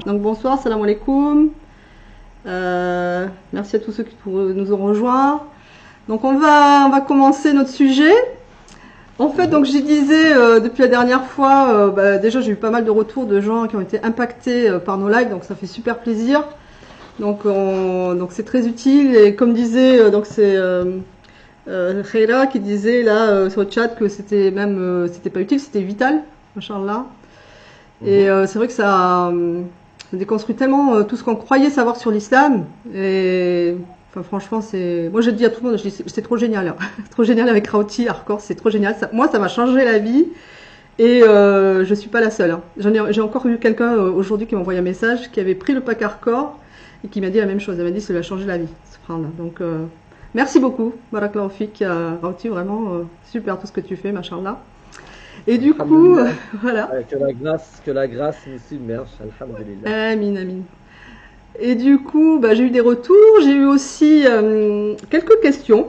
Donc bonsoir, salam alaikum. Merci à tous ceux qui nous ont rejoints. Donc on va commencer notre sujet. En fait, donc je disais depuis la dernière fois, déjà j'ai eu pas mal de retours de gens qui ont été impactés par nos lives, donc ça fait super plaisir. Donc c'est très utile et comme disait donc c'est Khaira qui disait là sur le chat que c'était même c'était pas utile, c'était vital, machallah. Et c'est vrai que ça déconstruit tellement tout ce qu'on croyait savoir sur l'islam. Et enfin, franchement, moi je dis à tout le monde, je dis c'est trop génial, hein. Trop génial avec Rauti, Hardcore, c'est trop génial. Moi, ça m'a changé la vie. Et je suis pas la seule, hein. J'ai encore eu quelqu'un aujourd'hui qui m'a envoyé un message qui avait pris le pack Hardcore et qui m'a dit la même chose. Elle m'a dit ça lui a changé la vie. Donc merci beaucoup, Barakallahu fik, Rauti, vraiment super tout ce que tu fais, machallah. Et du coup, voilà. Que la grâce nous submerge, alhamdulillah. Amin, amin. Et du coup, j'ai eu des retours. J'ai eu aussi quelques questions.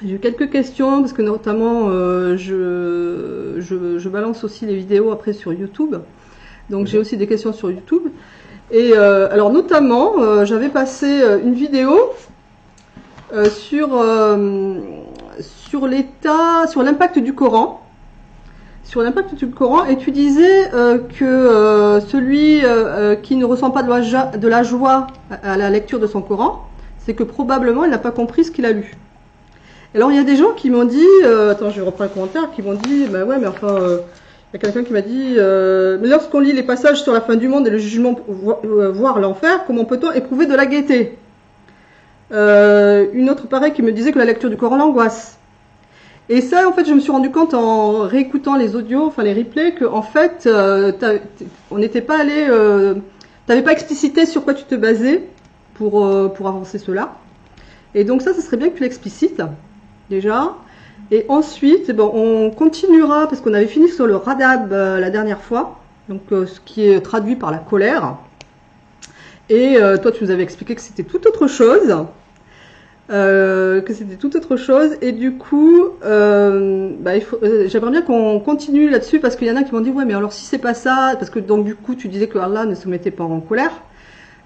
J'ai eu quelques questions parce que notamment, je balance aussi les vidéos après sur YouTube. Donc j'ai aussi des questions sur YouTube. Et alors notamment, j'avais passé une vidéo sur l'impact du Coran. Sur l'impact du Coran, et tu disais que celui qui ne ressent pas de la joie à la lecture de son Coran, c'est que probablement il n'a pas compris ce qu'il a lu. Alors il y a des gens qui m'ont dit, attends je reprends un commentaire, qui m'ont dit, bah ouais mais enfin, il y a quelqu'un qui m'a dit, mais lorsqu'on lit les passages sur la fin du monde et le jugement, voire l'enfer, comment peut-on éprouver de la gaieté? Une autre pareille qui me disait que la lecture du Coran l'angoisse. Et ça, en fait, je me suis rendu compte en réécoutant les audios, enfin les replays, que en fait, on n'était pas allé, t'avais pas explicité sur quoi tu te basais pour avancer cela. Et donc ça serait bien que tu l'explicites déjà. Et ensuite, on continuera parce qu'on avait fini sur le radab la dernière fois, donc ce qui est traduit par la colère. Et toi, tu nous avais expliqué que c'était tout autre chose. Et du coup j'aimerais bien qu'on continue là-dessus parce qu'il y en a qui m'ont dit ouais mais alors si c'est pas ça, parce que donc du coup tu disais que Allah ne se mettait pas en colère,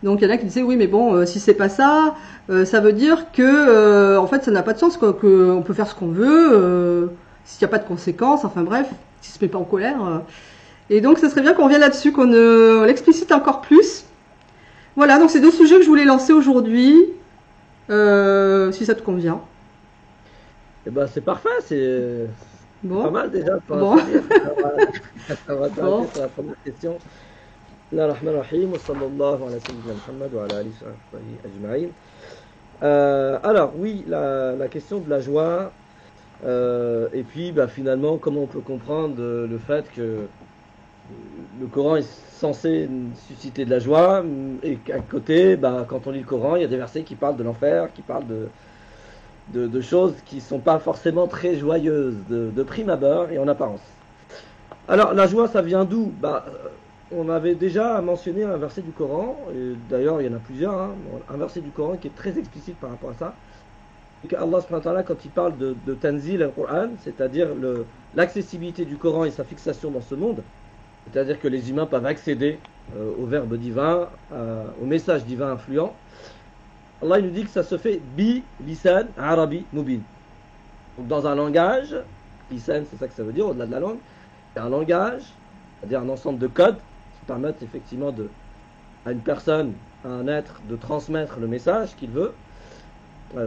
donc il y en a qui disaient oui mais bon si c'est pas ça, ça veut dire que en fait ça n'a pas de sens quoi, que on peut faire ce qu'on veut s'il n'y a pas de conséquences, enfin bref, s'il se met pas en colère et donc ça serait bien qu'on revienne là-dessus, qu'on l'explicite encore plus. Voilà, donc c'est deux sujets que je voulais lancer aujourd'hui. Si ça te convient. Eh ben c'est parfait, c'est pas mal déjà. Bon. On va t'arrêter sur la première question. Bismillahirrahmanirrahim, wa sallallahu ala sayyidina Muhammad wa ala alihi wa sahbihi ajma'in. Alors oui, la question de la joie, et puis finalement comment on peut comprendre le fait que le Coran est censé susciter de la joie, et qu'à côté, quand on lit le Coran, il y a des versets qui parlent de l'enfer, qui parlent de choses qui ne sont pas forcément très joyeuses de prime abord et en apparence. Alors la joie, ça vient d'où? On avait déjà mentionné un verset du Coran, et d'ailleurs il y en a plusieurs, hein, un verset du Coran qui est très explicite par rapport à ça. Et que Allah subhanahu wa ta'ala, quand il parle de Tanzil al-Qur'an, c'est-à-dire l'accessibilité du Coran et sa fixation dans ce monde, c'est-à-dire que les humains peuvent accéder au verbe divin, au message divin influent. Allah il nous dit que ça se fait bi lisan arabi mubin. Donc dans un langage, lisan c'est ça que ça veut dire au-delà de la langue, c'est un langage, c'est-à-dire un ensemble de codes qui permettent effectivement à une personne, à un être, de transmettre le message qu'il veut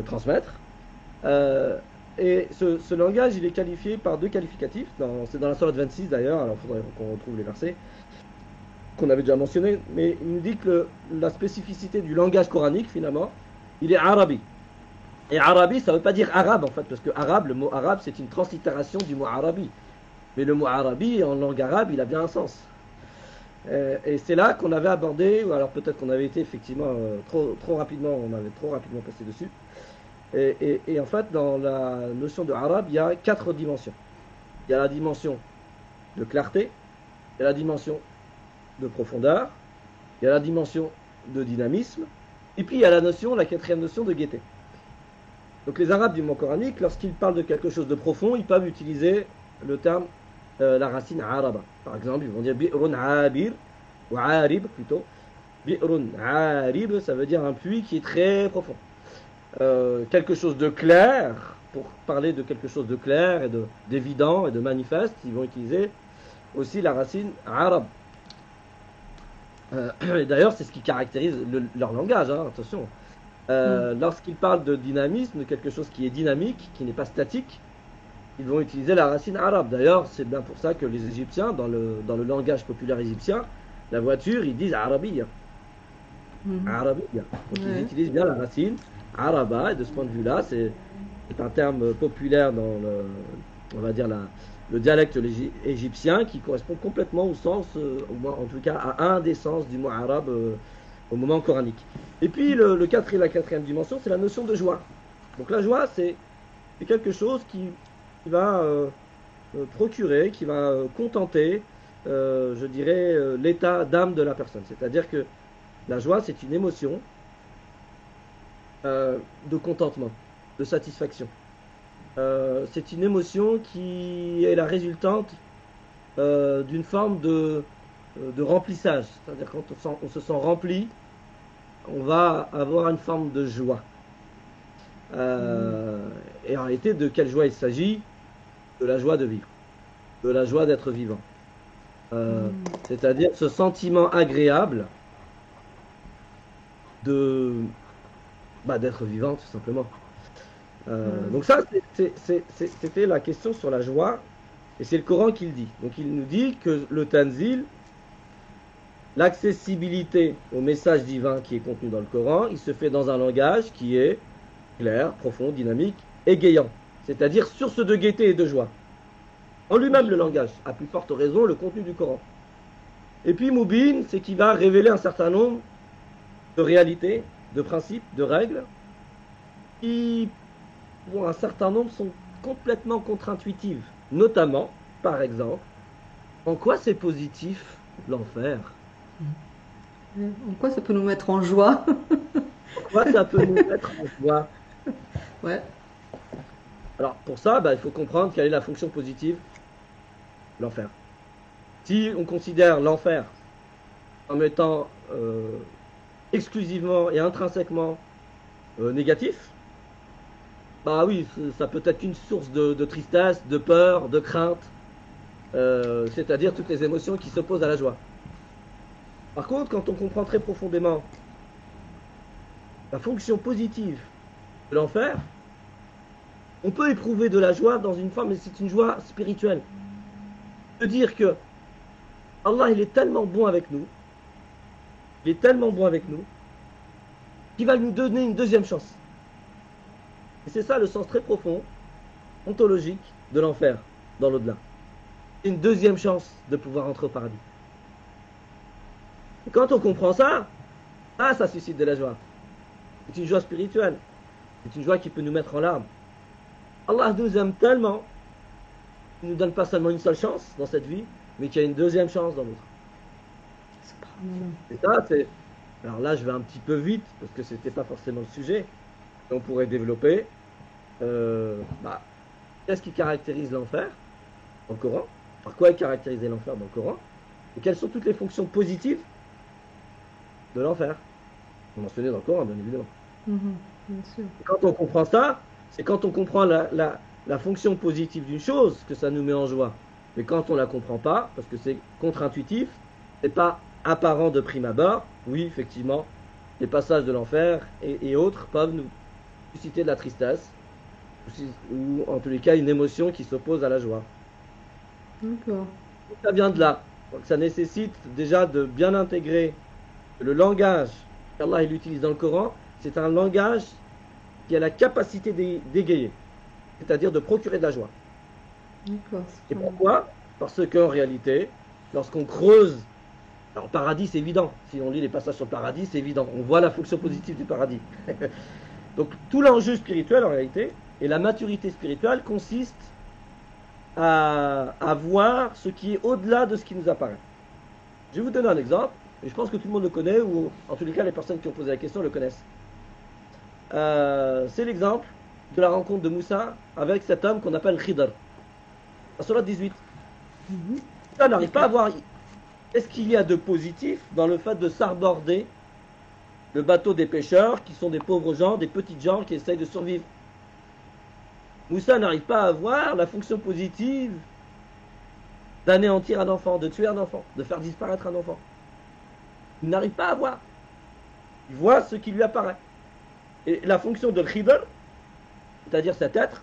transmettre. Et ce langage, il est qualifié par deux qualificatifs. C'est dans la sourate 26 d'ailleurs, alors il faudrait qu'on retrouve les versets qu'on avait déjà mentionnés. Mais il nous dit que la spécificité du langage coranique, finalement, il est arabi. Et arabi, ça ne veut pas dire arabe en fait, parce que arabe, le mot arabe, c'est une translittération du mot arabi. Mais le mot arabi, en langue arabe, il a bien un sens. Et c'est là qu'on avait abordé, ou alors peut-être qu'on avait été effectivement trop rapidement, on avait trop rapidement passé dessus. Et en fait, dans la notion de arabe, il y a 4 dimensions. Il y a la dimension de clarté, il y a la dimension de profondeur, il y a la dimension de dynamisme, et puis il y a la 4e notion de gaieté. Donc les arabes du mot coranique, lorsqu'ils parlent de quelque chose de profond, ils peuvent utiliser le terme, la racine araba. Par exemple, ils vont dire bi'run abir, ou arib plutôt. Bi'run arib, ça veut dire un puits qui est très profond. Quelque chose de clair, pour parler de quelque chose de clair et d'évident et de manifeste, ils vont utiliser aussi la racine arab. Et d'ailleurs, c'est ce qui caractérise leur langage, hein, attention. Lorsqu'ils parlent de dynamisme, de quelque chose qui est dynamique, qui n'est pas statique, ils vont utiliser la racine arabe. D'ailleurs, c'est bien pour ça que les Égyptiens, dans le langage populaire égyptien, la voiture, ils disent arabiya. Arabiya. Donc ils utilisent bien la racine araba, et de ce point de vue-là, c'est un terme populaire dans on va dire le dialecte égyptien qui correspond complètement au sens, en tout cas à un des sens du mot arabe au moment coranique. Et puis la quatrième dimension, c'est la notion de joie. Donc la joie, c'est quelque chose qui va procurer, qui va contenter, je dirais, l'état d'âme de la personne. C'est-à-dire que la joie, c'est une émotion de contentement, de satisfaction. C'est une émotion qui est la résultante d'une forme de remplissage. C'est-à-dire quand on se sent rempli, on va avoir une forme de joie. Et en réalité, de quelle joie il s'agit? De la joie de vivre, de la joie d'être vivant. C'est-à-dire ce sentiment agréable d'être vivant, tout simplement. Donc ça, c'était la question sur la joie, et c'est le Coran qui le dit. Donc il nous dit que le Tanzil, l'accessibilité au message divin qui est contenu dans le Coran, il se fait dans un langage qui est clair, profond, dynamique, égayant. C'est-à-dire source de gaieté et de joie. En lui-même, le langage, à plus forte raison, le contenu du Coran. Et puis Moubin, c'est qu'il va révéler un certain nombre de réalités, de principes, de règles, qui, pour un certain nombre, sont complètement contre-intuitives. Notamment, par exemple, en quoi c'est positif l'enfer? En quoi ça peut nous mettre en joie? En quoi ça peut nous mettre en joie? Ouais. Alors, pour ça, il faut comprendre quelle est la fonction positive de l'enfer. Si on considère l'enfer comme étant exclusivement et intrinsèquement négatif, oui, ça peut être une source de tristesse, de peur, de crainte, c'est-à-dire toutes les émotions qui s'opposent à la joie. Par contre, quand on comprend très profondément la fonction positive de l'enfer, on peut éprouver de la joie dans une forme, mais c'est une joie spirituelle. De dire que Allah, il est tellement bon avec nous, qu'il va nous donner une deuxième chance. Et c'est ça le sens très profond, ontologique de l'enfer, dans l'au-delà. Une deuxième chance de pouvoir entrer au paradis. Et quand on comprend ça, ça suscite de la joie. C'est une joie spirituelle. C'est une joie qui peut nous mettre en larmes. Allah nous aime tellement qu'il ne nous donne pas seulement une seule chance dans cette vie, mais qu'il y a une deuxième chance dans l'autre. Et ça, c'est... Alors là, je vais un petit peu vite, parce que c'était pas forcément le sujet. On pourrait développer... qu'est-ce qui caractérise l'enfer dans le Coran? Par quoi est caractérisé l'enfer dans le Coran? Et quelles sont toutes les fonctions positives de l'enfer? Mentionnées dans le Coran, bien évidemment. Bien sûr. Et quand on comprend ça, c'est quand on comprend la fonction positive d'une chose que ça nous met en joie. Mais quand on ne la comprend pas, parce que c'est contre-intuitif, c'est pas apparent de prime abord, oui, effectivement, les passages de l'enfer et autres peuvent nous susciter de la tristesse, ou en tous les cas une émotion qui s'oppose à la joie. D'accord. Ça vient de là. Donc ça nécessite déjà de bien intégrer le langage qu'Allah il utilise dans le Coran. C'est un langage qui a la capacité d'égayer, c'est-à-dire de procurer de la joie. D'accord. Et pourquoi? Parce qu'en réalité, lorsqu'on creuse, alors paradis c'est évident, si on lit les passages sur le paradis, c'est évident, on voit la fonction positive du paradis. Donc tout l'enjeu spirituel en réalité, et la maturité spirituelle consiste à voir ce qui est au-delà de ce qui nous apparaît. Je vais vous donner un exemple, et je pense que tout le monde le connaît, ou en tous les cas les personnes qui ont posé la question le connaissent. C'est l'exemple de la rencontre de Moussa avec cet homme qu'on appelle Khidr. La sourate 18. Ça n'arrive pas à voir qu'est-ce qu'il y a de positif dans le fait de s'aborder le bateau des pêcheurs, qui sont des pauvres gens, des petites gens qui essayent de survivre? Moussa n'arrive pas à voir la fonction positive d'anéantir un enfant, de tuer un enfant, de faire disparaître un enfant. Il n'arrive pas à voir. Il voit ce qui lui apparaît. Et la fonction de l'Khidr, c'est-à-dire cet être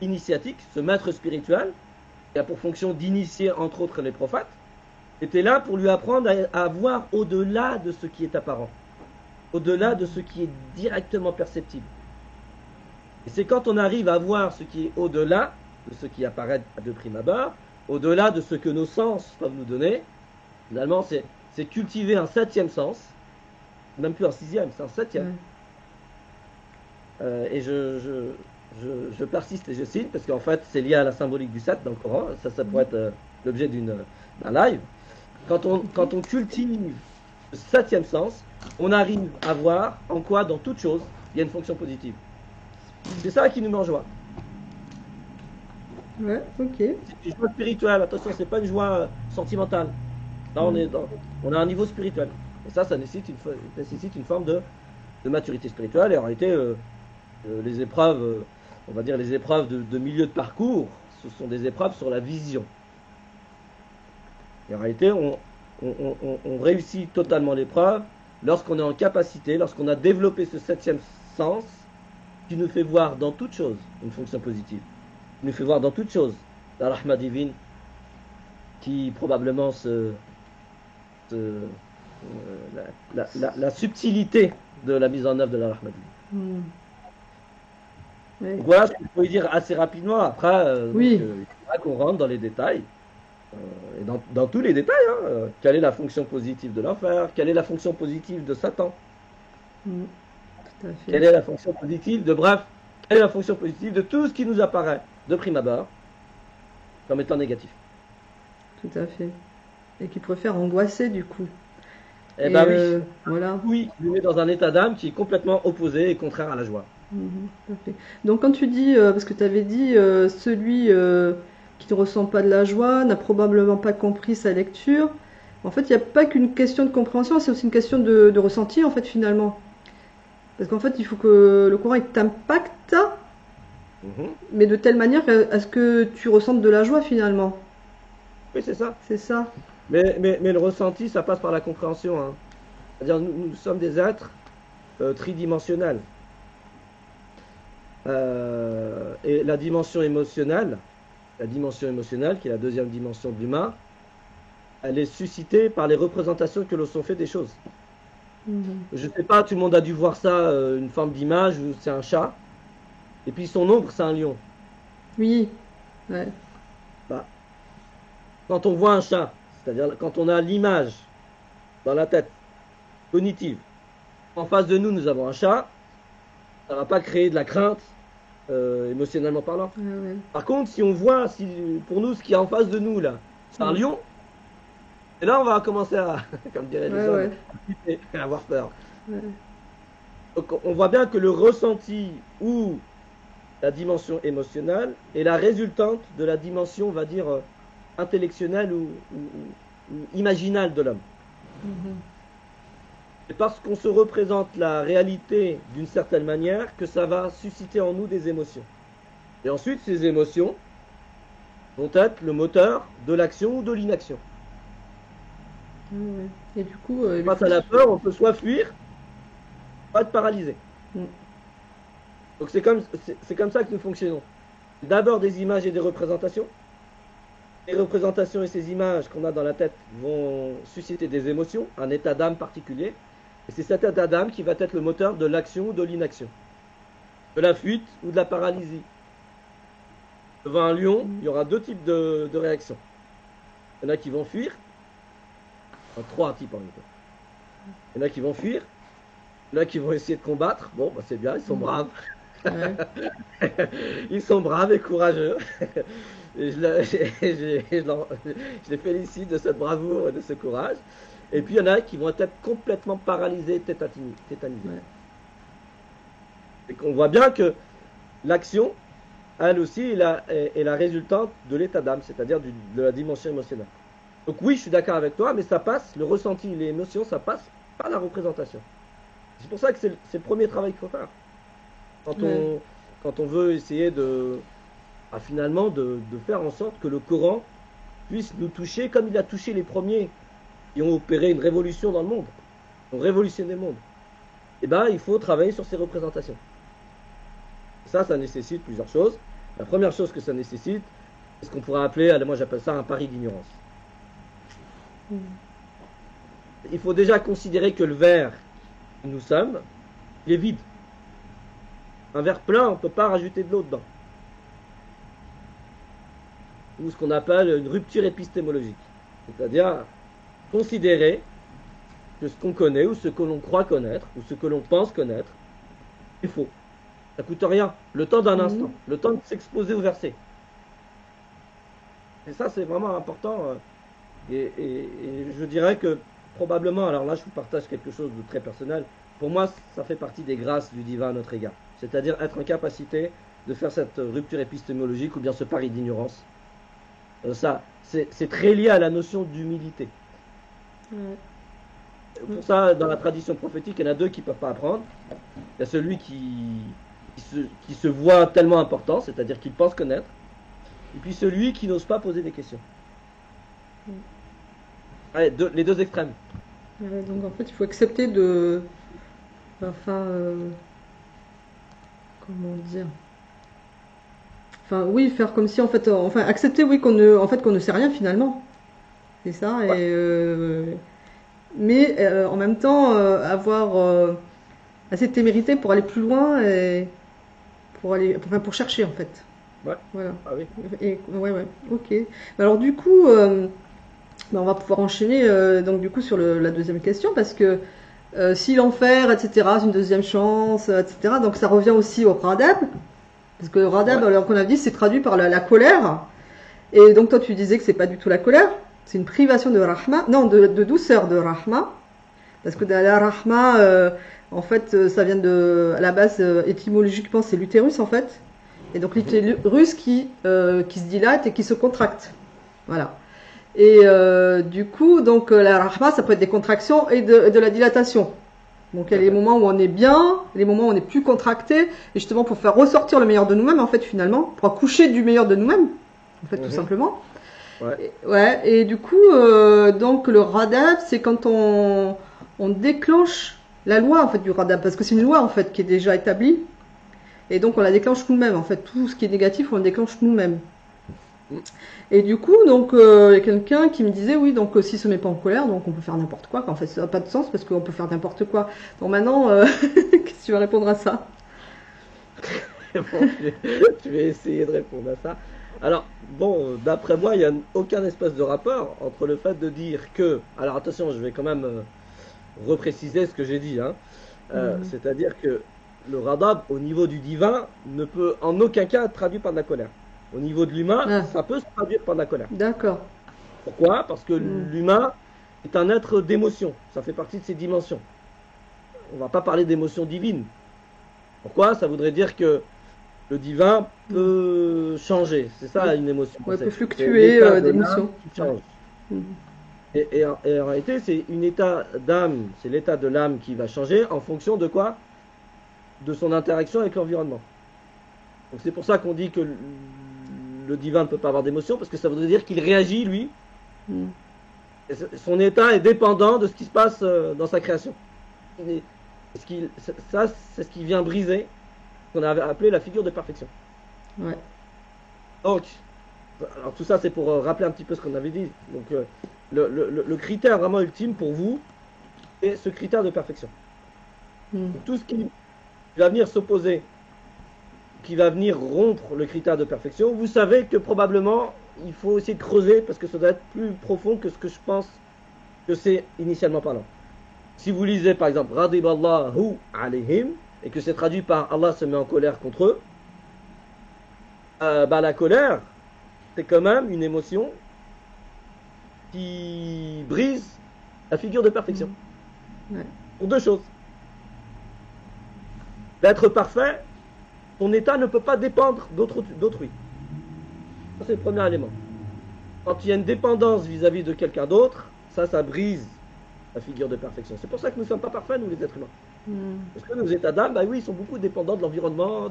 initiatique, ce maître spirituel, qui a pour fonction d'initier entre autres les prophètes, était là pour lui apprendre à voir au-delà de ce qui est apparent, au-delà de ce qui est directement perceptible. Et c'est quand on arrive à voir ce qui est au-delà de ce qui apparaît de prime abord, au-delà de ce que nos sens peuvent nous donner, finalement c'est cultiver un septième sens, même plus un sixième, c'est un septième. Et je persiste et je cite, parce qu'en fait c'est lié à la symbolique du 7 dans le Coran, ça pourrait être l'objet d'un live. Quand on cultive le septième sens, on arrive à voir en quoi dans toute chose il y a une fonction positive. C'est ça qui nous met en joie. Ouais, ok. C'est une joie spirituelle, attention, c'est pas une joie sentimentale. Là on a un niveau spirituel. Et ça nécessite une forme de maturité spirituelle. Et en réalité, les épreuves, on va dire les épreuves de milieu de parcours, ce sont des épreuves sur la vision. Et en réalité, on réussit totalement l'épreuve lorsqu'on est en capacité, lorsqu'on a développé ce septième sens qui nous fait voir dans toute chose une fonction positive. Qui nous fait voir dans toute chose la rahma divine qui probablement la subtilité de la mise en œuvre de la rahma divine. Oui. Voilà ce qu'il faut dire assez rapidement. Après, oui. Il faudra qu'on rentre dans les détails. Et dans tous les détails, quelle est la fonction positive de l'enfer? Quelle est la fonction positive de Satan? Tout à fait. Quelle est la fonction positive quelle est la fonction positive de tout ce qui nous apparaît de prime abord comme étant négatif? Tout à fait. Et qui préfère angoisser du coup. Eh bien oui. Voilà. Oui, il nous met dans un état d'âme qui est complètement opposé et contraire à la joie. Tout à fait. Donc quand tu dis, parce que tu avais dit, celui qui ne ressent pas de la joie n'a probablement pas compris sa lecture. En fait, il n'y a pas qu'une question de compréhension, c'est aussi une question de ressenti, en fait, finalement. Parce qu'en fait, il faut que le Coran il t'impacte, mais de telle manière à ce que tu ressentes de la joie, finalement. Oui, c'est ça. C'est ça. Mais le ressenti, ça passe par la compréhension. Hein. C'est-à-dire, nous sommes des êtres tridimensionnels. Et la dimension émotionnelle, qui est la deuxième dimension de l'humain, elle est suscitée par les représentations que l'on s'en fait des choses. Je ne sais pas, tout le monde a dû voir ça, une forme d'image où c'est un chat, et puis son ombre, c'est un lion. Oui. Ouais. Bah, quand on voit un chat, c'est-à-dire quand on a l'image dans la tête cognitive, en face de nous, nous avons un chat, ça ne va pas créer de la crainte, émotionnellement parlant. Ouais. Par contre, si on voit, pour nous, ce qui est en face de nous, là, c'est un lion, et là, on va commencer à, comme dirait les hommes, à avoir peur. Ouais. Donc, on voit bien que le ressenti ou la dimension émotionnelle est la résultante de la dimension, on va dire, intellectuelle ou imaginale de l'homme. C'est parce qu'on se représente la réalité d'une certaine manière que ça va susciter en nous des émotions. Et ensuite, ces émotions vont être le moteur de l'action ou de l'inaction. Et du coup, face à la peur, on peut soit fuir, soit être paralysé. Donc c'est comme ça que nous fonctionnons. D'abord des images et des représentations. Les représentations et ces images qu'on a dans la tête vont susciter des émotions, un état d'âme particulier. Et c'est cet état d'âme qui va être le moteur de l'action ou de l'inaction. De la fuite ou de la paralysie. Devant un lion, il y aura deux types de réactions. Il y en a qui vont fuir. Enfin, trois types en même temps. Il y en a qui vont fuir. Il y en a qui vont essayer de combattre. Bon, bah, c'est bien, ils sont braves. Ouais. Ils sont braves et courageux. Et je les félicite de cette bravoure et de ce courage. Et puis il y en a qui vont être complètement paralysés, tétanisés. Ouais. Et qu'on voit bien que l'action, elle aussi, est la résultante de l'état d'âme, c'est-à-dire de la dimension émotionnelle. Donc oui, je suis d'accord avec toi, mais ça passe, le ressenti, les émotions, ça passe par la représentation. C'est pour ça que c'est le premier travail qu'il faut faire. Quand on veut essayer finalement de faire en sorte que le Coran puisse nous toucher comme il a touché les premiers qui ont opéré une révolution dans le monde, ont révolutionné le monde. Eh bien, il faut travailler sur ces représentations. Ça nécessite plusieurs choses. La première chose que ça nécessite, c'est ce qu'on pourrait appeler, moi j'appelle ça un pari d'ignorance. Il faut déjà considérer que le verre que nous sommes, il est vide. Un verre plein, on ne peut pas rajouter de l'eau dedans. Ou ce qu'on appelle une rupture épistémologique. C'est-à-dire considérer que ce qu'on connaît, ou ce que l'on croit connaître, ou ce que l'on pense connaître, est faux. Ça coûte rien. Le temps d'un instant. Le temps de s'exposer au verset. Et ça, c'est vraiment important. Et je dirais que probablement, alors là, je vous partage quelque chose de très personnel. Pour moi, ça fait partie des grâces du divin à notre égard. C'est-à-dire être en capacité de faire cette rupture épistémologique ou bien ce pari d'ignorance. Ça, c'est très lié à la notion d'humilité. Pour ça, dans la tradition prophétique, il y en a deux qui ne peuvent pas apprendre. Il y a celui qui se voit tellement important, c'est-à-dire qu'il pense connaître, et puis celui qui n'ose pas poser des questions. Allez, les deux extrêmes. Donc en fait, il faut accepter de... comment dire... oui, faire comme si, accepter, oui, qu'on ne sait rien finalement. C'est ça, ouais. Mais en même temps, avoir assez de témérité pour aller plus loin et pour chercher en fait. Ouais. Voilà. Ah oui. Ouais, ok. Alors du coup, on va pouvoir enchaîner donc du coup sur la deuxième question parce que si l'enfer, etc., c'est une deuxième chance, etc. Donc ça revient aussi au radab. Parce que le radab, alors qu'on a dit, c'est traduit par la colère. Et donc toi, tu disais que c'est pas du tout la colère. C'est une privation de rahma. Non, de douceur de rahma. Parce que la rahma, en fait, ça vient à la base, étymologiquement, c'est l'utérus, en fait. Et donc l'utérus qui se dilate et qui se contracte. Voilà. Et du coup, donc la rahma, ça peut être des contractions et de la dilatation. Donc il y a les moments où on est bien, les moments où on est plus contracté, et justement pour faire ressortir le meilleur de nous-mêmes en fait finalement, pour accoucher du meilleur de nous-mêmes, en fait tout simplement. Ouais. Et du coup donc le radab c'est quand on déclenche la loi en fait du radab, parce que c'est une loi en fait qui est déjà établie, et donc on la déclenche nous-mêmes en fait, tout ce qui est négatif on le déclenche nous-mêmes. Et du coup, donc, il y a quelqu'un qui me disait, oui, donc, s'il se met pas en colère, donc on peut faire n'importe quoi. En fait, ça n'a pas de sens parce qu'on peut faire n'importe quoi. Donc maintenant, qu'est-ce que tu vas répondre à ça? Bon, je vais essayer de répondre à ça. Alors, bon, d'après moi, il n'y a aucun espèce de rapport entre le fait de dire que... Alors attention, je vais quand même repréciser ce que j'ai dit. Hein. C'est-à-dire que le radab, au niveau du divin, ne peut en aucun cas être traduit par de la colère. Au niveau de l'humain, ça peut se traduire par de la colère. D'accord. Pourquoi? Parce que l'humain est un être d'émotion. Ça fait partie de ses dimensions. On ne va pas parler d'émotion divine. Pourquoi? Ça voudrait dire que le divin peut changer. C'est ça une émotion. Ouais, peut fluctuer d'émotion. Change. Et en réalité, c'est un état d'âme. C'est l'état de l'âme qui va changer en fonction de quoi? De son interaction avec l'environnement. Donc c'est pour ça qu'on dit que le divin ne peut pas avoir d'émotion, parce que ça voudrait dire qu'il réagit, lui. Et son état est dépendant de ce qui se passe dans sa création. Ça, c'est ce qui vient briser ce qu'on avait appelé la figure de perfection. Ouais. Donc, alors tout ça, c'est pour rappeler un petit peu ce qu'on avait dit. Donc, le critère vraiment ultime pour vous, c'est ce critère de perfection. Donc, tout ce qui va venir s'opposer, qui va venir rompre le critère de perfection, vous savez que probablement il faut essayer de creuser parce que ça doit être plus profond que ce que je pense que c'est initialement parlant. Si vous lisez par exemple Radiballahu alayhim et que c'est traduit par Allah se met en colère contre eux, la colère c'est quand même une émotion qui brise la figure de perfection. Pour deux choses. D'être parfait, ton état ne peut pas dépendre d'autrui. Ça, c'est le premier élément. quand il y a une dépendance vis-à-vis de quelqu'un d'autre, ça brise la figure de perfection. C'est pour ça que nous ne sommes pas parfaits, nous les êtres humains. Parce que nos états d'âme, bah oui, ils sont beaucoup dépendants de l'environnement,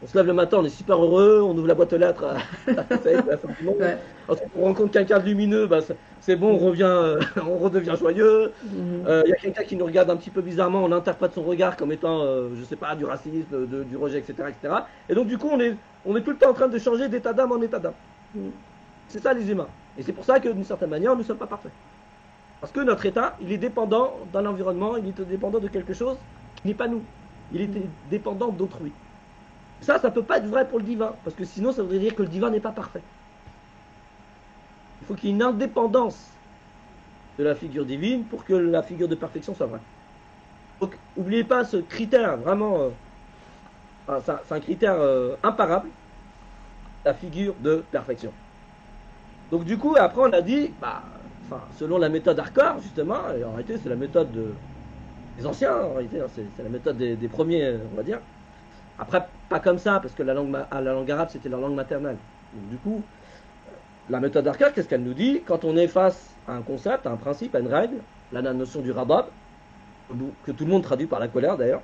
on se lève le matin, on est super heureux, on ouvre la boîte aux lettres, ça y est, la fin du monde. Ouais. Ensuite, on rencontre quelqu'un de lumineux, bah, c'est bon, on revient, on redevient joyeux. Il y a quelqu'un qui nous regarde un petit peu bizarrement, on interprète son regard comme étant, je sais pas, du racisme, du rejet, etc., etc. Et donc, du coup, on est tout le temps en train de changer d'état d'âme en état d'âme. C'est ça les humains. Et c'est pour ça que, d'une certaine manière, nous ne sommes pas parfaits. Parce que notre état, il est dépendant d'un environnement, il est dépendant de quelque chose qui n'est pas nous. Il est dépendant d'autrui. Ça ne peut pas être vrai pour le divin, parce que sinon ça voudrait dire que le divin n'est pas parfait. Il faut qu'il y ait une indépendance de la figure divine pour que la figure de perfection soit vraie. Donc, n'oubliez pas ce critère, vraiment, c'est un critère imparable, la figure de perfection. Donc du coup, après on a dit, selon la méthode Hardcore, justement, et en réalité c'est la méthode des anciens, en réalité, hein, c'est la méthode des premiers, on va dire. Après, pas comme ça, parce que la langue arabe, c'était leur langue maternelle. Donc, du coup, la méthode Hardcore, qu'est-ce qu'elle nous dit? Quand on est face à un concept, à un principe, à une règle, là, la notion du radab, que tout le monde traduit par la colère d'ailleurs,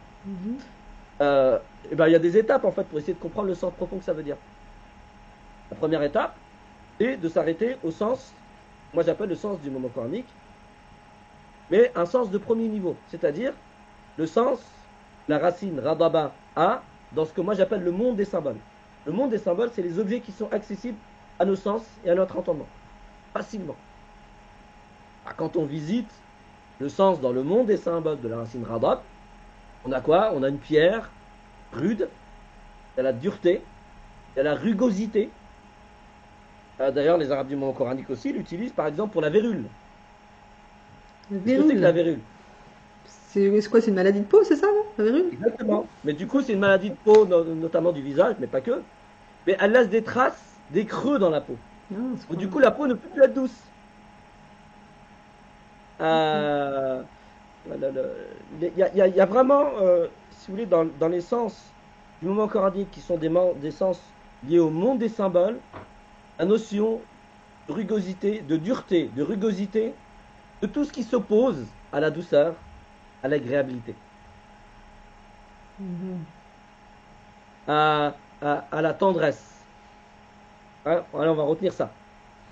et ben, il y a des étapes, en fait, pour essayer de comprendre le sens profond que ça veut dire. La première étape, c'est de s'arrêter au sens, moi j'appelle le sens du moment coranique, mais un sens de premier niveau, c'est-à-dire le sens, la racine radaba a, dans ce que moi j'appelle le monde des symboles. Le monde des symboles, c'est les objets qui sont accessibles à nos sens et à notre entendement, facilement. Quand on visite le sens dans le monde des symboles de la racine radab, on a quoi? On a une pierre rude, il y a la dureté, il y a la rugosité. D'ailleurs, les Arabes du moment coranique aussi l'utilisent par exemple pour la vérule. Qu'est-ce que c'est que la vérule? C'est quoi? C'est une maladie de peau, c'est ça, non? La vérule? Exactement. Mais du coup, c'est une maladie de peau, notamment du visage, mais pas que. Mais elle laisse des traces, des creux dans la peau. Donc, du coup, la peau ne peut plus être douce. Il y a vraiment, si vous voulez, dans les sens du moment coranique qui sont des sens liés au monde des symboles, la notion de rugosité, de dureté, de rugosité, de tout ce qui s'oppose à la douceur, à l'agréabilité, à la tendresse. Hein? Allez, on va retenir ça.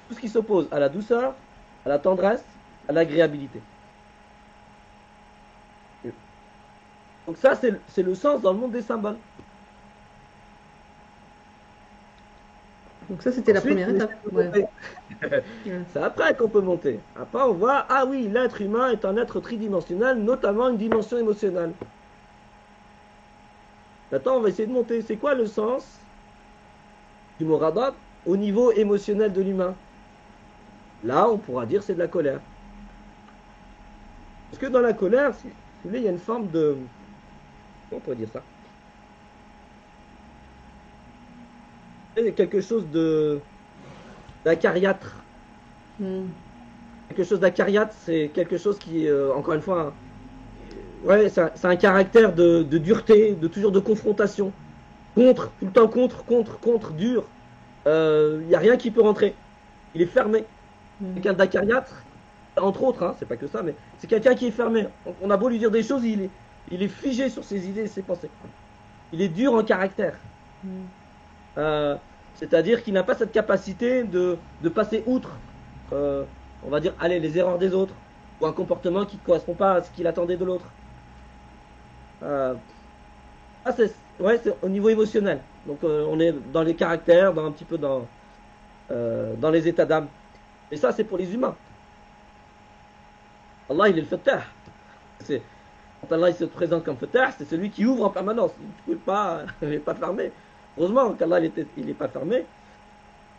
Tout ce qui s'oppose à la douceur, à la tendresse, à l'agréabilité. Donc ça, c'est le sens dans le monde des symboles. Donc ça, c'était la première étape. Ouais. C'est après qu'on peut monter. Après, on voit, ah oui, l'être humain est un être tridimensionnel, notamment une dimension émotionnelle. Maintenant, on va essayer de monter. C'est quoi le sens du mot radab au niveau émotionnel de l'humain? Là, on pourra dire c'est de la colère. Parce que dans la colère, si vous voulez, il y a une forme de... Comment on pourrait dire ça? Quelque chose d'acariâtre. Quelque chose d'acariâtre, c'est quelque chose qui, encore une fois, ouais, c'est un caractère de dureté, toujours de confrontation. Contre, tout le temps contre, dur. Il n'y a rien qui peut rentrer. Il est fermé. Quelqu'un d'acariâtre, entre autres, hein, c'est pas que ça, mais c'est quelqu'un qui est fermé. On a beau lui dire des choses, il est figé sur ses idées et ses pensées. Il est dur en caractère. C'est-à-dire qu'il n'a pas cette capacité de passer outre, on va dire, allez, les erreurs des autres, ou un comportement qui ne correspond pas à ce qu'il attendait de l'autre. C'est au niveau émotionnel. Donc on est dans les caractères, un petit peu dans les états d'âme. Et ça, c'est pour les humains. Allah, il est le Fattah. Quand Allah il se présente comme Fattah, c'est celui qui ouvre en permanence. Il n'est pas fermé. Heureusement qu'Allah il n'est pas fermé,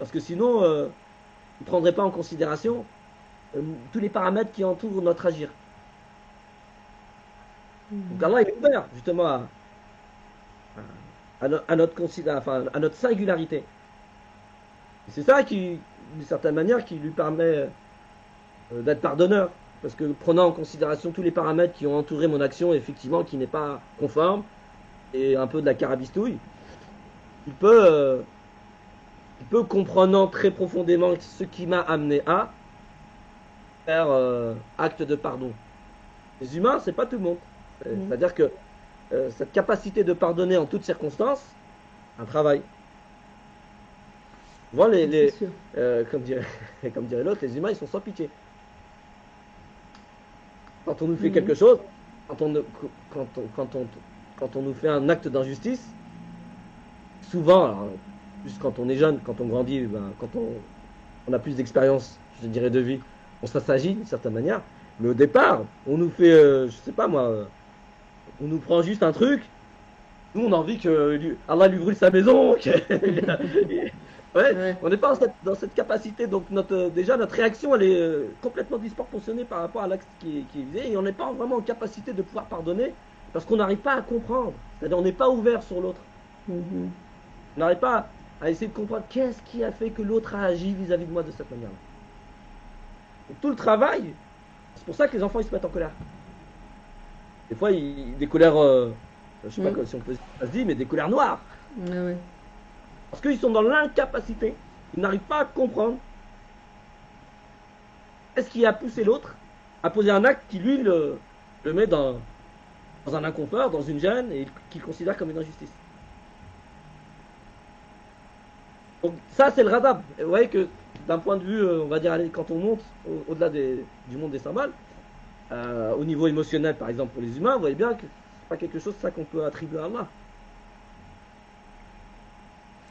parce que sinon, il ne prendrait pas en considération tous les paramètres qui entourent notre agir. Donc Allah il est ouvert justement à notre singularité. Et c'est ça qui, d'une certaine manière, qui lui permet d'être pardonneur, parce que prenant en considération tous les paramètres qui ont entouré mon action, effectivement, qui n'est pas conforme, et un peu de la carabistouille, il peut peu comprenant très profondément ce qui m'a amené à faire acte de pardon. Les humains, c'est pas tout le monde. C'est-à-dire que cette capacité de pardonner en toutes circonstances, un travail. Voilà, comme dirait l'autre, les humains, ils sont sans pitié. Quand on nous fait quelque chose, quand on nous fait un acte d'injustice, souvent, alors, plus quand on est jeune, quand on grandit, quand on a plus d'expérience, je dirais, de vie, on s'agit d'une certaine manière. Mais au départ, on nous fait, je sais pas moi, on nous prend juste un truc. Nous, on a envie que Allah lui brûle sa maison. On n'est pas dans cette capacité. Donc, déjà, notre réaction, elle est complètement disproportionnée par rapport à l'acte qui est visé. Et on n'est pas vraiment en capacité de pouvoir pardonner parce qu'on n'arrive pas à comprendre. C'est-à-dire, on n'est pas ouvert sur l'autre. On n'arrive pas à essayer de comprendre qu'est-ce qui a fait que l'autre a agi vis-à-vis de moi de cette manière-là. Tout le travail, c'est pour ça que les enfants ils se mettent en colère. Des fois, des colères, je sais pas si on peut ça se dit, mais des colères noires. Parce qu'ils sont dans l'incapacité, ils n'arrivent pas à comprendre qu'est-ce qui a poussé l'autre à poser un acte qui lui le met dans un inconfort, dans une gêne, et qu'il considère comme une injustice. Donc ça, c'est le radab. Et vous voyez que d'un point de vue, on va dire, quand on monte au-delà du monde des symboles, au niveau émotionnel, par exemple, pour les humains, vous voyez bien que c'est pas quelque chose ça qu'on peut attribuer à Allah.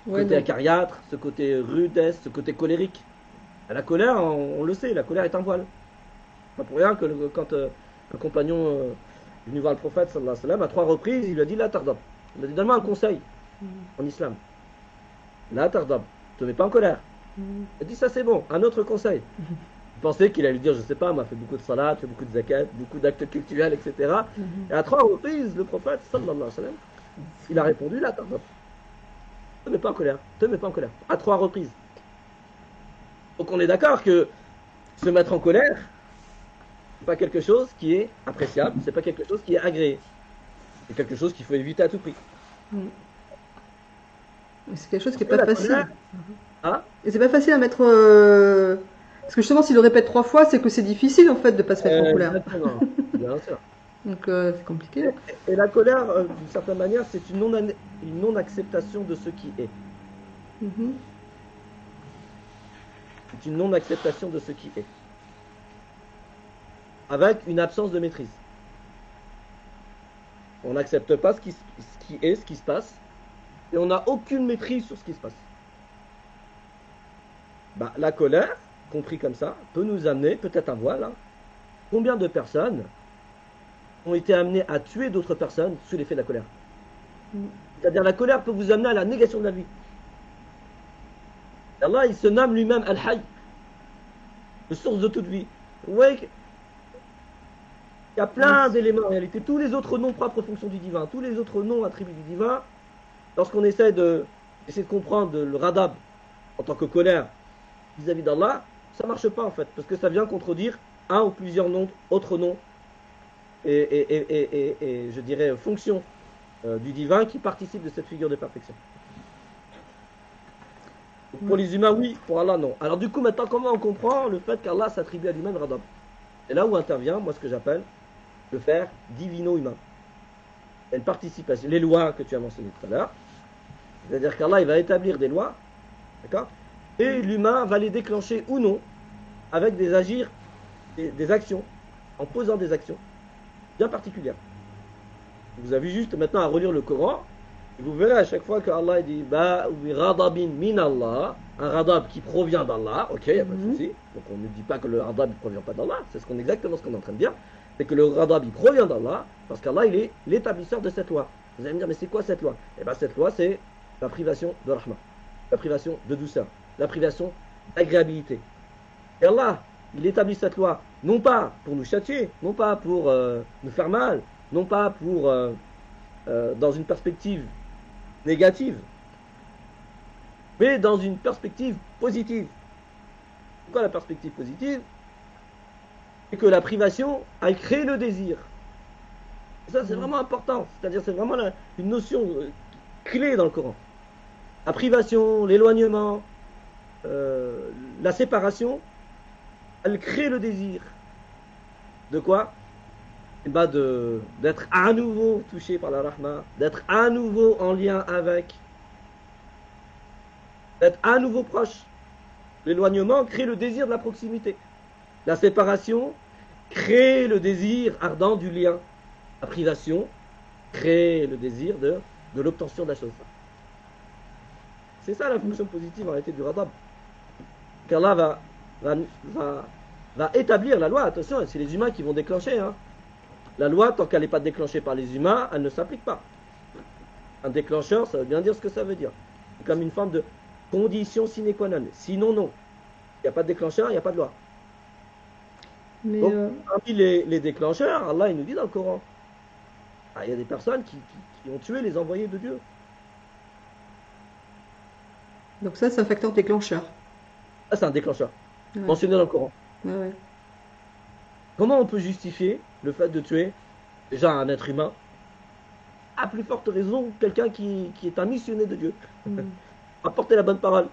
Ce côté acariâtre, ce côté rudesse, ce côté colérique. La colère, on le sait, la colère est un voile. Pas pour rien que quand un compagnon est venu voir le prophète, sallallahu alayhi wa sallam, à 3 reprises, il lui a dit la tardab. Il a dit donne-moi un conseil en islam. La tardab, ne te mets pas en colère. Il a dit ça c'est bon, un autre conseil. Vous pensez qu'il allait lui dire, je sais pas, m'a fait beaucoup de salat, fait beaucoup de zakat, beaucoup d'actes cultuels, etc. Et à 3 reprises, le prophète, sallallahu alayhi wa sallam, il a répondu la tardab. Ne te mets pas en colère, te mets pas en colère. À 3 reprises. Donc on est d'accord que se mettre en colère, c'est pas quelque chose qui est appréciable, c'est pas quelque chose qui est agréé. C'est quelque chose qu'il faut éviter à tout prix. C'est quelque chose qui n'est pas facile. Colère, hein? Et c'est pas facile à mettre. Parce que justement, s'il le répète 3 fois, c'est que c'est difficile en fait de ne pas se mettre en colère. Bien sûr. Donc c'est compliqué. Et la colère, d'une certaine manière, c'est une non-acceptation de ce qui est. C'est une non-acceptation de ce qui est. Avec une absence de maîtrise. On n'accepte pas ce qui est, ce qui se passe, et on n'a aucune maîtrise sur ce qui se passe. La colère, compris comme ça, peut nous amener, peut-être un voile, hein. Combien de personnes ont été amenées à tuer d'autres personnes sous l'effet de la colère? C'est-à-dire la colère peut vous amener à la négation de la vie. Et Allah, il se nomme lui-même Al-Hayy, le source de toute vie. Vous voyez qu'il y a plein d'éléments en réalité. Tous les autres noms propres fonctions du divin, tous les autres noms attributs du divin, lorsqu'on essaie de comprendre le radab en tant que colère vis-à-vis d'Allah, ça ne marche pas en fait, parce que ça vient contredire un ou plusieurs noms, autres noms, et je dirais fonctions du divin qui participent de cette figure de perfection. Pour les humains, oui, pour Allah, non. Alors du coup, maintenant, comment on comprend le fait qu'Allah s'attribue à lui-même radab? Et là où intervient, moi, ce que j'appelle le faire divino-humain. Une participation, les lois que tu as mentionnées tout à l'heure. C'est-à-dire qu'Allah, il va établir des lois, d'accord? Et l'humain va les déclencher ou non avec des actions, en posant des actions bien particulières. Vous avez juste maintenant à relire le Coran, et vous verrez à chaque fois que Allah dit radabin min Allah, un radab qui provient d'Allah, ok, il n'y a pas de souci. Donc on ne dit pas que le radab ne provient pas d'Allah, c'est exactement ce qu'on est en train de dire. C'est que le radab il provient d'Allah, parce qu'Allah il est l'établisseur de cette loi. Vous allez me dire, mais c'est quoi cette loi? Eh bien cette loi c'est la privation de rahma, la privation de douceur, la privation d'agréabilité. Et Allah, il établit cette loi, non pas pour nous châtier, non pas pour nous faire mal, non pas pour, dans une perspective négative, mais dans une perspective positive. Pourquoi la perspective positive? C'est que la privation a créé le désir. Et ça, c'est vraiment important. C'est-à-dire, c'est vraiment une notion clé dans le Coran. La privation, l'éloignement, la séparation, elle crée le désir. De quoi? Eh ben d'être à nouveau touché par la rahma, d'être à nouveau en lien avec, d'être à nouveau proche. L'éloignement crée le désir de la proximité. La séparation crée le désir ardent du lien. La privation crée le désir de l'obtention de la chose. C'est ça la fonction positive en réalité du radab. Qu'Allah va établir la loi. Attention, c'est les humains qui vont déclencher. Hein. La loi, tant qu'elle n'est pas déclenchée par les humains, elle ne s'applique pas. Un déclencheur, ça veut bien dire ce que ça veut dire. C'est comme une forme de condition sine qua non. Sinon, non. Il n'y a pas de déclencheur, il n'y a pas de loi. Mais donc, parmi les déclencheurs, Allah il nous dit dans le Coran, il y a des personnes qui ont tué les envoyés de Dieu. Donc ça, c'est un facteur déclencheur. Ça, c'est un déclencheur. Ouais. Mentionné dans le Coran. Ouais. Comment on peut justifier le fait de tuer déjà un être humain? À plus forte raison, quelqu'un qui est un missionnaire de Dieu. Apporter la bonne parole.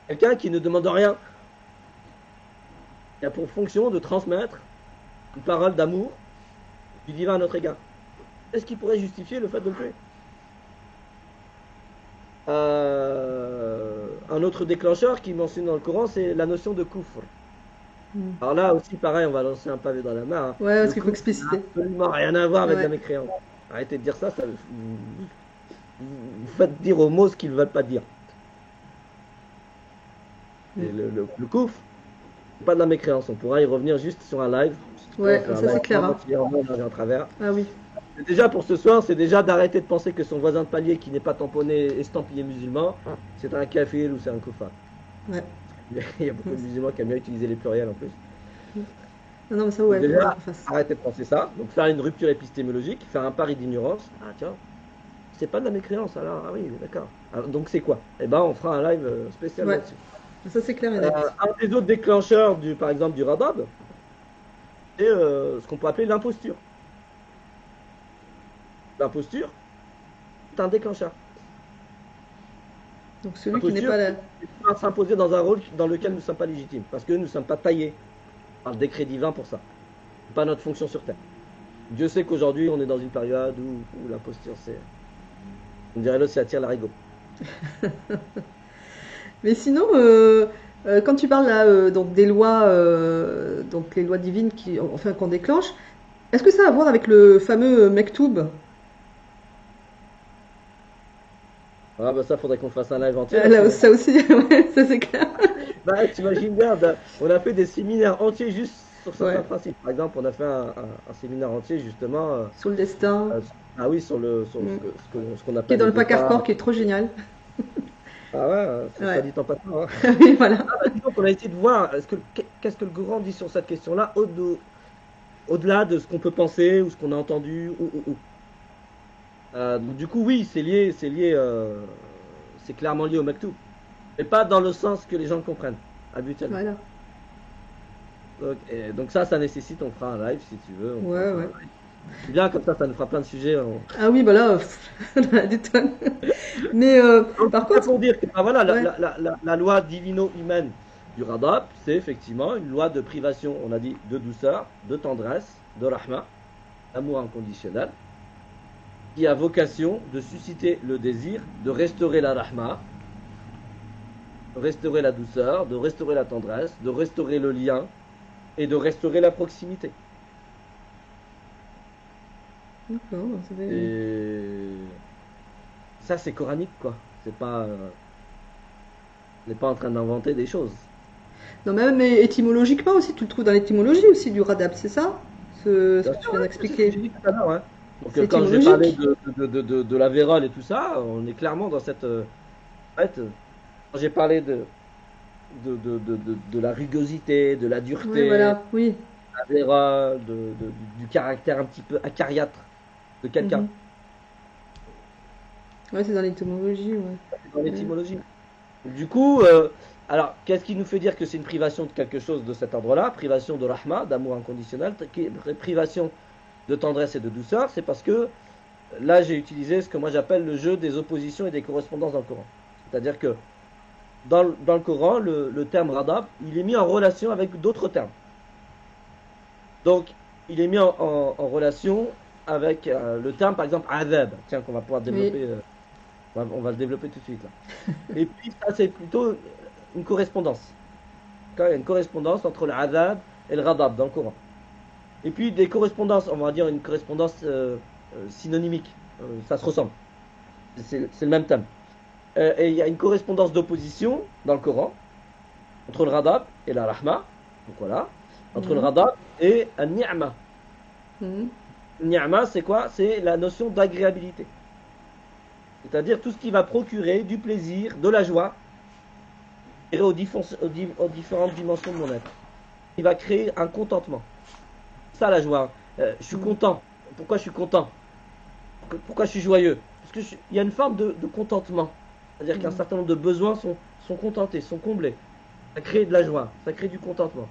Quelqu'un qui ne demande rien. Il a pour fonction de transmettre une parole d'amour du divin à notre égard. Est-ce qu'il pourrait justifier le fait de le tuer? Un autre déclencheur qui mentionne dans le Coran, c'est la notion de kufr. Alors là aussi, pareil, on va lancer un pavé dans la main. Hein. Ouais, parce qu'il faut expliciter. Absolument rien à voir avec la mécréance. Arrêtez de dire ça, vous faites dire aux mots ce qu'ils ne veulent pas dire. Et le kufr, c'est pas de la mécréance. On pourra y revenir juste sur un live. Ouais, ça c'est clair. Hein. À travers. Ah oui. Déjà pour ce soir, c'est déjà d'arrêter de penser que son voisin de palier qui n'est pas tamponné, estampillé musulman, c'est un kafir ou c'est un koufar. Ouais. Il y a beaucoup de musulmans qui aiment bien utiliser les pluriels en plus. Non, mais ça, ouais. Déjà, arrêtez de penser ça. Donc faire une rupture épistémologique, faire un pari d'ignorance. Ah tiens, c'est pas de la mécréance alors. Ah oui, d'accord. Donc c'est quoi? Eh ben on fera un live spécial là-dessus. Ça c'est clair et net. Un des autres déclencheurs par exemple du radab, c'est ce qu'on peut appeler l'imposture. L'imposture, c'est un déclencheur. Donc celui qui n'est pas là. Il va s'imposer dans un rôle dans lequel nous ne sommes pas légitimes, parce que nous ne sommes pas taillés par le décret divin pour ça. C'est pas notre fonction sur Terre. Dieu sait qu'aujourd'hui, on est dans une période où l'imposture, c'est... On dirait l'autre, c'est attire l'arigot. Mais sinon, quand tu parles là, donc des lois, donc les lois divines qu'on déclenche, est-ce que ça a à voir avec le fameux Mektoub? Ah bah ça, faudrait qu'on fasse un live entier. Là, ça aussi, ouais, ça c'est clair. Bah, t'imagines bien, on a fait des séminaires entiers juste sur certains principes. Par exemple, on a fait un séminaire entier justement... sur le destin. Ah oui, sur ce qu'on appelle... Qui est dans le Pacarcor, qui est trop génial. Ah ouais, c'est ça dit en passant. Hein. Oui, voilà. Donc on a essayé de voir, qu'est-ce que le Coran dit sur cette question-là, au-delà de ce qu'on peut penser, ou ce qu'on a entendu, donc du coup, oui, c'est clairement lié au Maktoub. Mais pas dans le sens que les gens comprennent, habituellement. Voilà. Donc ça nécessite, on fera un live si tu veux. Ouais. C'est bien, comme ça nous fera plein de sujets. Ah oui, bah là, on a des tonnes. Mais par contre... pour dire que voilà, la loi divino-humaine du radab, c'est effectivement une loi de privation, on a dit, de douceur, de tendresse, de rahma, d'amour inconditionnel, qui a vocation de susciter le désir de restaurer la rahma, de restaurer la douceur, de restaurer la tendresse, de restaurer le lien et de restaurer la proximité. D'accord. Et ça c'est coranique quoi. C'est pas, on n'est pas en train d'inventer des choses. Non, mais étymologiquement aussi, tu le trouves dans l'étymologie aussi du radab, c'est ça? Ce que tu viens d'expliquer. Hein. Donc quand j'ai parlé de la vérole et tout ça, on est clairement dans cette... en fait, quand j'ai parlé de la rugosité, de la dureté, oui, voilà. Oui. la vérole, du caractère un petit peu acariâtre de quelqu'un. Ouais, c'est dans l'étymologie, ouais. C'est dans l'étymologie. Du coup, alors, qu'est-ce qui nous fait dire que c'est une privation de quelque chose de cet ordre-là? Privation de rahma, d'amour inconditionnel, privation de tendresse et de douceur, c'est parce que là j'ai utilisé ce que moi j'appelle le jeu des oppositions et des correspondances dans le Coran. C'est-à-dire que dans le Coran, le terme radab, il est mis en relation avec d'autres termes. Donc, il est mis en relation avec le terme, par exemple, azab, tiens, qu'on va pouvoir développer, on va le développer tout de suite là. Et puis, ça, c'est plutôt une correspondance. Il y a une correspondance entre le azab et le radab dans le Coran. Et puis, des correspondances, on va dire une correspondance synonymique. Ça se ressemble. C'est le même thème. Et il y a une correspondance d'opposition dans le Coran entre le radab et la rahma. Donc voilà. Entre le radab et un ni'ma. Ni'ma, c'est quoi? C'est la notion d'agréabilité. C'est-à-dire tout ce qui va procurer du plaisir, de la joie, aux différentes dimensions de mon être. Il va créer un contentement. Ça la joie. Je suis content. Pourquoi je suis content? Pourquoi je suis joyeux? Parce qu'il y a une forme de contentement. C'est-à-dire qu'un certain nombre de besoins sont contentés, sont comblés. Ça crée de la joie, ça crée du contentement.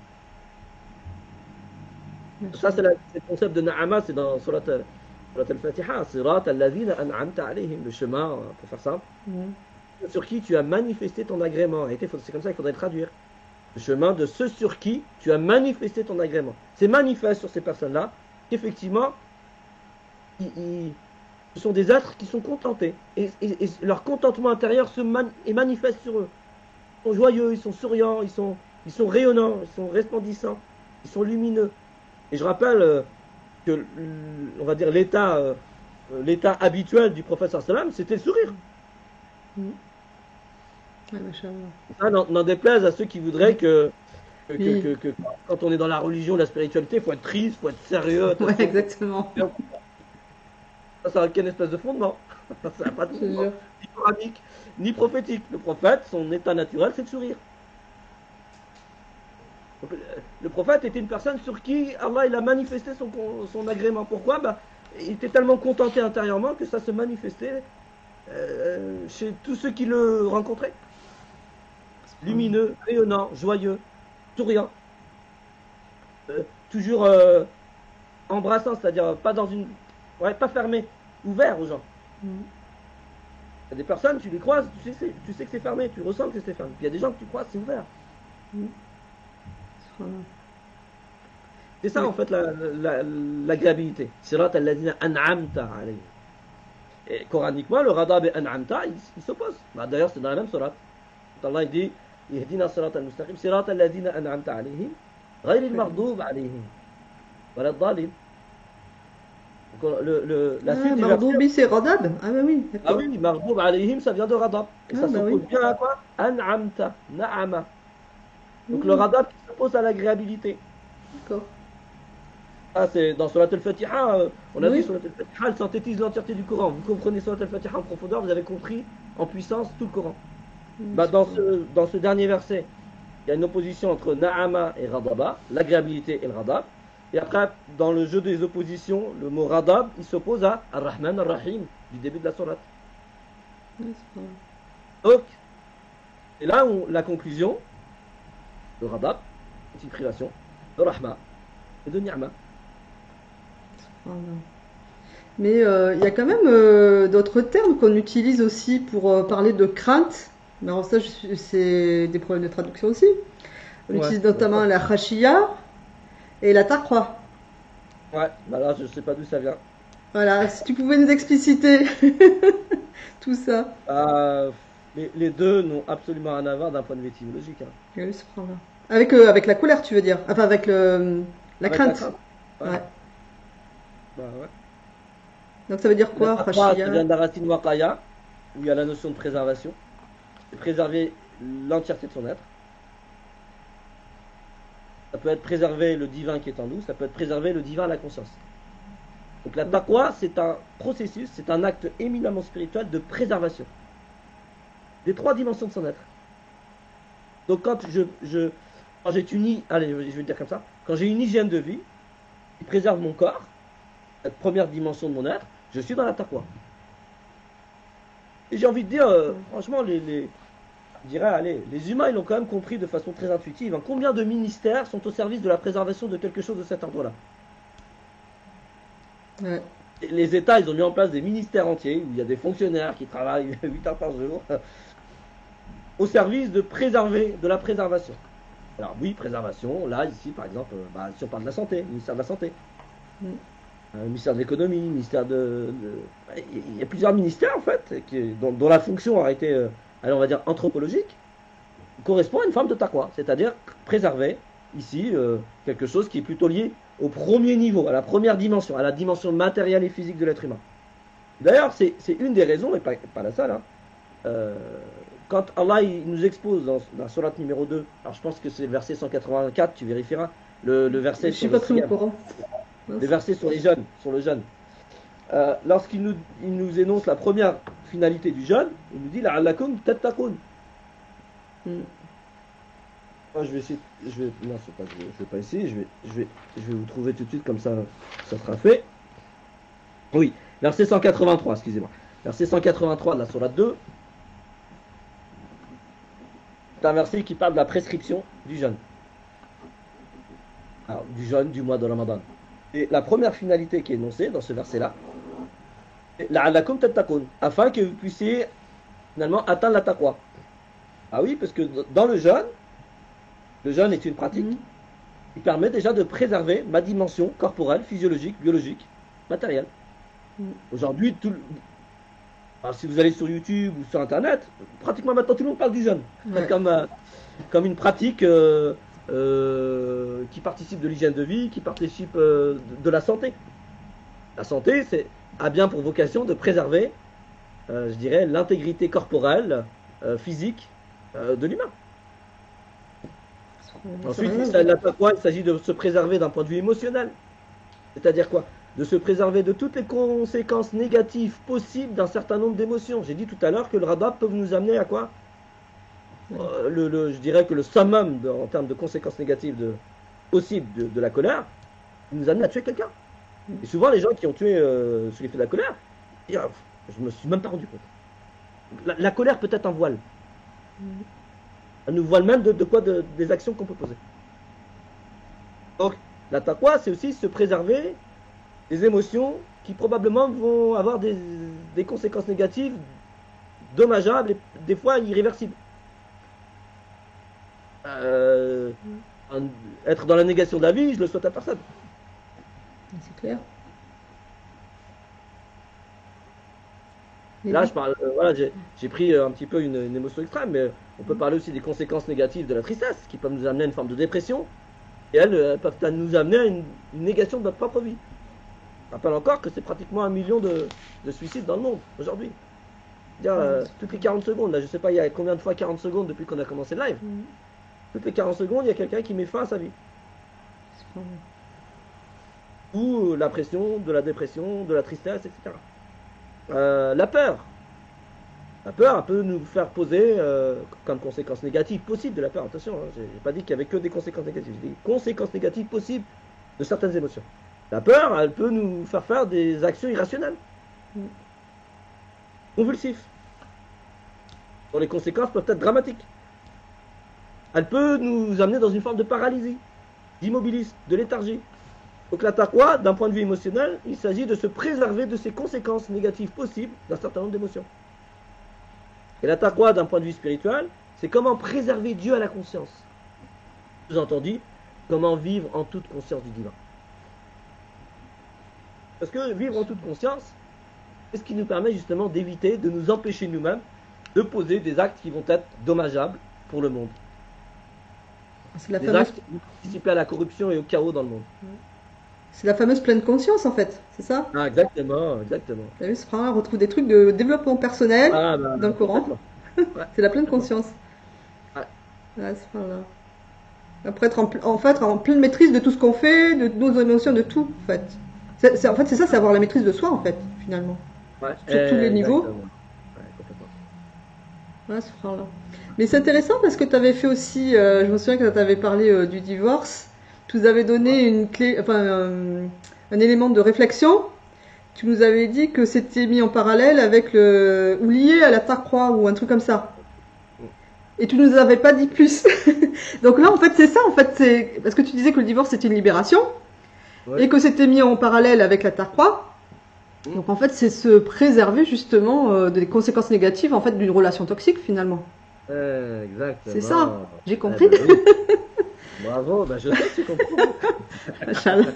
Ça, c'est le concept de Na'ama, c'est dans Surat al-Fatiha. Sirat al-Ladhina an'amta alayhim, le chemin, pour faire simple, sur qui tu as manifesté ton agrément. C'est comme ça qu'il faudrait le traduire. Le chemin de ceux sur qui tu as manifesté ton agrément. C'est manifeste sur ces personnes-là qu'effectivement, ce sont des êtres qui sont contentés. Et leur contentement intérieur est manifeste sur eux. Ils sont joyeux, ils sont souriants, ils sont rayonnants, ils sont resplendissants, ils sont lumineux. Et je rappelle que, on va dire, l'état habituel du prophète sallam, c'était le sourire. Ça, n'en déplaise à ceux qui voudraient que quand on est dans la religion, la spiritualité, il faut être triste, il faut être sérieux. Ouais, exactement. Ça n'a aucun espèce de fondement. Ça n'a pas de fondement, ni coranique, ni prophétique. Le prophète, son état naturel, c'est de sourire. Donc, le prophète était une personne sur qui Allah il a manifesté son agrément. Pourquoi? Il était tellement contenté intérieurement que ça se manifestait chez tous ceux qui le rencontraient. Lumineux, rayonnant, joyeux, souriant. Toujours embrassant, c'est-à-dire pas dans une... Ouais, pas fermé, ouvert aux gens. Il y a des personnes, tu les croises, tu sais que c'est fermé, tu ressens que c'est fermé. Puis il y a des gens que tu croises, c'est ouvert. C'est ça en fait l'agréabilité. Sirat al-ladina an'amta alayhi. Et coraniquement, le radab et an'amta, ils s'opposent. D'ailleurs, c'est dans la même surat. Allah dit Ihdina sirat al-mustaqim, sirat al-ladina an'amta alayhim, ghayri al-maghdub alayhim, wala ad-dallin. La suite du Mardoubi, c'est radab? Ah bah oui, d'accord. Ah oui, Mardoub alayhim, ça vient de radab. Et ça s'oppose bien à quoi? An'amta, na'ama. Donc le radab qui s'oppose à l'agréabilité. D'accord. Ah, c'est dans Surat al-Fatiha, on a dit Surat al-Fatiha, elle synthétise l'entièreté du Coran. Vous comprenez Surat al-Fatiha en profondeur, vous avez compris en puissance tout le Coran. Dans ce dernier verset, il y a une opposition entre na'ama et radaba, l'agréabilité et le radab. Et après, dans le jeu des oppositions, le mot radab, il s'oppose à ar-Rahman ar-Rahim, du début de la sourate. Donc, et là, la conclusion, le radab, c'est une privation, de rahma et de ni'ma. Mais il y a quand même d'autres termes qu'on utilise aussi pour parler de crainte. Mais alors ça, c'est des problèmes de traduction aussi. On utilise notamment la khashiya et la taqwa. Ouais, là je sais pas d'où ça vient. Voilà, si tu pouvais nous expliciter tout ça. Les deux n'ont absolument rien à voir d'un point de vue étymologique. Oui, c'est pas vrai. Avec la colère, tu veux dire? Enfin, avec la crainte. Ouais. Ouais. Donc ça veut dire quoi, khashiya? Ça vient de la racine waqaya, où il y a la notion de préservation. C'est préserver l'entièreté de son être. Ça peut être préserver le divin qui est en nous, ça peut être préserver le divin à la conscience. Donc la taqwa, c'est un processus, c'est un acte éminemment spirituel de préservation des trois dimensions de son être. Donc quand j'ai allez, je vais le dire comme ça, quand j'ai une hygiène de vie qui préserve mon corps, cette première dimension de mon être, je suis dans la taqwa. Et j'ai envie de dire, franchement, je dirais, allez, les humains, ils l'ont quand même compris de façon très intuitive. Combien de ministères sont au service de la préservation de quelque chose de cet ordre-là? Ouais. Les États, ils ont mis en place des ministères entiers où il y a des fonctionnaires qui travaillent 8 heures par jour. au service de préserver, de la préservation. Alors oui, préservation, là, ici, par exemple, si on parle de la santé, ministère de la Santé, ministère de l'économie, ministère il y a plusieurs ministères, en fait, dont la fonction a été, on va dire, anthropologique, correspond à une forme de taqwa, c'est-à-dire préserver, ici, quelque chose qui est plutôt lié au premier niveau, à la première dimension, à la dimension matérielle et physique de l'être humain. D'ailleurs, c'est une des raisons, et pas la seule, quand Allah il nous expose dans la sourate numéro 2, alors je pense que c'est le verset 184, tu vérifieras, le verset sur le verset sur les jeûnes, sur le jeûne. Lorsqu'il nous énonce la première finalité du jeûne, il nous dit la'allakum tattaqun. Je vais essayer, je vais pas essayer, je vais vous trouver tout de suite, comme ça sera fait. Oui, verset 183, excusez-moi. Verset 183 de la sourate 2. C'est un verset qui parle de la prescription du jeûne. Alors, du jeûne du mois de Ramadan. Et la première finalité qui est énoncée dans ce verset-là, c'est la'allakum tattaqun, afin que vous puissiez finalement atteindre la taqwa. Ah oui, parce que dans le jeûne est une pratique qui permet déjà de préserver ma dimension corporelle, physiologique, biologique, matérielle. Aujourd'hui, alors, si vous allez sur YouTube ou sur Internet, pratiquement maintenant tout le monde parle du jeûne. Comme une pratique qui participe de l'hygiène de vie, qui participe de la santé. La santé a bien pour vocation de préserver, je dirais, l'intégrité corporelle, physique de l'humain. Ensuite, il s'agit de se préserver d'un point de vue émotionnel. C'est-à-dire quoi? De se préserver de toutes les conséquences négatives possibles d'un certain nombre d'émotions. J'ai dit tout à l'heure que le radab peut nous amener à quoi? Je dirais que le summum en termes de conséquences négatives possibles de la colère nous amène à tuer quelqu'un. Et souvent, les gens qui ont tué sous l'effet de la colère, je me suis même pas rendu compte. La colère peut être un voile. Elle nous voile même des actions qu'on peut poser. Donc, la taqwa, c'est aussi se préserver des émotions qui probablement vont avoir des conséquences négatives dommageables et des fois irréversibles. Être dans la négation de la vie, je le souhaite à personne. C'est clair. Là, je parle, j'ai pris un petit peu une émotion extrême, mais on peut parler aussi des conséquences négatives de la tristesse, qui peuvent nous amener à une forme de dépression, et elles peuvent nous amener à une négation de notre propre vie. Je rappelle encore que c'est pratiquement 1 million de suicides dans le monde aujourd'hui. Toutes les 40 secondes, là, je ne sais pas il y a combien de fois 40 secondes depuis qu'on a commencé le live. Toutes les 40 secondes, il y a quelqu'un qui met fin à sa vie. Ou la pression, de la dépression, de la tristesse, etc. La peur. La peur, elle peut nous faire poser comme conséquences négatives possibles de la peur. Attention, je n'ai pas dit qu'il n'y avait que des conséquences négatives. J'ai dit conséquences négatives possibles de certaines émotions. La peur, elle peut nous faire des actions irrationnelles, convulsives, dont les conséquences peuvent être dramatiques. Elle peut nous amener dans une forme de paralysie, d'immobilisme, de léthargie. Donc la taqwa, d'un point de vue émotionnel, il s'agit de se préserver de ces conséquences négatives possibles d'un certain nombre d'émotions. Et la taqwa, d'un point de vue spirituel, c'est comment préserver Dieu à la conscience. Sous-entendu, comment vivre en toute conscience du divin. Parce que vivre en toute conscience, c'est ce qui nous permet justement d'éviter, de nous empêcher nous-mêmes de poser des actes qui vont être dommageables pour le monde. C'est la des actes qui vont participer à la corruption et au chaos dans le monde. C'est la fameuse pleine conscience en fait, c'est ça? Ah, exactement, exactement. Vous avez vu, on retrouve des trucs de développement personnel dans le Coran. C'est la pleine conscience. Ouais, après être en pleine maîtrise de tout ce qu'on fait, de nos émotions, de tout en fait. C'est ça, c'est avoir la maîtrise de soi en fait, finalement. Ouais, sur tous les niveaux. Ouais, complètement. Ouais, ce frère-là. Mais c'est intéressant parce que tu avais fait aussi, je me souviens que tu avais parlé du divorce, tu nous avais donné une clé, un élément de réflexion. Tu nous avais dit que c'était mis en parallèle avec ou lié à la taqwa ou un truc comme ça. Et tu nous avais pas dit plus. Donc là, en fait, c'est ça, en fait, c'est parce que tu disais que le divorce c'était une libération et que c'était mis en parallèle avec la taqwa. Donc en fait, c'est se préserver justement des conséquences négatives en fait d'une relation toxique finalement. Exactement. C'est ça, j'ai Eh compris. ben oui. Bravo, ben je sais que tu comprends. Inch'Allah.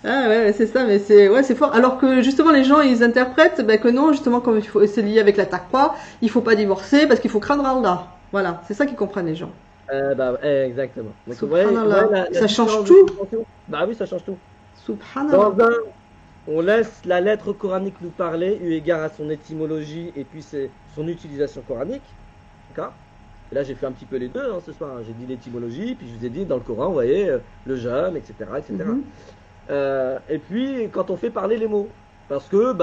Ah ouais, c'est ça, mais c'est ouais, c'est fort. Alors que justement les gens ils interprètent ben, que non, justement comme c'est lié avec la taqwa, il faut pas divorcer parce qu'il faut craindre Allah. Voilà, c'est ça qu'ils comprennent les gens. Exactement. Donc, ouais, Subhanallah. la Ça change différence de tout. compréhension. Bah oui, ça change tout. Subhanallah. Dans un, on laisse la lettre coranique nous parler, eu égard à son étymologie et puis son utilisation coranique. D'accord? Et là, j'ai fait un petit peu les deux ce soir. J'ai dit l'étymologie, puis je vous ai dit dans le Coran, vous voyez, le jeûne, etc., etc. Mhm. Et puis, quand on fait parler les mots, parce que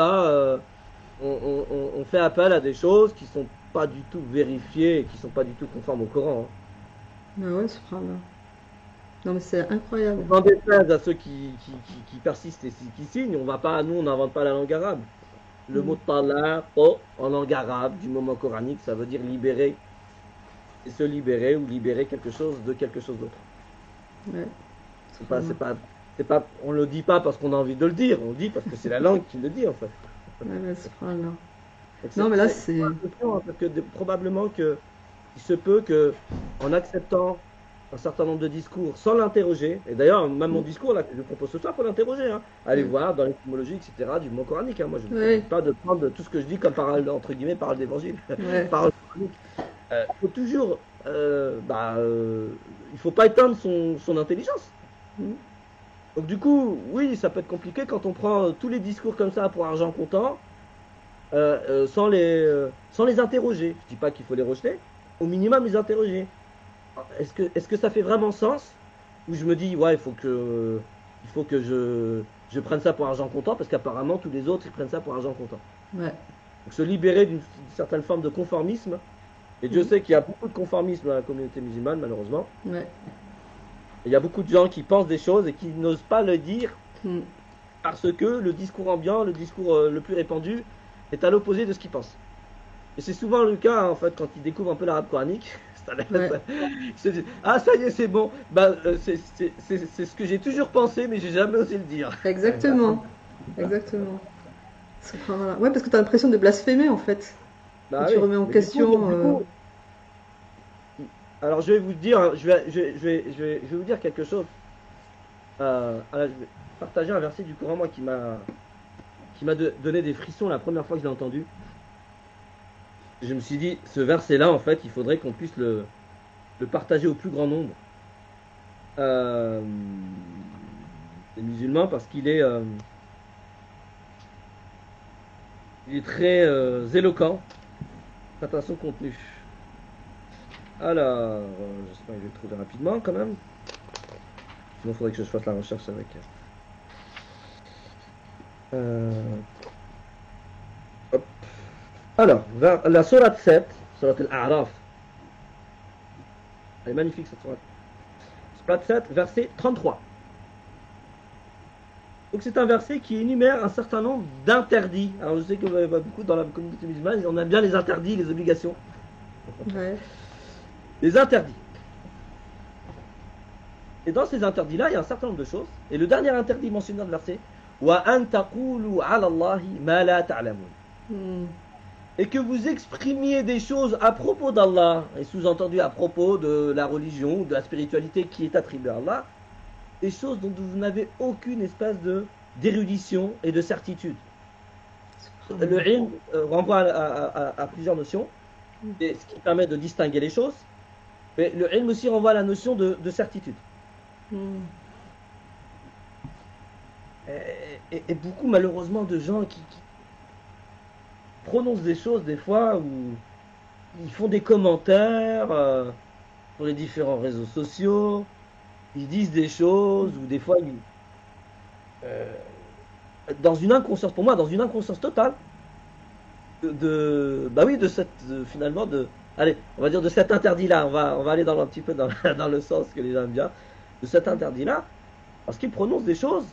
on fait appel à des choses qui sont pas du tout vérifiées, et qui sont pas du tout conformes au Coran. Ah ouais, subhanallah. Non mais c'est incroyable. En déplaise à ceux qui persistent et qui signent, nous, on n'invente pas la langue arabe. Le mot talaq en langue arabe, du moment coranique, ça veut dire libérer, et se libérer ou libérer quelque chose de quelque chose d'autre. Ouais. On le dit pas parce qu'on a envie de le dire, on le dit parce que c'est la langue qui le dit en fait. Ouais, subhanallah. Donc, Non mais là c'est. parce que probablement que il se peut que en acceptant un certain nombre de discours sans l'interroger, et d'ailleurs même mon discours là que je propose ce soir, il faut l'interroger, hein. Allez voir dans l'étymologie, etc. du mot coranique. Moi je ne Oui. pas de prendre tout ce que je dis comme parole entre guillemets parole d'évangile, Ouais. parole coranique. Il faut toujours, il faut pas éteindre son intelligence. Mm. Donc du coup, oui, ça peut être compliqué quand on prend tous les discours comme ça pour argent comptant, sans les interroger. Je dis pas qu'il faut les rejeter, au minimum les interroger. Est-ce que ça fait vraiment sens? Ou je me dis, ouais, il faut que je prenne ça pour argent comptant, parce qu'apparemment tous les autres ils prennent ça pour argent comptant. Ouais. Donc se libérer d'une certaine forme de conformisme. Et Dieu sait qu'il y a beaucoup de conformisme dans la communauté musulmane, malheureusement. Ouais. Il y a beaucoup de gens qui pensent des choses et qui n'osent pas le dire Mm. parce que le discours ambiant, le discours le plus répandu, est à l'opposé de ce qu'ils pensent. Et c'est souvent le cas, hein, en fait, quand ils découvrent un peu l'arabe coranique. Ouais. Ils se disent, ah, ça y est, c'est bon. C'est ce que j'ai toujours pensé, mais j'ai jamais osé le dire. Exactement. Exactement. Subhanallah. Ouais, parce que tu as l'impression de blasphémer en fait. Quand tu Oui. remets en Mais question. du coup, alors je vais vous dire, je vais vous dire quelque chose. Alors, je vais partager un verset du Coran, moi, qui m'a donné des frissons la première fois que je l'ai entendu. Je me suis dit, ce verset-là, en fait, il faudrait qu'on puisse le partager au plus grand nombre des musulmans, parce qu'il est très éloquent quant à son contenu. Alors, j'espère que je vais le trouver rapidement quand même. Sinon, il faudrait que je fasse la recherche avec. Hop. Alors, la sourate 7, sourate Al-A'raf. Elle est magnifique cette sourate. Sourate 7, verset 33. Donc c'est un verset qui énumère un certain nombre d'interdits. Alors je sais que beaucoup dans la communauté musulmane, on aime bien les interdits, les obligations. Ouais. Les interdits. Et dans ces interdits-là, il y a un certain nombre de choses. Et le dernier interdit mentionné dans le verset, wa an taqulu ala Allahi ma la ta'lamun. Mm. Et que vous exprimiez des choses à propos d'Allah, et sous-entendu à propos de la religion, de la spiritualité qui est attribuée à Allah, des choses dont vous n'avez aucune espèce d'érudition et de certitude. Le ilm renvoie à plusieurs notions, et ce qui permet de distinguer les choses, mais le ilm aussi renvoie à la notion de certitude. Mm. Et beaucoup malheureusement de gens qui prononcent des choses des fois où ils font des commentaires sur les différents réseaux sociaux, ils disent des choses ou des fois dans une inconscience, pour moi dans une inconscience totale de cette finalement allez, on va dire de cet interdit là, on va aller un petit peu dans le sens que les gens aiment bien, de cet interdit là, parce qu'ils prononcent des choses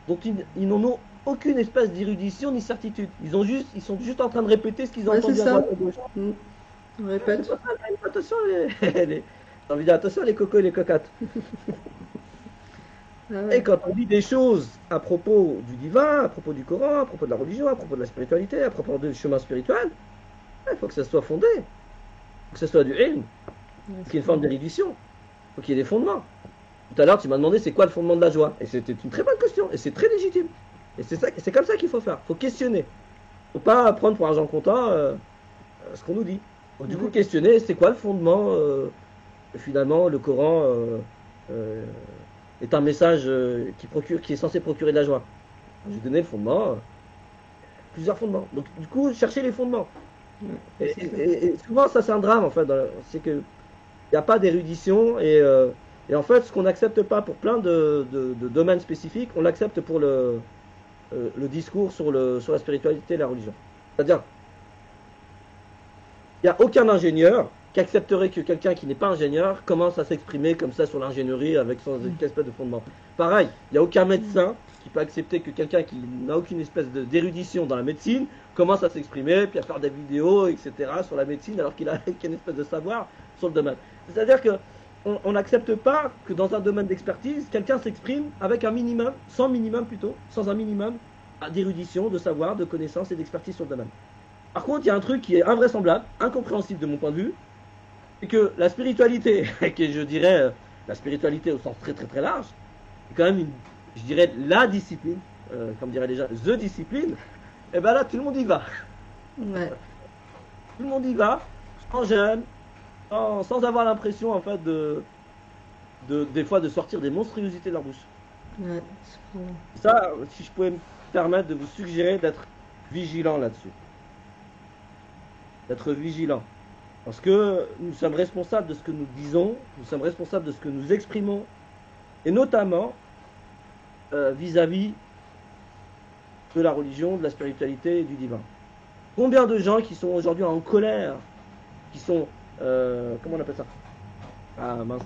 dont ils n'en ont aucune espèce d'érudition ni certitude. Ils sont juste en train de répéter ce qu'ils ont entendu à droite et à gauche. On répète. Attention j'ai envie de dire attention les cocos et les cocottes. Ah ouais. Et quand on dit des choses à propos du divin, à propos du Coran, à propos de la religion, à propos de la spiritualité, à propos du chemin spirituel, il faut que ça soit fondé. que ce soit du ilm, qui est une forme d'érudition, il faut qu'il y ait des fondements. Tout à l'heure, tu m'as demandé c'est quoi le fondement de la joie. Et c'était une très bonne question, et c'est très légitime. Et c'est comme ça qu'il faut faire, il faut questionner. Il ne faut pas prendre pour argent comptant ce qu'on nous dit. Donc, du coup, questionner, c'est quoi le fondement finalement, le Coran est un message qui est censé procurer de la joie. J'ai donné le fondement, plusieurs fondements. Donc, du coup, chercher les fondements. Et souvent, ça, c'est un drame, en fait. C'est qu'il n'y a pas d'érudition. Et en fait, ce qu'on n'accepte pas pour plein de domaines spécifiques, on l'accepte pour le discours sur la spiritualité et la religion. C'est-à-dire, il n'y a aucun ingénieur qui accepterait que quelqu'un qui n'est pas ingénieur commence à s'exprimer comme ça sur l'ingénierie avec son espèce de fondement. Pareil, il n'y a aucun médecin qui peut accepter que quelqu'un qui n'a aucune espèce d'érudition dans la médecine commence à s'exprimer, puis à faire des vidéos, etc. sur la médecine alors qu'il a une espèce de savoir sur le domaine. C'est-à-dire qu'on n'accepte pas que dans un domaine d'expertise, quelqu'un s'exprime avec un minimum, sans un minimum d'érudition, de savoir, de connaissance et d'expertise sur le domaine. Par contre, il y a un truc qui est invraisemblable, incompréhensible de mon point de vue, c'est que la spiritualité, que je dirais la spiritualité au sens très très très large, est quand même je dirais la discipline, comme diraient les gens, the discipline, et ben là tout le monde y va. Ouais. Tout le monde y va, sans gêne, sans avoir l'impression en fait des fois de sortir des monstruosités de leur bouche. Ouais. Ça, si je pouvais me permettre de vous suggérer d'être vigilant là-dessus. D'être vigilant. Parce que nous sommes responsables de ce que nous disons, nous sommes responsables de ce que nous exprimons, et notamment vis-à-vis de la religion, de la spiritualité et du divin. Combien de gens qui sont aujourd'hui en colère, qui sont, comment on appelle ça? Ah mince,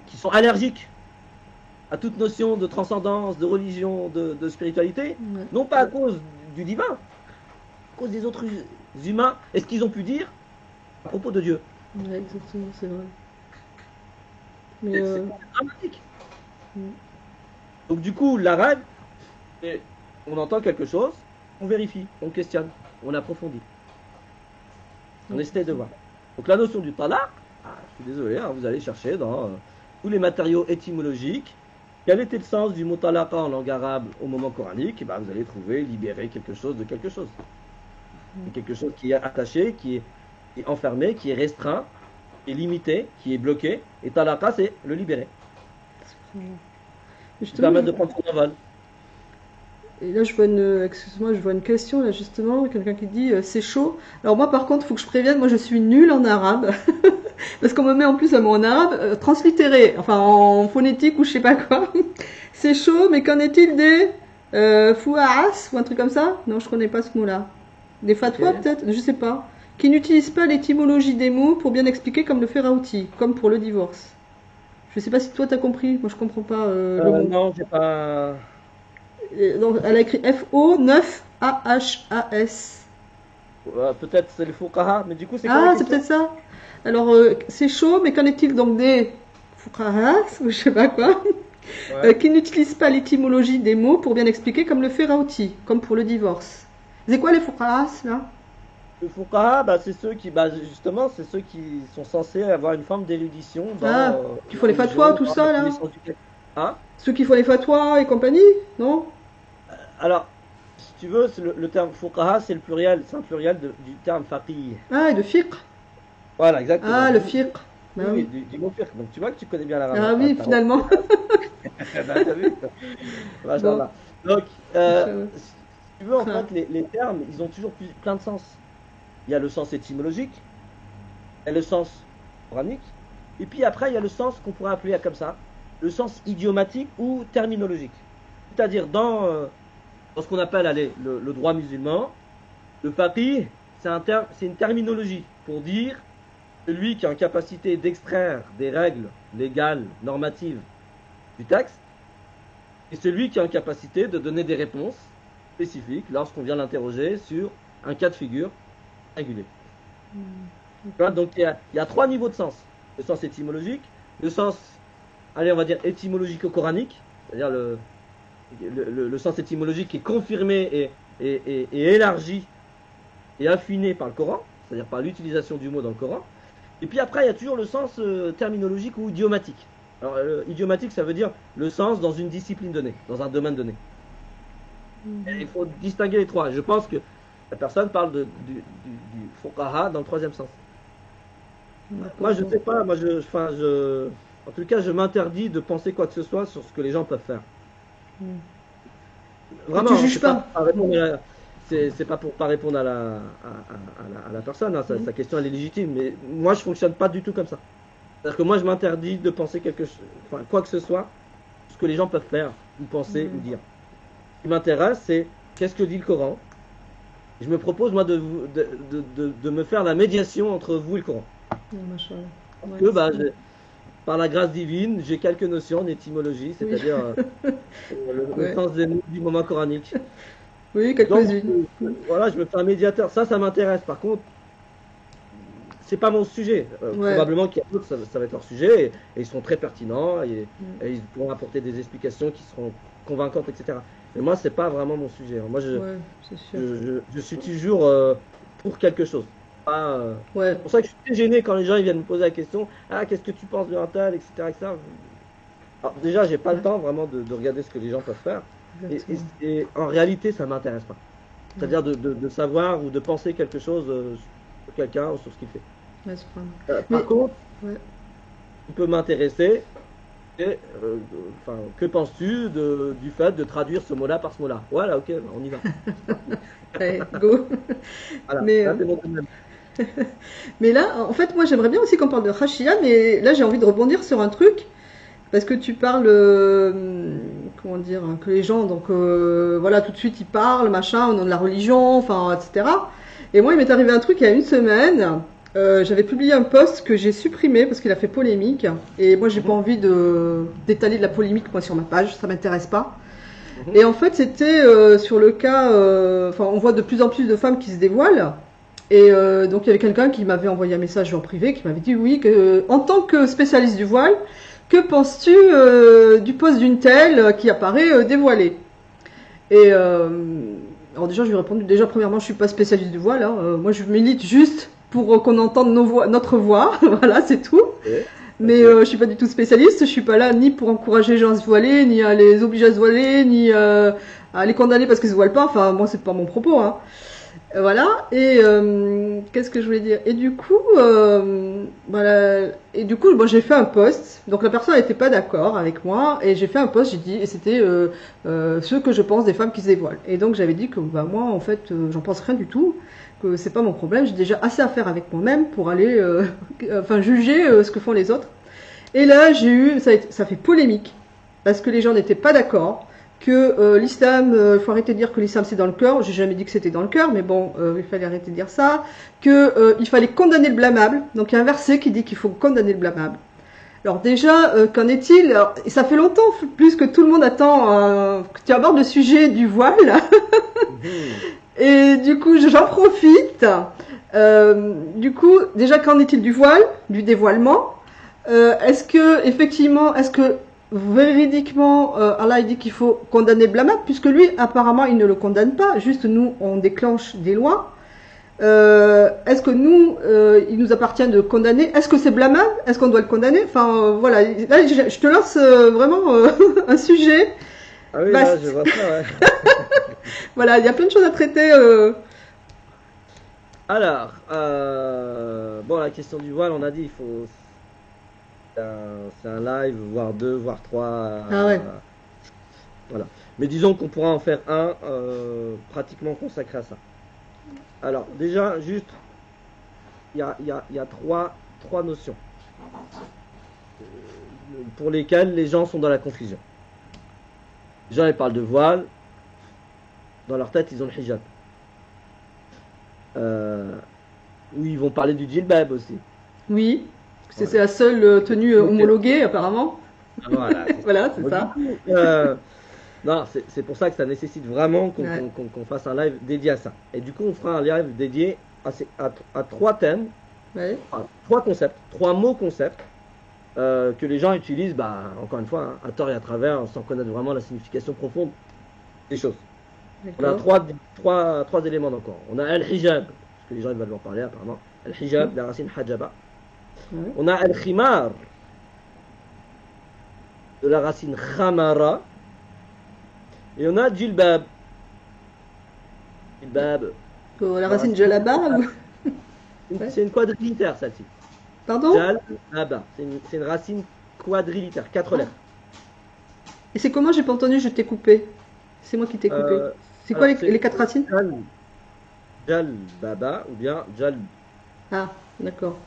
qui sont allergiques à toute notion de transcendance, de religion, de spiritualité, non pas à cause du divin, à cause des autres humains, et ce qu'ils ont pu dire à propos de Dieu. Ouais, exactement, c'est vrai. C'est dramatique. Donc du coup, la règle, c'est on entend quelque chose, on vérifie, on questionne, on approfondit. On essaie de voir. Donc la notion du talaq, je suis désolé, vous allez chercher dans tous les matériaux étymologiques, quel était le sens du mot talaqa en langue arabe au moment coranique, et vous allez trouver libérer quelque chose de quelque chose. Quelque chose qui est attaché, qui est enfermé, qui est restreint, qui est limité, qui est bloqué. Et talaqa, c'est le libérer. Qui permet de prendre son envol. Et là, je vois une question, là, justement, quelqu'un qui dit c'est chaud. Alors moi, par contre, il faut que je prévienne, moi, je suis nulle en arabe. Parce qu'on me met en plus un mot en arabe, translittéré, enfin, en phonétique ou je sais pas quoi. C'est chaud, mais qu'en est-il des fouaas ou un truc comme ça? Non, je connais pas ce mot-là. Des fatwas, peut-être, je sais pas. Qui n'utilisent pas l'étymologie des mots pour bien expliquer comme le fait Raouti, comme pour le divorce. Je sais pas si toi t'as compris, moi je comprends pas le mot. Non, j'ai pas... Donc, elle a écrit F-O-9-A-H-A-S. Peut-être c'est le fuqaha, mais du coup c'est quoi Ah, la c'est question? peut-être ça. Alors, c'est chaud, mais qu'en est-il donc des fuqahas, ou je sais pas quoi, qui n'utilisent pas l'étymologie des mots pour bien expliquer comme le fait Raouti, comme pour le divorce. C'est quoi les fuqahas, là? Le fuqaha, c'est ceux qui, justement, c'est ceux qui sont censés avoir une forme d'érudition dans... qui font les fatwas, tout ça, là? Ceux qui font les fatwas et compagnie, non? Alors, si tu veux, le terme fuqaha, c'est un pluriel du terme faqih. Ah, et de fiqh. Voilà, exactement. Ah, le fiqh. Oui, du mot fiqh. Donc tu vois que tu connais bien l'arabe. Ah oui, finalement. T'as vu? Bon. Donc, si tu veux, en fait, les termes, ils ont toujours plein de sens. Il y a le sens étymologique, il y a le sens coranique, et puis après, il y a le sens qu'on pourrait appeler comme ça, le sens idiomatique ou terminologique. C'est-à-dire, dans ce qu'on appelle le droit musulman, le faqih, c'est une terminologie pour dire celui qui a en capacité d'extraire des règles légales, normatives du texte, et celui qui a en capacité de donner des réponses spécifiques lorsqu'on vient l'interroger sur un cas de figure singulier. Donc il y a trois niveaux de sens. Le sens étymologique, le sens, on va dire étymologico-coranique, c'est-à-dire le sens étymologique qui est confirmé et élargi et affiné par le Coran, c'est-à-dire par l'utilisation du mot dans le Coran. Et puis après, il y a toujours le sens terminologique ou idiomatique. Alors, idiomatique, ça veut dire le sens dans une discipline donnée, dans un domaine donné. Et il faut distinguer les trois. Je pense que la personne parle du fuqaha dans le troisième sens. Moi, je ne sais pas. En tout cas, je m'interdis de penser quoi que ce soit sur ce que les gens peuvent faire. Vraiment, tu juges pas. C'est pas pour pas répondre à la personne. Hein, sa question elle est légitime. Mais moi, je fonctionne pas du tout comme ça. C'est-à-dire que moi, je m'interdis de penser quoi que ce soit, ce que les gens peuvent faire, ou penser, ou dire. Ce qui m'intéresse, c'est qu'est-ce que dit le Coran. Je me propose, moi, de me faire la médiation entre vous et le Coran. Parce que, par la grâce divine, j'ai quelques notions d'étymologie, c'est-à-dire le sens des mots du moment coranique. Oui, quelques-unes. Voilà, je me fais un médiateur. Ça m'intéresse. Par contre, c'est pas mon sujet. Probablement qu'il y a d'autres, ça va être leur sujet, et ils sont très pertinents, et ils pourront apporter des explications qui seront convaincantes, etc. Mais moi, c'est pas vraiment mon sujet. Moi, je suis toujours pour quelque chose. C'est pour ça que je suis très gêné quand les gens ils viennent me poser la question, qu'est-ce que tu penses de un tel, etc., etc. Alors, déjà, j'ai pas le temps vraiment de regarder ce que les gens peuvent faire. Et en réalité, ça m'intéresse pas. C'est-à-dire de savoir ou de penser quelque chose sur quelqu'un ou sur ce qu'il fait. Par contre, il peut m'intéresser. Que penses-tu du fait de traduire ce mot-là par ce mot-là? Voilà, ok, on y va. Allez, go. Voilà, mais là, en fait, moi, j'aimerais bien aussi qu'on parle de Khashia, mais là, j'ai envie de rebondir sur un truc, parce que tu parles, comment dire, que les gens, donc, voilà, tout de suite, ils parlent, machin, au nom de la religion, enfin, etc. Et moi, il m'est arrivé un truc il y a une semaine. J'avais publié un post que j'ai supprimé parce qu'il a fait polémique. Et moi, j'ai pas envie d'étaler de la polémique moi sur ma page, ça m'intéresse pas. Et en fait, c'était sur le cas, on voit de plus en plus de femmes qui se dévoilent. Et donc, il y avait quelqu'un qui m'avait envoyé un message en privé qui m'avait dit oui, que en tant que spécialiste du voile, que penses-tu du post d'une telle qui apparaît dévoilée? Et alors déjà, je lui ai répondu, déjà premièrement, je suis pas spécialiste du voile. Moi, je milite juste pour qu'on entende notre voix, voilà, c'est tout. Mais je suis pas du tout spécialiste, je suis pas là ni pour encourager les gens à se voiler, ni à les obliger à se voiler, ni à les condamner parce qu'ils se voilent pas. Enfin, moi, c'est pas mon propos. Hein. Voilà. Et qu'est-ce que je voulais dire? Et du coup, voilà. Et du coup, j'ai fait un post. Donc la personne n'était pas d'accord avec moi, et j'ai fait un post. J'ai dit, et c'était ce que je pense des femmes qui se dévoilent. Et donc j'avais dit que moi, en fait, j'en pense rien du tout. Que c'est pas mon problème, j'ai déjà assez à faire avec moi-même pour aller juger ce que font les autres. Et là, ça fait polémique parce que les gens n'étaient pas d'accord que l'islam, il faut arrêter de dire que l'islam c'est dans le cœur. J'ai jamais dit que c'était dans le cœur, mais bon, il fallait arrêter de dire ça. Que il fallait condamner le blâmable. Donc il y a un verset qui dit qu'il faut condamner le blâmable. Alors déjà, qu'en est-il? Ça fait longtemps, plus que tout le monde attend que tu abordes le sujet du voile. Et du coup, j'en profite. Du coup, déjà, qu'en est-il du voile, du dévoilement? Est-ce que véridiquement, Allah dit qu'il faut condamner blâmable, puisque lui, apparemment, il ne le condamne pas. Juste, nous, on déclenche des lois. Est-ce que nous, il nous appartient de condamner? Est-ce que c'est blâmable? Est-ce qu'on doit le condamner? Enfin, voilà. Là, je te lance vraiment un sujet. Ah oui, là, je vois ça, ouais. Voilà, il y a plein de choses à traiter. Alors, la question du voile, on a dit, c'est un live, voire 2, voire 3. Voilà. Mais disons qu'on pourra en faire un pratiquement consacré à ça. Alors, déjà, juste, il y a trois notions pour lesquelles les gens sont dans la confusion. Les gens, ils parlent de voile. Dans leur tête, ils ont le hijab. Oui, ils vont parler du djilbab aussi. Oui, c'est la seule tenue homologuée, apparemment. Voilà, voilà, c'est ça. Non, c'est pour ça que ça nécessite vraiment qu'on fasse un live dédié à ça. Et du coup, on fera un live dédié à 3 thèmes, à 3 concepts, 3 mots concepts que les gens utilisent, encore une fois, à tort et à travers, sans connaître vraiment la signification profonde des choses. On a trois éléments encore. On a al-hijab. que les gens ils veulent en parler apparemment. Al-hijab, la racine hajaba. Ouais. On a al-khimar, de la racine khamara. Et on a djilbab. Djilbab. La racine jalaba ou... Ouais. C'est une quadrilitère, celle-ci. Pardon? Jalaba. C'est une racine quadrilitère, 4 lettres. Et c'est comment? J'ai pas entendu, je t'ai coupé. C'est moi qui t'ai coupé. C'est quoi les 4 racines? Jalbaba ou bien jal. Ah, d'accord.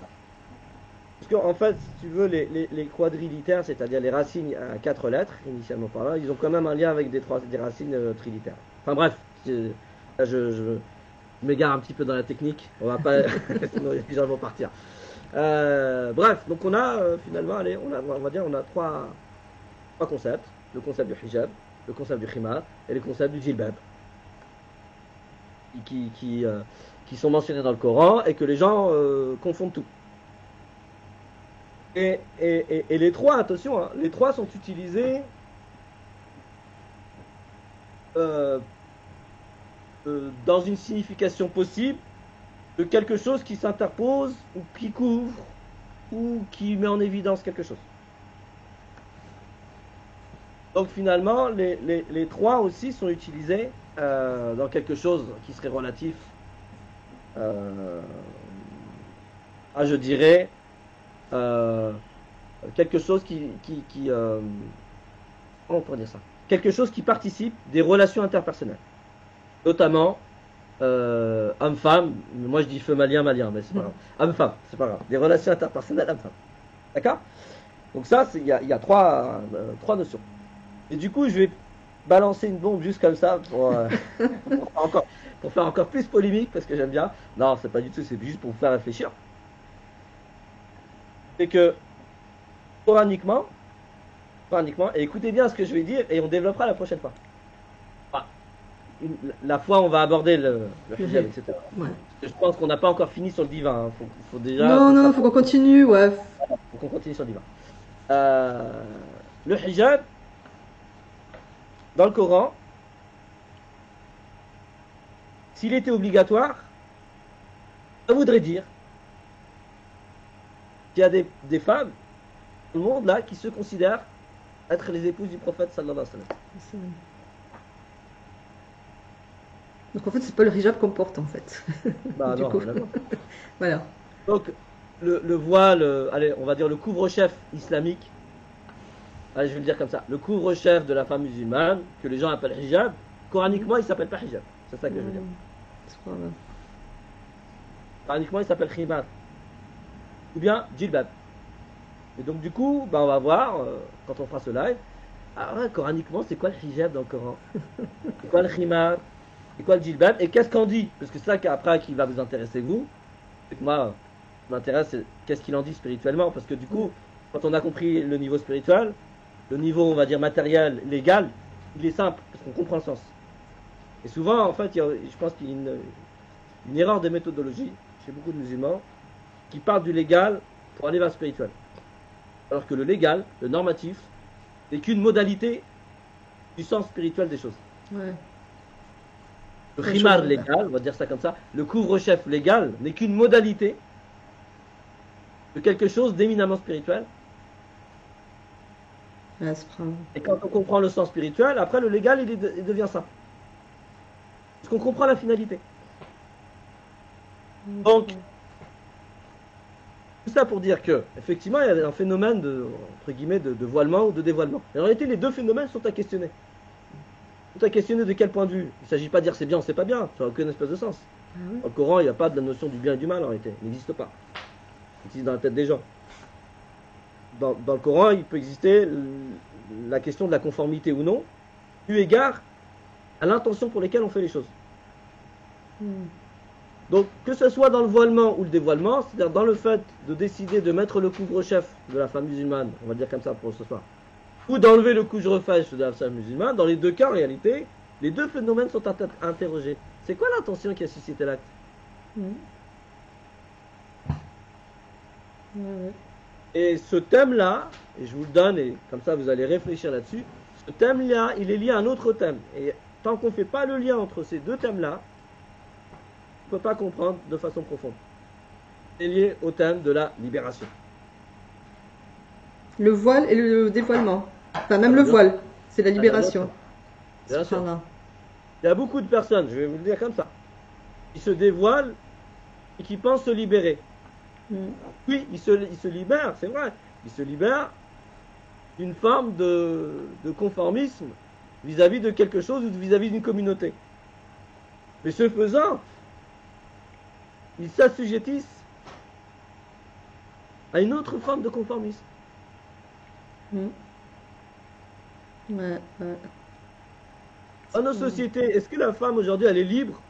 Parce qu'en fait, si tu veux, les quadrilitères, c'est-à-dire les racines à 4 lettres, initialement par là, ils ont quand même un lien avec des racines trilitères. Enfin bref, là, je m'égare un petit peu dans la technique. On va pas, sinon les gens vont partir. Bref, donc on a finalement, allez, on va dire, on a trois concepts. Le concept du hijab, le concept du khimar et le concept du jilbab. Qui sont mentionnés dans le Coran et que les gens confondent tout. Et les trois, attention, hein, les trois sont utilisés dans une signification possible de quelque chose qui s'interpose ou qui couvre ou qui met en évidence quelque chose. Donc finalement, les trois aussi sont utilisés dans quelque chose qui serait relatif à, je dirais, quelque chose comment on pourrait dire ça? Quelque chose qui participe des relations interpersonnelles. Notamment, homme-femme, moi je dis feu malien, mais c'est pas grave. Homme-femme, c'est pas grave. Des relations interpersonnelles homme-femme. D'accord? Donc ça, il y a trois notions. Et du coup, je vais balancer une bombe juste comme ça pour faire encore plus polémique, parce que j'aime bien. Non, c'est pas du tout, c'est juste pour vous faire réfléchir. C'est que, coraniquement, et écoutez bien ce que je vais dire, et on développera la prochaine fois. Enfin, la fois, on va aborder le hijab, etc. Ouais. Je pense qu'on n'a pas encore fini sur le divin. Hein. Faut déjà. Non, faut qu'on continue, ouais. Faut qu'on continue sur le divin. Le hijab, dans le Coran, s'il était obligatoire, ça voudrait dire qu'il y a des femmes dans le monde là qui se considèrent être les épouses du prophète sallallahu alayhi wa sallam. Donc en fait, c'est pas le hijab qu'on porte en fait. Bah non, voilà. Donc le voile, allez, on va dire le couvre-chef islamique. Allez, je vais le dire comme ça. Le couvre-chef de la femme musulmane, que les gens appellent hijab, coraniquement, il s'appelle pas hijab. C'est ça que je veux dire. Coraniquement, il s'appelle khimar. Ou bien djilbab. Et donc, du coup, bah, on va voir, quand on fera ce live, ah ouais, coraniquement, c'est quoi le hijab dans le Coran? C'est quoi le khimar? C'est quoi le djilbab? Et qu'est-ce qu'on dit? Parce que c'est ça qu'après qui va vous intéresser, vous. C'est que moi, ce qui m'intéresse, c'est qu'est-ce qu'il en dit spirituellement. Parce que du coup, quand on a compris le niveau spirituel, le niveau, on va dire, matériel, légal, il est simple, parce qu'on comprend le sens. Et souvent, en fait, je pense qu'il y a une erreur de méthodologie chez beaucoup de musulmans qui partent du légal pour aller vers le spirituel. Alors que le légal, le normatif, n'est qu'une modalité du sens spirituel des choses. Ouais. Le khimar légal, on va dire ça comme ça, le couvre-chef légal n'est qu'une modalité de quelque chose d'éminemment spirituel. Et quand on comprend le sens spirituel, après le légal il devient ça. Parce qu'on comprend la finalité. Donc, tout ça pour dire que, effectivement, il y a un phénomène entre guillemets, de voilement ou de dévoilement. Et en réalité, les deux phénomènes sont à questionner. Sont à questionner de quel point de vue. Il ne s'agit pas de dire c'est bien ou c'est pas bien, ça n'a aucune espèce de sens. Dans le Coran, il n'y a pas de la notion du bien et du mal en réalité. Il n'existe pas. Il existe dans la tête des gens. Dans le Coran, il peut exister la question de la conformité ou non, eu égard à l'intention pour lesquelles on fait les choses. Donc, que ce soit dans le voilement ou le dévoilement, c'est-à-dire dans le fait de décider de mettre le couvre-chef de la femme musulmane, on va dire comme ça pour ce soir, ou d'enlever le couvre-chef de la femme musulmane, dans les deux cas, en réalité, les deux phénomènes sont interrogés. C'est quoi l'intention qui a suscité l'acte? Et ce thème-là, et je vous le donne, et comme ça vous allez réfléchir là-dessus, ce thème-là, il est lié à un autre thème. Et tant qu'on ne fait pas le lien entre ces deux thèmes-là, ne peux pas comprendre de façon profonde. C'est lié au thème de la libération. Le voile et le dévoilement. Enfin, même le voile, c'est la libération. Bien sûr. Il y a beaucoup de personnes, je vais vous le dire comme ça, qui se dévoilent et qui pensent se libérer. Oui, ils se libèrent, c'est vrai. Ils se libèrent d'une forme de conformisme vis-à-vis de quelque chose ou vis-à-vis d'une communauté. Mais ce faisant, ils s'assujettissent à une autre forme de conformisme. Dans nos sociétés, est-ce que la femme aujourd'hui elle est libre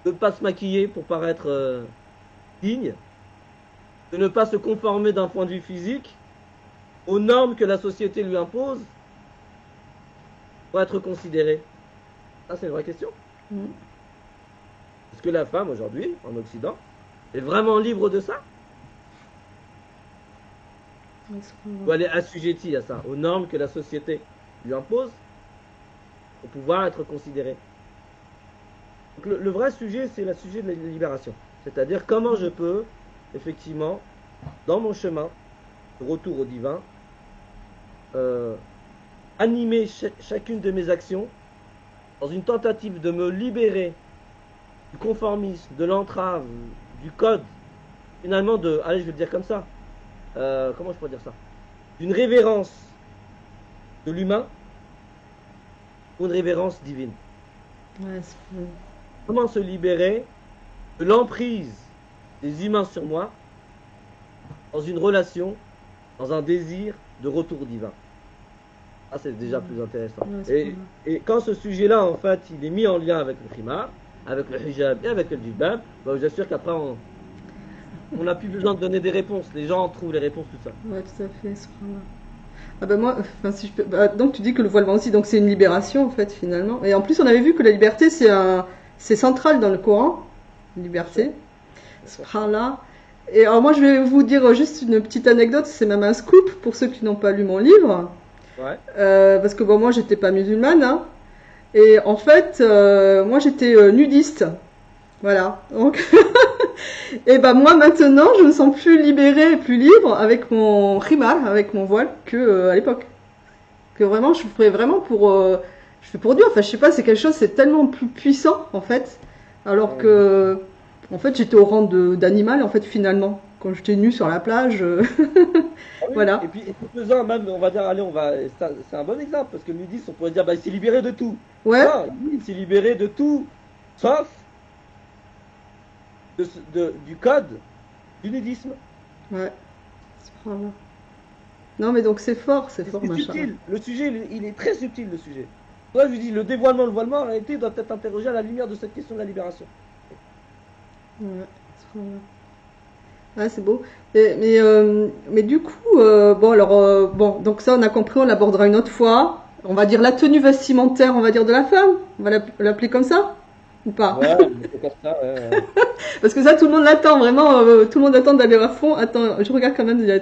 de ne pas se maquiller pour paraître digne, de ne pas se conformer d'un point de vue physique aux normes que la société lui impose pour être considérée? Ça, c'est une vraie question. Est-ce que la femme aujourd'hui, en Occident, est vraiment libre de ça? Ou elle est assujettie à ça, aux normes que la société lui impose pour pouvoir être considérée? Donc le vrai sujet, c'est le sujet de la libération. C'est-à-dire comment je peux, effectivement, dans mon chemin de retour au divin, animer chacune de mes actions dans une tentative de me libérer du conformisme, de l'entrave, du code, finalement allez, je vais le dire comme ça, comment je pourrais dire ça, d'une révérence de l'humain ou une révérence divine. Comment se libérer de l'emprise des humains sur moi dans une relation, dans un désir de retour divin. Ah, c'est déjà plus intéressant. Et quand ce sujet-là, en fait, il est mis en lien avec le khimar, avec le hijab et avec le djilbab, bah, je vous assure qu'après, on n'a plus besoin de donner des réponses. Les gens trouvent les réponses, tout ça. Ouais, tout à fait. Ah bah moi, enfin, si je peux... donc tu dis que le voilement aussi, donc c'est une libération en fait finalement. Et en plus, on avait vu que la liberté, c'est central dans le Coran, liberté. Subhanallah. Et alors moi, je vais vous dire juste une petite anecdote. C'est même un scoop pour ceux qui n'ont pas lu mon livre. Ouais. Parce que bon, moi, j'étais pas musulmane, hein. Et en fait, moi, j'étais nudiste. Voilà. Donc, et ben moi maintenant, je me sens plus libérée, plus libre avec mon khimar, avec mon voile, que à l'époque. Que vraiment, je fais vraiment je fais pour Dieu. Enfin, je sais pas, c'est quelque chose, c'est tellement plus puissant en fait. Alors que, en fait, j'étais au rang d'animal en fait finalement. Quand j'étais nue sur la plage. Ah oui. Voilà. Et puis, faisant même, on va dire, allez, c'est un bon exemple parce que le nudiste, on pourrait dire, bah, il s'est libéré de tout. Ouais. Non, il s'est libéré de tout, sauf du code du nudisme. Ouais. Subhanallah. Non, mais donc c'est fort, C'est machin. subtil. Le sujet, il est très subtil, le sujet. Moi, je dis, le dévoilement, en réalité, doit être interrogé à la lumière de cette question de la libération. Ouais, subhanallah. Ouais, c'est beau. Mais du coup, bon, donc ça, on a compris, on l'abordera une autre fois. On va dire la tenue vestimentaire, on va dire de la femme. On va l'appeler comme ça ou pas? Ouais, c'est comme ça, ouais. Parce que ça, tout le monde l'attend, vraiment, tout le monde attend d'aller à fond. Attends, je regarde quand même s'il y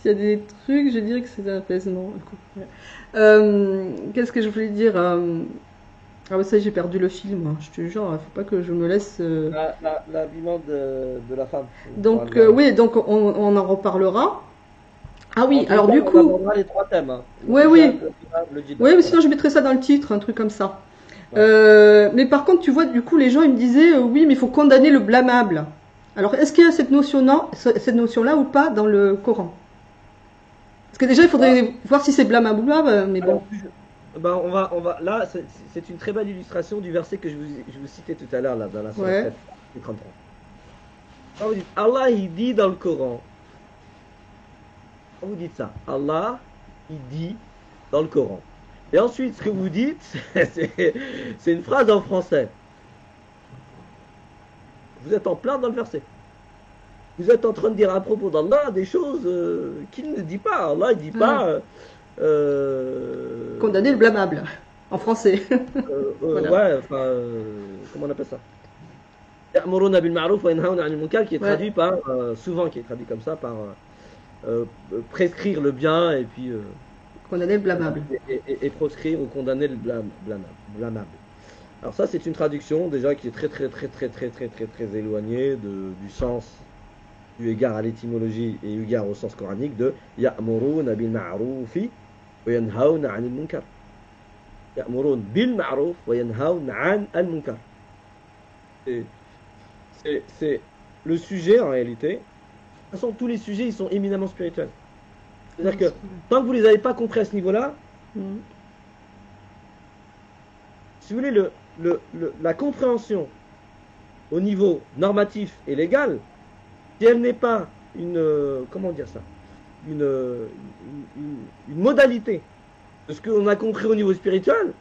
a des trucs, je dirais que c'est un apaisement. Qu'est-ce que je voulais dire? Ah ouais, ça, j'ai perdu le fil, moi. Je te jure, faut pas que je me laisse... L'habillement de la femme. Donc, oui, donc on en reparlera. Ah oui, alors du coup... On abordera les trois thèmes. Hein. Oui. Oui, mais sinon je mettrai ça dans le titre, un truc comme ça. Ouais. Mais par contre, tu vois, du coup, les gens, ils me disaient, oui, mais il faut condamner le blâmable. Alors, est-ce qu'il y a cette notion-là ou pas dans le Coran? Parce que déjà, il faudrait voir si c'est blâmable ou pas, mais bon. Ben, là, c'est une très belle illustration du verset que je vous citais tout à l'heure, là, dans la sourate 7, 33. Quand vous dites, Allah, il dit dans le Coran, quand vous dites ça, Allah, il dit dans le Coran. Et ensuite, ce que vous dites, c'est une phrase en français. Vous êtes en plein dans le verset. Vous êtes en train de dire à propos d'Allah des choses qu'il ne dit pas. Allah, il ne dit pas... condamner le blâmable, en français. Voilà. Ouais, enfin, comment on appelle ça? Ya'muruna bil ma'ruf wa yanhauna 'anil munkar, qui est traduit souvent qui est traduit comme ça, par prescrire le bien et puis Condamner le blâmable. Et proscrire ou condamner le blâmable. Alors ça, c'est une traduction déjà qui est très éloignée du sens, eu égard à l'étymologie et eu égard au sens coranique de Ya'muruna bil ma'rufi wa yanhauna 'anil munkar. Ya'murun bil ma'ruf wa yanhauna 'an al munkar. C'est le sujet en réalité. De toute façon, tous les sujets, ils sont éminemment spirituels. C'est-à-dire que tant que vous ne les avez pas compris à ce niveau-là, si vous voulez, la compréhension au niveau normatif et légal, si elle n'est pas comment dire ça, une modalité de ce qu'on a compris au niveau spirituel,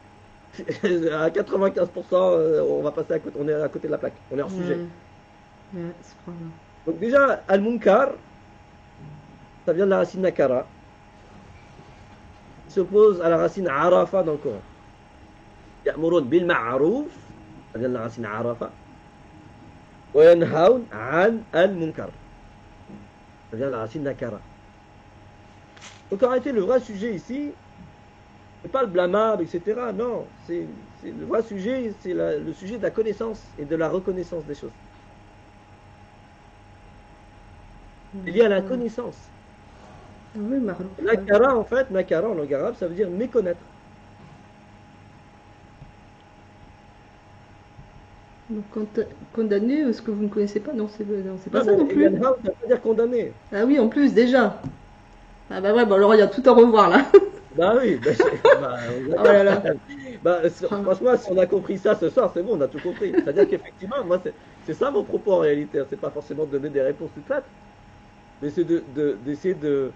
à 95%, on va passer on est à côté de la plaque, on est hors sujet. Donc déjà, al-munkar, ça vient de la racine nakara, qui s'oppose à la racine arafa dans le Coran. Ya'murun bil ma'ruf, ça vient de la racine arafa. Wa yanhaun 'an al-munkar, ça vient de la racine nakara. Donc en réalité, le vrai sujet ici, c'est pas le blâmable, etc. Non, c'est le vrai sujet, c'est le sujet de la connaissance et de la reconnaissance des choses. C'est lié à la connaissance. Oui, Nakara, en fait, nakara en langue arabe, ça veut dire méconnaître. Donc, condamner ce que vous ne connaissez pas, non, c'est pas ça non plus. Ça veut pas dire condamner. Ah oui, en plus, déjà. Ah bah ouais, bah alors il y a tout à revoir là. Bah oui, oh là là. Franchement, si on a compris ça ce soir, c'est bon, on a tout compris. C'est-à-dire qu'effectivement, moi, c'est ça mon propos en réalité. C'est pas forcément de donner des réponses toutes faites, mais c'est d'essayer de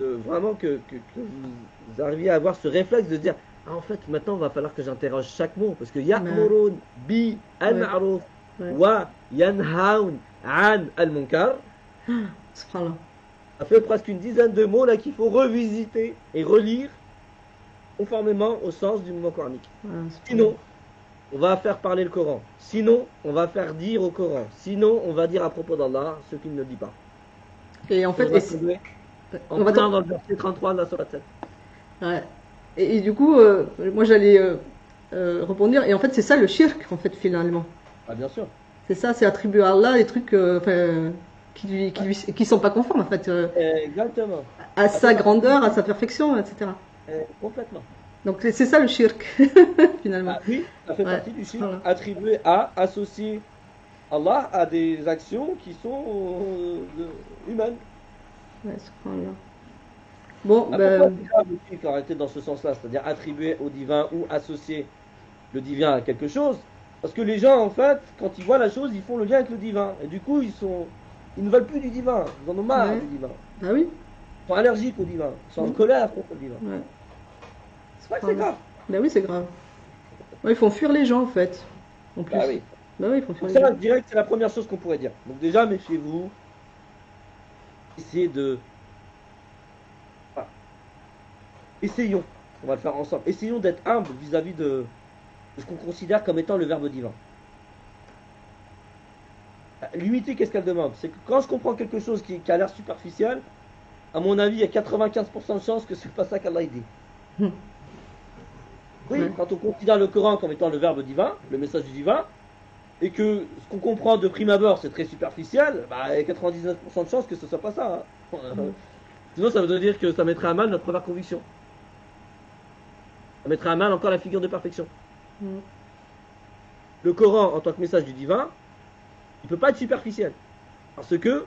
vraiment que vous arriviez à avoir ce réflexe de dire en fait maintenant il va falloir que j'interroge chaque mot parce que ya'murun bi al-ma'ruf wa yanhaun 'an al-munkar, ça fait presque une dizaine de mots là qu'il faut revisiter et relire conformément au sens du mot coranique. Sinon on va faire parler le Coran, sinon on va faire dire au Coran, sinon on va dire à propos d'Allah ce qu'il ne dit pas. Et en fait, on va dans le verset 33 de la sourate 7. Ouais. Et du coup, moi j'allais rebondir. Et en fait, c'est ça le shirk, en fait, finalement. Ah, bien sûr. C'est ça, c'est attribuer à Allah les trucs qui sont pas conformes, en fait. Exactement. À sa grandeur, à sa perfection, etc. Complètement. Donc c'est ça le shirk, finalement. Ah, oui, ça fait partie du shirk. Voilà. Attribuer à, associer Allah à des actions qui sont humaines. Ouais, bon, pourquoi arrêter dans ce sens-là, c'est-à-dire attribuer au divin ou associer le divin à quelque chose, parce que les gens, en fait, quand ils voient la chose, ils font le lien avec le divin, et du coup, ils ne veulent plus du divin, ils en ont marre du divin. Ah oui. Ils sont allergiques au divin, ils sont en colère contre le divin. Ouais. C'est vrai que c'est grave. Ben oui, c'est grave. Ouais, ils font fuir les gens, en fait. En plus. Ah oui. Ben oui, ils font fuir les gens. Ça, direct, c'est la première chose qu'on pourrait dire. Donc déjà, méfiez-vous. Essayez de... Voilà. Essayons, on va le faire ensemble. Essayons d'être humbles vis-à-vis de ce qu'on considère comme étant le verbe divin. L'humilité, qu'est-ce qu'elle demande? C'est que quand je comprends quelque chose qui a l'air superficiel, à mon avis, il y a 95% de chances que c'est pas ça qu'Allah dit. Oui, quand on considère le Coran comme étant le verbe divin, le message du divin, et que ce qu'on comprend de prime abord c'est très superficiel, bah, il y a 99% de chances que ce soit pas ça. Hein. Sinon ça veut dire que ça mettrait à mal notre première conviction. Ça mettrait à mal encore la figure de perfection. Le Coran en tant que message du divin, il ne peut pas être superficiel. Parce que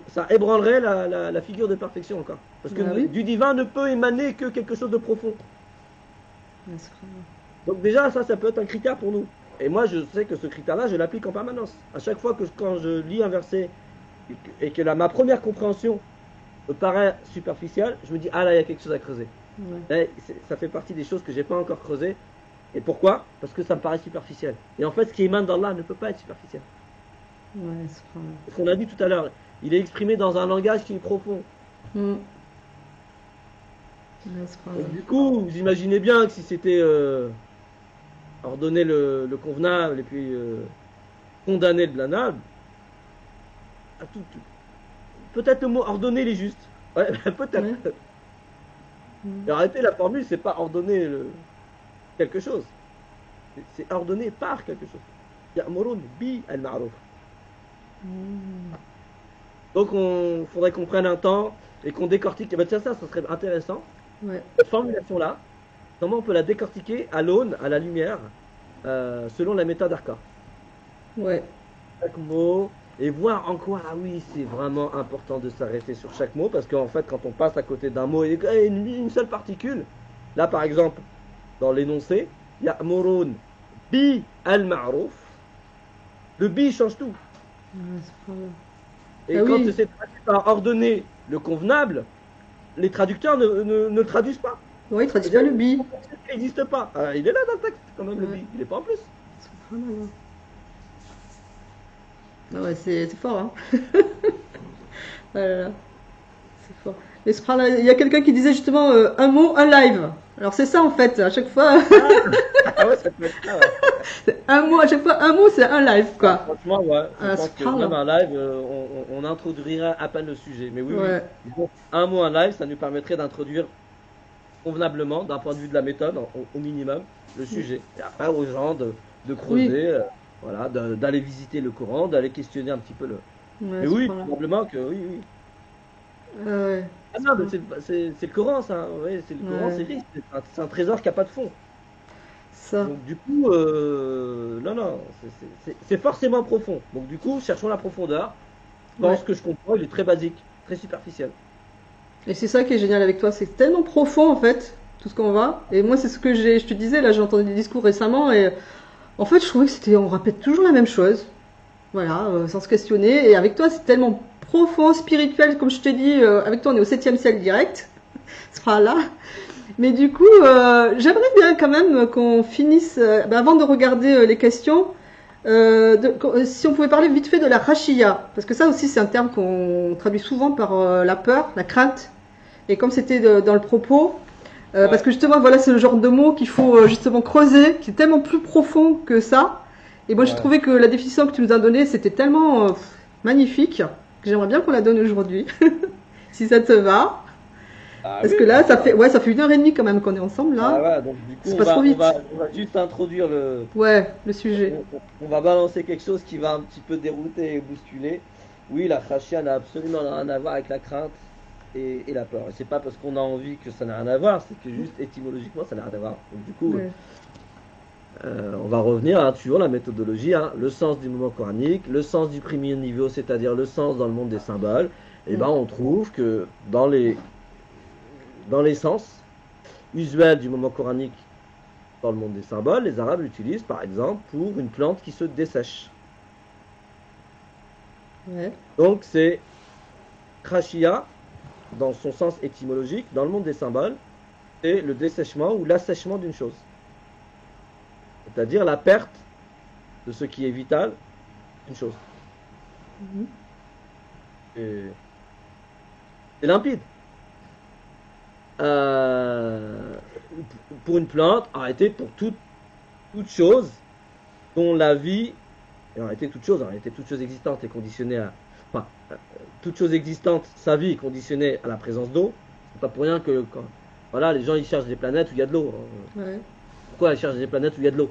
ça ébranlerait la figure de perfection encore. Parce que du divin ne peut émaner que quelque chose de profond. Donc déjà ça peut être un critère pour nous. Et moi, je sais que ce critère-là, je l'applique en permanence. À chaque fois quand je lis un verset et que ma première compréhension me paraît superficielle, je me dis, ah là, il y a quelque chose à creuser. Là, ça fait partie des choses que je n'ai pas encore creusées. Et pourquoi? Parce que ça me paraît superficiel. Et en fait, ce qui émane d'Allah ne peut pas être superficiel. Ce qu'on a dit tout à l'heure, il est exprimé dans un langage qui est profond. Donc, du coup, vous imaginez bien que si c'était... ordonner le convenable et puis condamner le blâmable, peut-être le mot ordonner les justes. Ouais, peut-être. Et en réalité, la formule, c'est pas ordonner quelque chose. C'est ordonné par quelque chose. Ya'murun bi al-ma'ruf. Donc, il faudrait qu'on prenne un temps et qu'on décortique. Eh ben, tiens, ça serait intéressant. Ouais. Cette formulation-là, comment on peut la décortiquer à l'aune, à la lumière, selon la méthode Arca. Ouais. Chaque mot, et voir en quoi, ah oui, c'est vraiment important de s'arrêter sur chaque mot, parce qu'en fait, quand on passe à côté d'un mot et une seule particule, là, par exemple, dans l'énoncé, ya'murun bi al-ma'ruf, le bi change tout. Et quand c'est traduit par ordonner le convenable, les traducteurs ne traduisent pas. Oui, ils traduisent pas le bi. Il n'existe pas. Il est là dans le texte, quand même, le bi. Il n'est pas en plus. Ah ouais, c'est fort, hein. Voilà. C'est fort. Mais il y a quelqu'un qui disait justement un mot, un live. Alors c'est ça en fait, à chaque fois. Ah ouais, ça peut être ça, ouais. Un mot, à chaque fois, un mot, c'est un live, quoi. Franchement, ouais. Je pense que même un live, on introduira à peine le sujet. Mais oui, ouais. Oui. Un mot, un live, ça nous permettrait d'introduire convenablement, d'un point de vue de la méthode, au minimum, le sujet. Et après, aux gens de creuser, voilà, d'aller visiter le Coran, d'aller questionner un petit peu le. Ouais, mais oui, probablement que oui, oui. Ouais. Ah non, mais c'est le Coran, ça. Ouais, c'est le Coran, c'est riche. C'est un trésor qui n'a pas de fond. Ça. Donc du coup, non, c'est forcément profond. Donc du coup, cherchons la profondeur. Dans ce que je comprends, il est très basique, très superficiel. Et c'est ça qui est génial avec toi, c'est tellement profond en fait, tout ce qu'on va. Et moi, c'est ce que je te disais, là j'ai entendu des discours récemment et en fait, je trouvais que on répète toujours la même chose. Voilà, sans se questionner. Et avec toi, c'est tellement profond, spirituel, comme je te dis, avec toi on est au 7e ciel direct. Ce sera là. Mais du coup, j'aimerais bien quand même qu'on finisse, avant de regarder les questions, si on pouvait parler vite fait de la khashiyya, parce que ça aussi c'est un terme qu'on traduit souvent par la peur, la crainte, et comme c'était dans le propos, parce que justement voilà c'est le genre de mot qu'il faut justement creuser, qui est tellement plus profond que ça, et moi je trouvais que la définition que tu nous as donnée c'était tellement magnifique, que j'aimerais bien qu'on la donne aujourd'hui, si ça te va. Parce que là, ça fait 1h30 quand même qu'on est ensemble là. Ah ouais, donc du coup, on va juste introduire le sujet. On va balancer quelque chose qui va un petit peu dérouter et bousculer. Oui, la khashia n'a absolument rien à voir avec la crainte et la peur. Et c'est pas parce qu'on a envie que ça n'a rien à voir, c'est que juste étymologiquement ça n'a rien à voir. Donc du coup, on va revenir à toujours la méthodologie, le sens du moment coranique, le sens du premier niveau, c'est-à-dire le sens dans le monde des symboles. Et ben on trouve que dans les sens usuels du moment coranique dans le monde des symboles, les Arabes l'utilisent par exemple pour une plante qui se dessèche. Donc c'est khashiyya dans son sens étymologique dans le monde des symboles, c'est le dessèchement ou l'assèchement d'une chose. C'est-à-dire la perte de ce qui est vital d'une chose. C'est limpide. Pour une plante, en réalité pour toute chose dont la vie, et en réalité toute chose existante est conditionnée à, toute chose existante, sa vie est conditionnée à la présence d'eau. C'est pas pour rien que voilà, les gens ils cherchent des planètes où il y a de l'eau. Pourquoi ils cherchent des planètes où il y a de l'eau?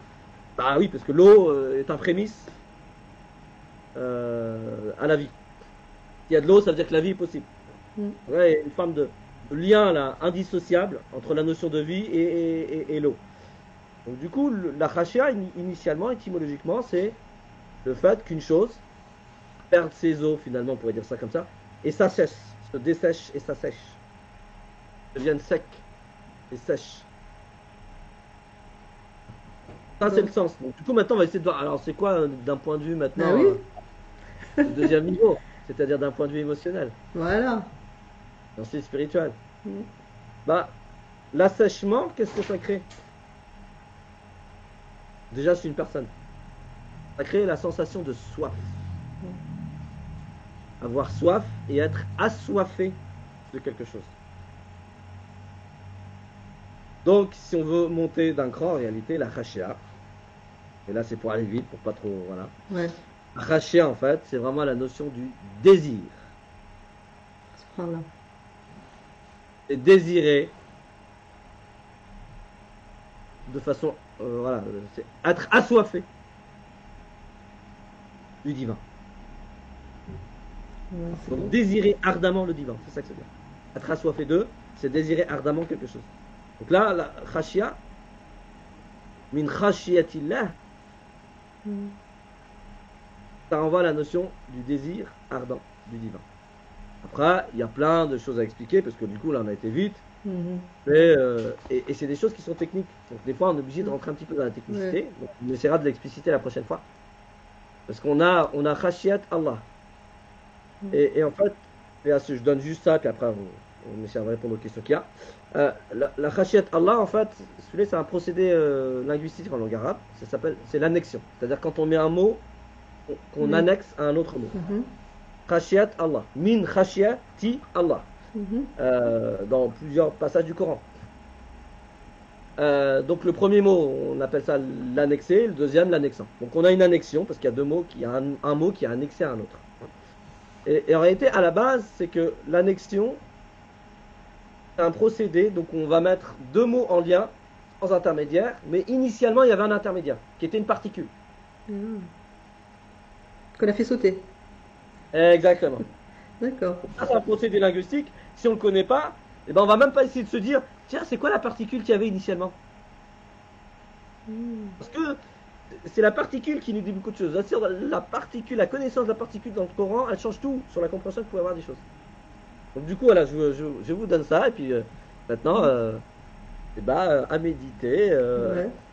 Bah oui, parce que l'eau est un prémisse à la vie. S'il y a de l'eau, ça veut dire que la vie est possible. Ouais, il y a une forme de lien là, indissociable entre la notion de vie et l'eau. Donc du coup, la khashia, initialement, étymologiquement, c'est le fait qu'une chose perde ses eaux, finalement, on pourrait dire ça comme ça, et s'assèche, se dessèche et s'assèche, devienne sec et sèche. Ça, c'est le sens. Donc, du coup, maintenant, on va essayer de voir. Alors, c'est quoi d'un point de vue maintenant le deuxième niveau, c'est-à-dire d'un point de vue émotionnel. Voilà. C'est spirituel. Bah, l'assèchement, qu'est-ce que ça crée? Déjà, c'est une personne. Ça crée la sensation de soif. Avoir soif et être assoiffé de quelque chose. Donc, si on veut monter d'un cran, en réalité, la khashia, et là c'est pour aller vite, pour pas trop, voilà. La khashia, en fait, c'est vraiment la notion du désir. Et désirer de façon, voilà, c'est être assoiffé du divin. Donc désirer ardemment le divin, c'est ça que c'est bien. Être assoiffé d'eux, c'est désirer ardemment quelque chose. Donc là, la khashia, min khashiyatillah, ça renvoie à la notion du désir ardent du divin. Après, il y a plein de choses à expliquer, parce que du coup, là, on a été vite. Mais, et c'est des choses qui sont techniques. Donc des fois, on est obligé de rentrer un petit peu dans la technicité. Donc, on essaiera de l'expliciter la prochaine fois. Parce qu'on a khashiyat Allah. Et en fait, je donne juste ça, puis après, on essaiera de répondre aux questions qu'il y a. La khashiyat Allah, en fait, celui-là, c'est un procédé linguistique en langue arabe. C'est l'annexion. C'est-à-dire quand on met un mot qu'on annexe à un autre mot. Khashiyat Allah. Min khashiyati Allah. Dans plusieurs passages du Coran. Donc le premier mot, on appelle ça l'annexé, le deuxième l'annexant. Donc on a une annexion parce qu'il y a deux mots, il y a un mot qui est annexé à un autre. Et en réalité, à la base, c'est que l'annexion, c'est un procédé, donc on va mettre deux mots en lien, sans intermédiaire, mais initialement il y avait un intermédiaire, qui était une particule. Qu'on a fait sauter. Exactement. D'accord. Ça, c'est un procédé linguistique. Si on ne le connaît pas, eh ben on va même pas essayer de se dire, tiens, c'est quoi la particule qu'il y avait initialement? Parce que c'est la particule qui nous dit beaucoup de choses. La particule, la connaissance de la particule dans le Coran, elle change tout sur la compréhension que vous pouvez avoir des choses. Donc du coup, voilà, je vous donne ça, et puis maintenant, à méditer,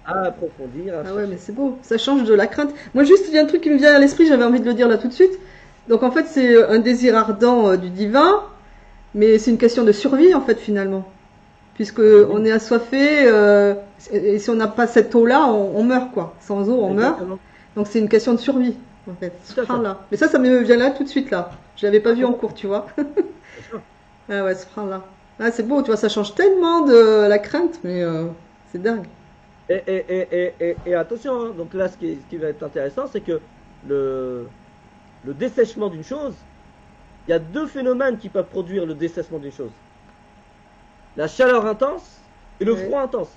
à approfondir. Ah ouais, mais c'est beau, ça change de la crainte. Moi, juste, il y a un truc qui me vient à l'esprit, j'avais envie de le dire là tout de suite. Donc en fait, c'est un désir ardent du divin, mais c'est une question de survie en fait finalement. Puisque on est assoiffé, et si on n'a pas cette eau-là, on meurt quoi. Sans eau, on meurt. Donc c'est une question de survie en fait. Subhanallah. Mais ça me vient là tout de suite là. Je l'avais pas vu en cours, tu vois. Ah ouais, subhanallah. Ah, c'est beau, tu vois, ça change tellement de la crainte, mais c'est dingue. Et attention, hein, donc là, ce qui va être intéressant, c'est que le dessèchement d'une chose, il y a deux phénomènes qui peuvent produire le dessèchement d'une chose. La chaleur intense et le froid intense.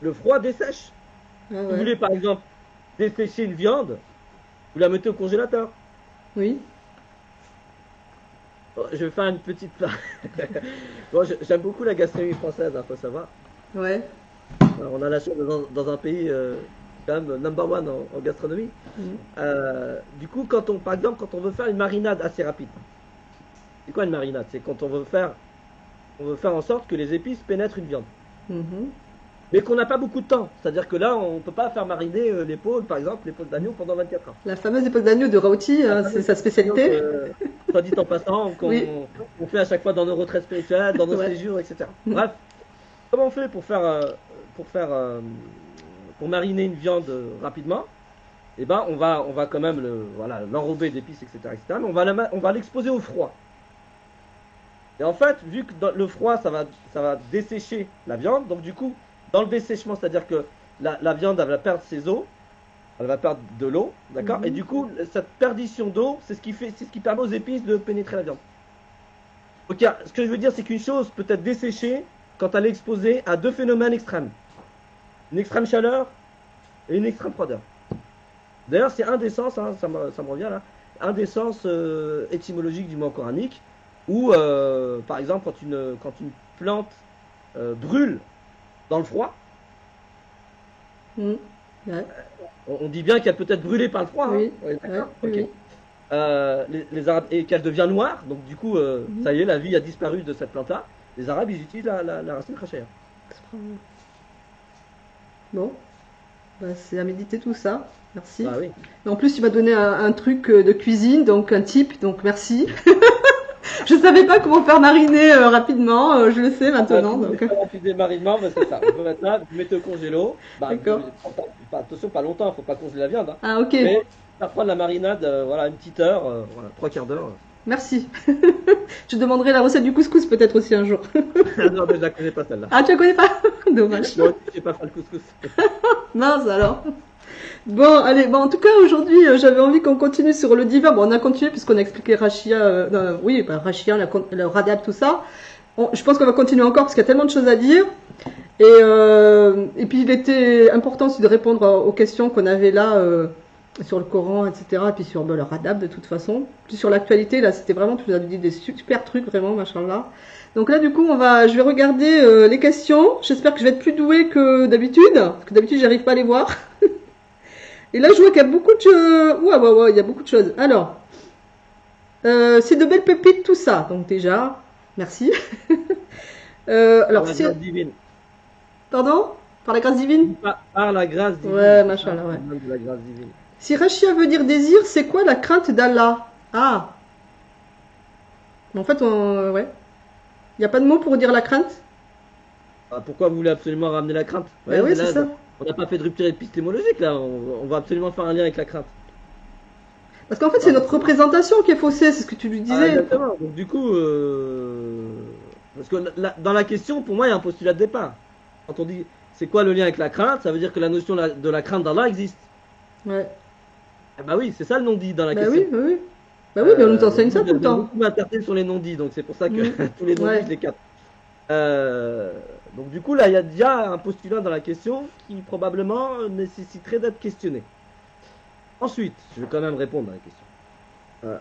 Le froid dessèche. Vous voulez par exemple dessécher une viande, vous la mettez au congélateur. Oui. Je vais faire une petite... Bon, j'aime beaucoup la gastronomie française, il faut savoir. Ouais. Alors, on a la chance dans un pays quand même number one en gastronomie. Du coup, par exemple, quand on veut faire une marinade assez rapide, c'est quoi une marinade? C'est quand on veut faire en sorte que les épices pénètrent une viande. Mais qu'on n'a pas beaucoup de temps. C'est-à-dire que là, on ne peut pas faire mariner l'épaule, par exemple, l'épaule d'agneau pendant 24 heures. La fameuse épaule d'agneau de Rauti, c'est sa spécialité. Soit dit en passant, qu'on fait à chaque fois dans nos retraites spirituelles, dans nos séjours, etc. Bref, comment on fait pour mariner une viande rapidement? Eh ben, on va quand même l'enrober d'épices, etc., etc. Mais on va l'exposer au froid. Et en fait, vu que dans le froid, ça va dessécher la viande, donc du coup, dans le dessèchement, c'est-à-dire que la viande, elle va perdre ses os, elle va perdre de l'eau, d'accord? Et du coup, cette perdition d'eau, c'est ce qui permet aux épices de pénétrer la viande. Ok, ce que je veux dire, c'est qu'une chose peut être desséchée quand elle est exposée à deux phénomènes extrêmes. Une extrême chaleur et une extrême froideur. D'ailleurs, c'est un des sens, hein, ça me revient là, un des sens étymologiques du mot coranique, où, par exemple, quand une plante brûle dans le froid, on dit bien qu'elle peut être brûlée par le froid. Oui. Hein. D'accord. Oui. Les Arabes, et qu'elle devient noire, donc du coup, ça y est, la vie a disparu de cette plante-là. Les Arabes, ils utilisent la racine khashaya. Bon, c'est à méditer tout ça. Merci. Ah, oui. Et en plus, tu m'as donné un truc de cuisine, donc un tip, donc merci. Je savais pas comment faire mariner rapidement, je le sais maintenant. Donc. Rapide marinement, c'est ça. Vous mettez là, vous mettez au congélo. D'accord. Attention, pas longtemps, faut pas congeler la viande. Hein. Ah, ok. Mais ça prend la marinade, une petite heure, 3/4 d'heure. Merci. Je demanderai la recette du couscous peut-être aussi un jour. Non, mais je la connais pas celle-là. Ah, tu la connais pas? Dommage. Moi aussi, je sais pas faire le couscous. Mince alors. Bon, allez, en tout cas, aujourd'hui, j'avais envie qu'on continue sur le divin. Bon, on a continué puisqu'on a expliqué Rachia, Rachia, le Radab, tout ça. je pense qu'on va continuer encore parce qu'il y a tellement de choses à dire. Et puis il était important aussi de répondre aux questions qu'on avait là sur le Coran, etc. Et puis sur leur adab de toute façon. Puis sur l'actualité, là, c'était vraiment, tu nous as dit des super trucs, vraiment, machallah. Donc là, du coup, je vais regarder les questions. J'espère que je vais être plus douée que d'habitude, parce que d'habitude, j'arrive pas à les voir. Et là, je vois qu'il y a beaucoup de choses. Ouais, il y a beaucoup de choses. Alors, c'est de belles pépites, tout ça. Donc déjà, merci. Alors, si... divine. Pardon? Par la grâce divine? Par la grâce divine. Ouais, machallah, ouais. De la grâce divine. Si Rachia veut dire désir, c'est quoi la crainte d'Allah? Ah. En fait, ouais. Il n'y a pas de mot pour dire la crainte? Pourquoi vous voulez absolument ramener la crainte? Ouais, oui, c'est ça. On n'a pas fait de rupture épistémologique, là. On va absolument faire un lien avec la crainte. Parce qu'en fait, c'est notre représentation qui est faussée, c'est ce que tu lui disais. Exactement. Donc, du coup, parce que dans la question, pour moi, il y a un postulat de départ. Quand on dit c'est quoi le lien avec la crainte, ça veut dire que la notion de la crainte d'Allah existe. Ouais. Bah oui, c'est ça le non-dit dans la question. Oui, oui. Bah oui, mais on nous enseigne ça tout le temps. On m'interpelle sur les non-dits, donc c'est pour ça que tous les non-dits, je les capte. Donc du coup, là, il y a déjà un postulat dans la question qui probablement nécessiterait d'être questionné. Ensuite, je vais quand même répondre à la question.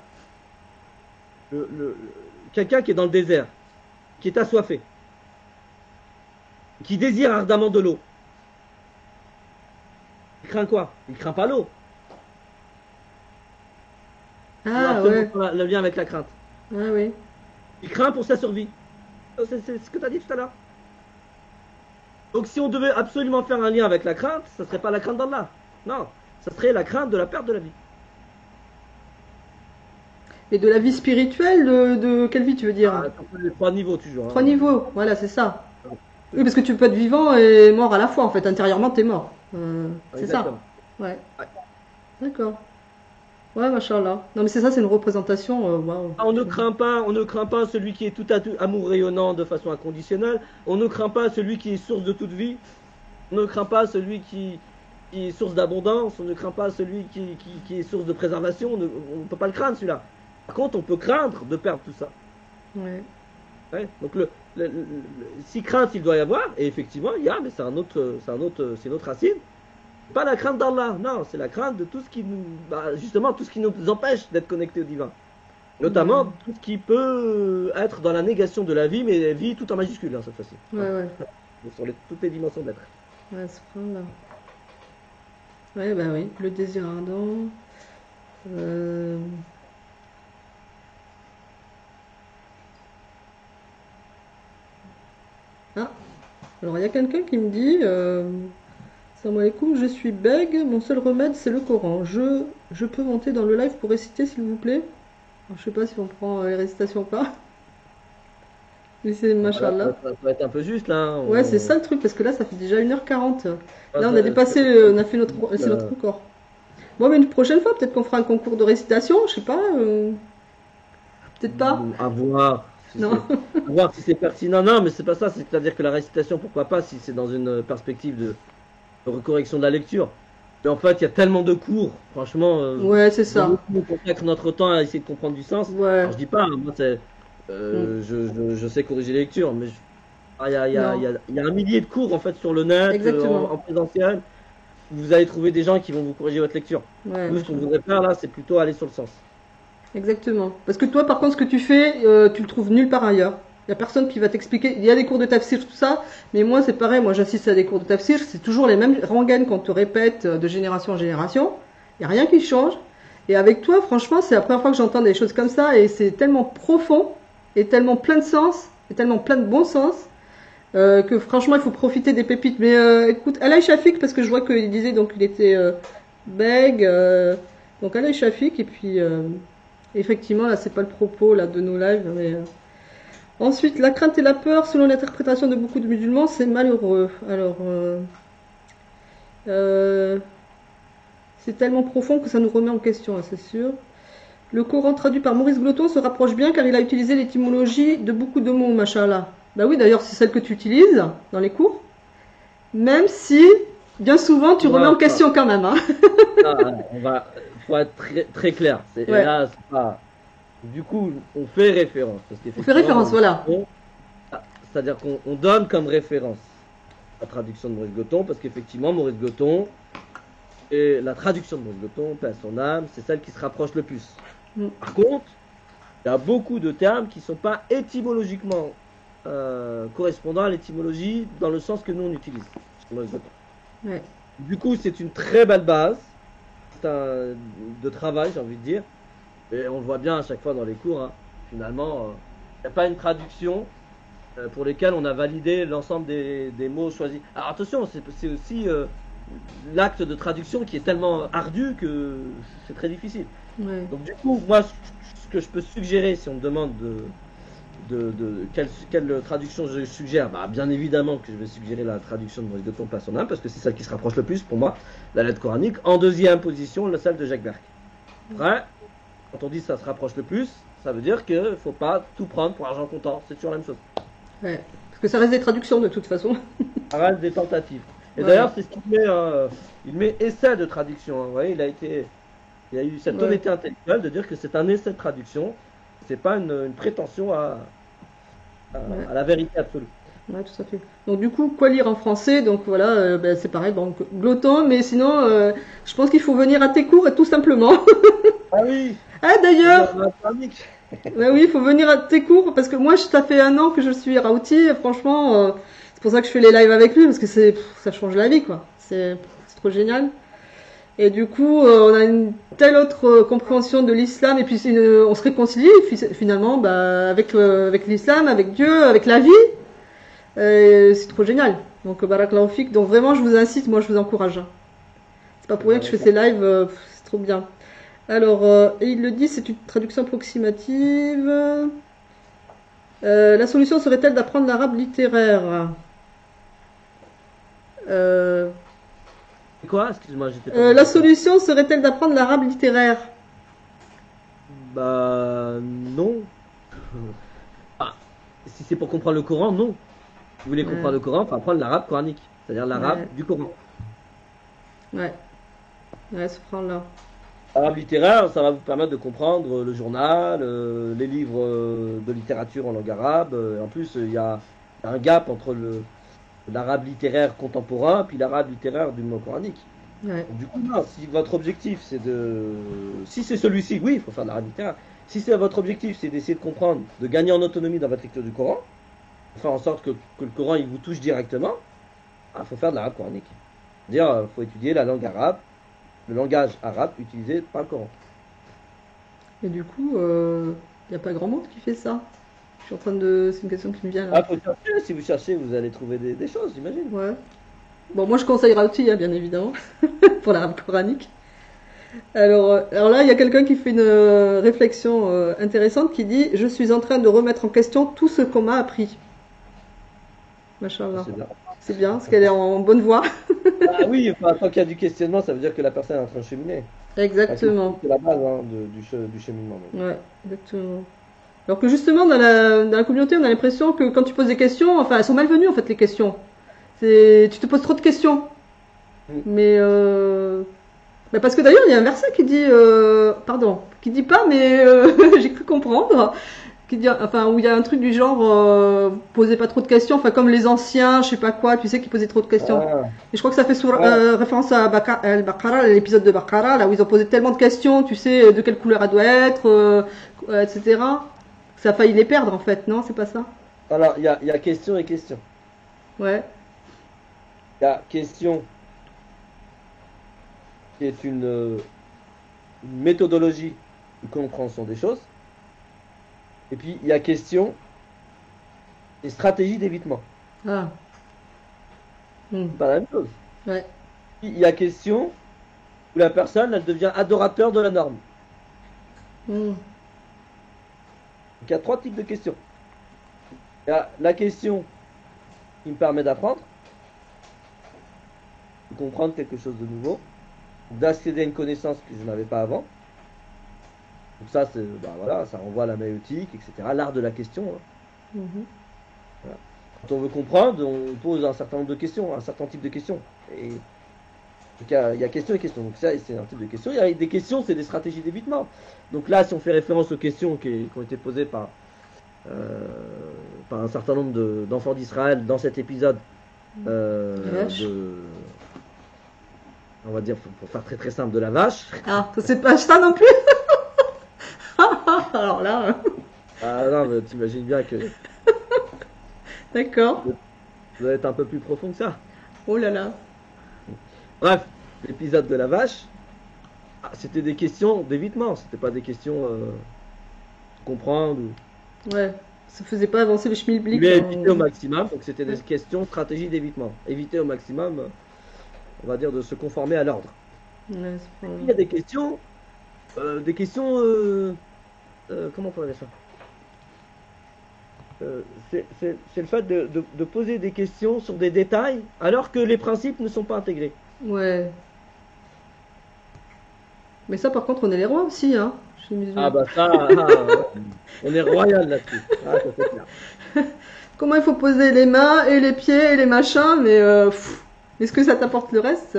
Quelqu'un qui est dans le désert, qui est assoiffé, qui désire ardemment de l'eau, il craint quoi? Il craint pas l'eau. Ah ouais. Le lien avec la crainte. Ah oui. Il craint pour sa survie. C'est ce que tu as dit tout à l'heure. Donc si on devait absolument faire un lien avec la crainte, ça ne serait pas la crainte d'Allah. Non, ça serait la crainte de la perte de la vie. Et de la vie spirituelle, de quelle vie tu veux dire? Les 3 niveaux toujours. 3 niveaux, voilà, c'est ça. Oui, parce que tu peux être vivant et mort à la fois, en fait. Intérieurement, tu es mort. C'est ça. Ouais. D'accord. Ouais, machallah. Non, mais c'est ça, c'est une représentation. Wow. On ne craint pas celui qui est tout à tout amour rayonnant de façon inconditionnelle. On ne craint pas celui qui est source de toute vie. On ne craint pas celui qui est source d'abondance. On ne craint pas celui qui est source de préservation. On ne peut pas le craindre celui-là. Par contre, on peut craindre de perdre tout ça. Ouais. Ouais. Donc si crainte il doit y avoir, et effectivement il y a, mais c'est une autre racine. Pas la crainte d'Allah, non, c'est la crainte de tout ce qui nous, justement, tout ce qui nous empêche d'être connectés au divin. Notamment tout ce qui peut être dans la négation de la vie, mais vie tout en majuscule, hein, cette fois-ci. Ouais. Sur toutes les dimensions d'être. Ouais, ce point-là. Ouais, bah oui, le désir ardent. Ah, alors il y a quelqu'un qui me dit. Salam alaikum, je suis bègue, mon seul remède c'est le Coran. Je peux monter dans le live pour réciter s'il vous plaît? Alors, je sais pas si on prend les récitations ou pas. Mais c'est machallah. Ça va être un peu juste là. Ouais, c'est ça le truc, parce que là ça fait déjà 1h40. Là on a dépassé, on a fait notre record. Bon, mais une prochaine fois, peut-être qu'on fera un concours de récitation, je sais pas. Peut-être pas. À voir. Non. À voir si c'est pertinent. Non, mais c'est pas ça. C'est-à-dire que la récitation, pourquoi pas, si c'est dans une perspective de recorrection de la lecture. Mais en fait, il y a tellement de cours, franchement. Ouais, c'est ça. On consacre notre temps à essayer de comprendre du sens. Ouais. Alors, je dis pas, moi, je sais corriger les lectures, mais il y a un millier de cours en fait sur le net, en présentiel. Vous allez trouver des gens qui vont vous corriger votre lecture. Ouais. Nous, ce qu'on voudrait faire là, c'est plutôt aller sur le sens. Exactement. Parce que toi, par contre, ce que tu fais, tu le trouves nulle part ailleurs. Il n'y a personne qui va t'expliquer. Il y a des cours de tafsir, tout ça, mais moi c'est pareil, moi j'assiste à des cours de tafsir, c'est toujours les mêmes rengaines qu'on te répète de génération en génération. Il n'y a rien qui change. Et avec toi, franchement, c'est la première fois que j'entends des choses comme ça, et c'est tellement profond, et tellement plein de sens, et tellement plein de bon sens, que franchement il faut profiter des pépites. Mais écoute, Alaï Shafik, parce que je vois qu'il disait, donc il était bègue, donc Alaï Shafik, et puis effectivement, là c'est pas le propos là de nos lives, mais... Ensuite, la crainte et la peur, selon l'interprétation de beaucoup de musulmans, c'est malheureux. Alors, c'est tellement profond que ça nous remet en question, hein, c'est sûr. Le Coran traduit par Maurice Gloton se rapproche bien car il a utilisé l'étymologie de beaucoup de mots, machallah. Bah oui, d'ailleurs, c'est celle que tu utilises dans les cours. Même si, bien souvent, tu remets en question quand même. Hein. Faut être très, très clair. Là, c'est pas... Du coup, on fait référence. On fait référence, voilà. c'est-à-dire qu'on donne comme référence la traduction de Maurice Goton, parce qu'effectivement, Maurice Goton, et la traduction de Maurice Goton, paix à son âme, c'est celle qui se rapproche le plus. Par contre, il y a beaucoup de termes qui ne sont pas étymologiquement correspondant à l'étymologie dans le sens que nous on utilise. Ouais. Du coup, c'est une très belle base de travail, j'ai envie de dire. Et on le voit bien à chaque fois dans les cours. Hein. Finalement, il n'y a pas une traduction pour lesquelles on a validé l'ensemble des mots choisis. Alors attention, c'est aussi l'acte de traduction qui est tellement ardu que c'est très difficile. Ouais. Donc du coup, moi, ce que je peux suggérer, si on me demande quelle traduction je suggère, bah, bien évidemment que je vais suggérer la traduction de Maurice Goton, paix à son âme, parce que c'est celle qui se rapproche le plus pour moi, la lettre coranique. En deuxième position, celle de Jacques Berck. Après, quand on dit ça se rapproche le plus, ça veut dire qu'il ne faut pas tout prendre pour argent comptant. C'est toujours la même chose. Ouais. Parce que ça reste des traductions de toute façon. Ça reste des tentatives. Et Ouais. d'ailleurs, c'est ce qu'il met. Il met essai de traduction. Hein. Vous voyez, il a eu cette honnêteté intellectuelle de dire que c'est un essai de traduction. C'est pas une prétention à la vérité absolue. Ouais, tout à fait. Donc du coup, quoi lire en français? Donc voilà, c'est pareil, donc Gloton, mais sinon, je pense qu'il faut venir à tes cours, tout simplement. Ah oui. Ah d'ailleurs, ouais, oui, il faut venir à tes cours, parce que moi, ça fait 1 an que je suis Raouti, et franchement, c'est pour ça que je fais les lives avec lui, parce que ça change la vie, quoi. C'est trop génial. Et du coup, on a une telle autre compréhension de l'islam, et puis on se réconcilie finalement avec l'islam, avec Dieu, avec la vie. C'est trop génial. Donc barakallahu fik. Donc vraiment, je vous incite, moi je vous encourage. C'est pas pour rien que je fais ces lives, c'est trop bien. Alors, et il le dit, c'est une traduction approximative. La solution serait-elle d'apprendre l'arabe littéraire? Quoi? Excuse-moi, j'étais pas. La solution serait-elle d'apprendre l'arabe littéraire? Bah non. Ah, si c'est pour comprendre le Coran, non. Vous voulez comprendre le Coran, il faut apprendre l'arabe coranique, c'est-à-dire l'arabe du Coran. Ouais, subhanallah. L'arabe littéraire, ça va vous permettre de comprendre le journal, les livres de littérature en langue arabe. En plus, il y a un gap entre l'arabe littéraire contemporain puis l'arabe littéraire du mot coranique. Ouais. Du coup, non, si votre objectif c'est si c'est celui-ci, oui, il faut faire de l'arabe littéraire. Si c'est votre objectif, c'est d'essayer de comprendre, de gagner en autonomie dans votre lecture du Coran, faire en sorte que le Coran il vous touche directement, il faut faire de l'arabe coranique. C'est-à-dire, il faut étudier la langue arabe, le langage arabe utilisé par le Coran. Et du coup, il n'y a pas grand monde qui fait ça. Je suis en train de... C'est une question qui me vient là. Ah, faut chercher. Si vous cherchez, vous allez trouver des choses, j'imagine. Ouais. Bon, moi je conseille Raouti, bien évidemment, pour l'arabe coranique. Alors là, il y a quelqu'un qui fait une réflexion intéressante qui dit « Je suis en train de remettre en question tout ce qu'on m'a appris. » Machallah. C'est bien, parce qu'elle est en bonne voie. Ah oui, enfin, tant qu'il y a du questionnement, ça veut dire que la personne est en train de cheminer. Exactement. C'est la base du cheminement. Ouais, exactement. Alors que justement, dans la communauté, on a l'impression que quand tu poses des questions, enfin, elles sont malvenues en fait, les questions. Tu te poses trop de questions. Mais parce que d'ailleurs, il y a un verset qui dit, qui dit pas, mais j'ai cru comprendre, qui dit, enfin, où il y a un truc du genre, posez pas trop de questions, enfin, comme les anciens, je sais pas quoi, tu sais, qui posaient trop de questions. Et je crois que ça fait référence à Al-Baqarah, l'épisode de Baqarah, là où ils ont posé tellement de questions, tu sais, de quelle couleur elle doit être, etc. Ça a failli les perdre, en fait, non? C'est pas ça? Alors, il y a question et question. Ouais. Il y a question qui est une méthodologie de compréhension des choses. Et puis, il y a question et stratégie d'évitement. Ah. C'est pas la même chose. Ouais. Il y a question où la personne, elle devient adorateur de la norme. Donc, il y a 3 types de questions. Il y a la question qui me permet d'apprendre, de comprendre quelque chose de nouveau, d'accéder à une connaissance que je n'avais pas avant. Donc ça, ça renvoie à la maïotique, etc. L'art de la question. Hein. Voilà. Quand on veut comprendre, on pose un certain nombre de questions, un certain type de questions. Et donc il y a question et question. Donc ça, c'est un type de question. Il y a des questions, c'est des stratégies d'évitement. Donc là, si on fait référence aux questions qui ont été posées par par un certain nombre d'enfants d'Israël dans cet épisode on va dire, pour faire très très simple, de la vache. Ah, c'est pas ça non plus. Alors là. Ah non, mais t'imagines bien que. D'accord. Ça doit être un peu plus profond que ça. Oh là là. Bref, l'épisode de la vache, c'était des questions d'évitement, c'était pas des questions comprendre. Ouais, ça faisait pas avancer le schmilblick. Mais éviter au maximum, donc c'était des questions stratégie d'évitement. Éviter au maximum, on va dire, de se conformer à l'ordre. Ouais, il y a des questions, comment on pourrait dire ça c'est le fait de poser des questions sur des détails alors que les principes ne sont pas intégrés. Ouais. Mais ça, par contre, on est les rois aussi, hein. Ah bah ça, on est royal là-dessus. Ah, ça c'est clair. Comment il faut poser les mains et les pieds et les machins, mais est-ce que ça t'apporte le reste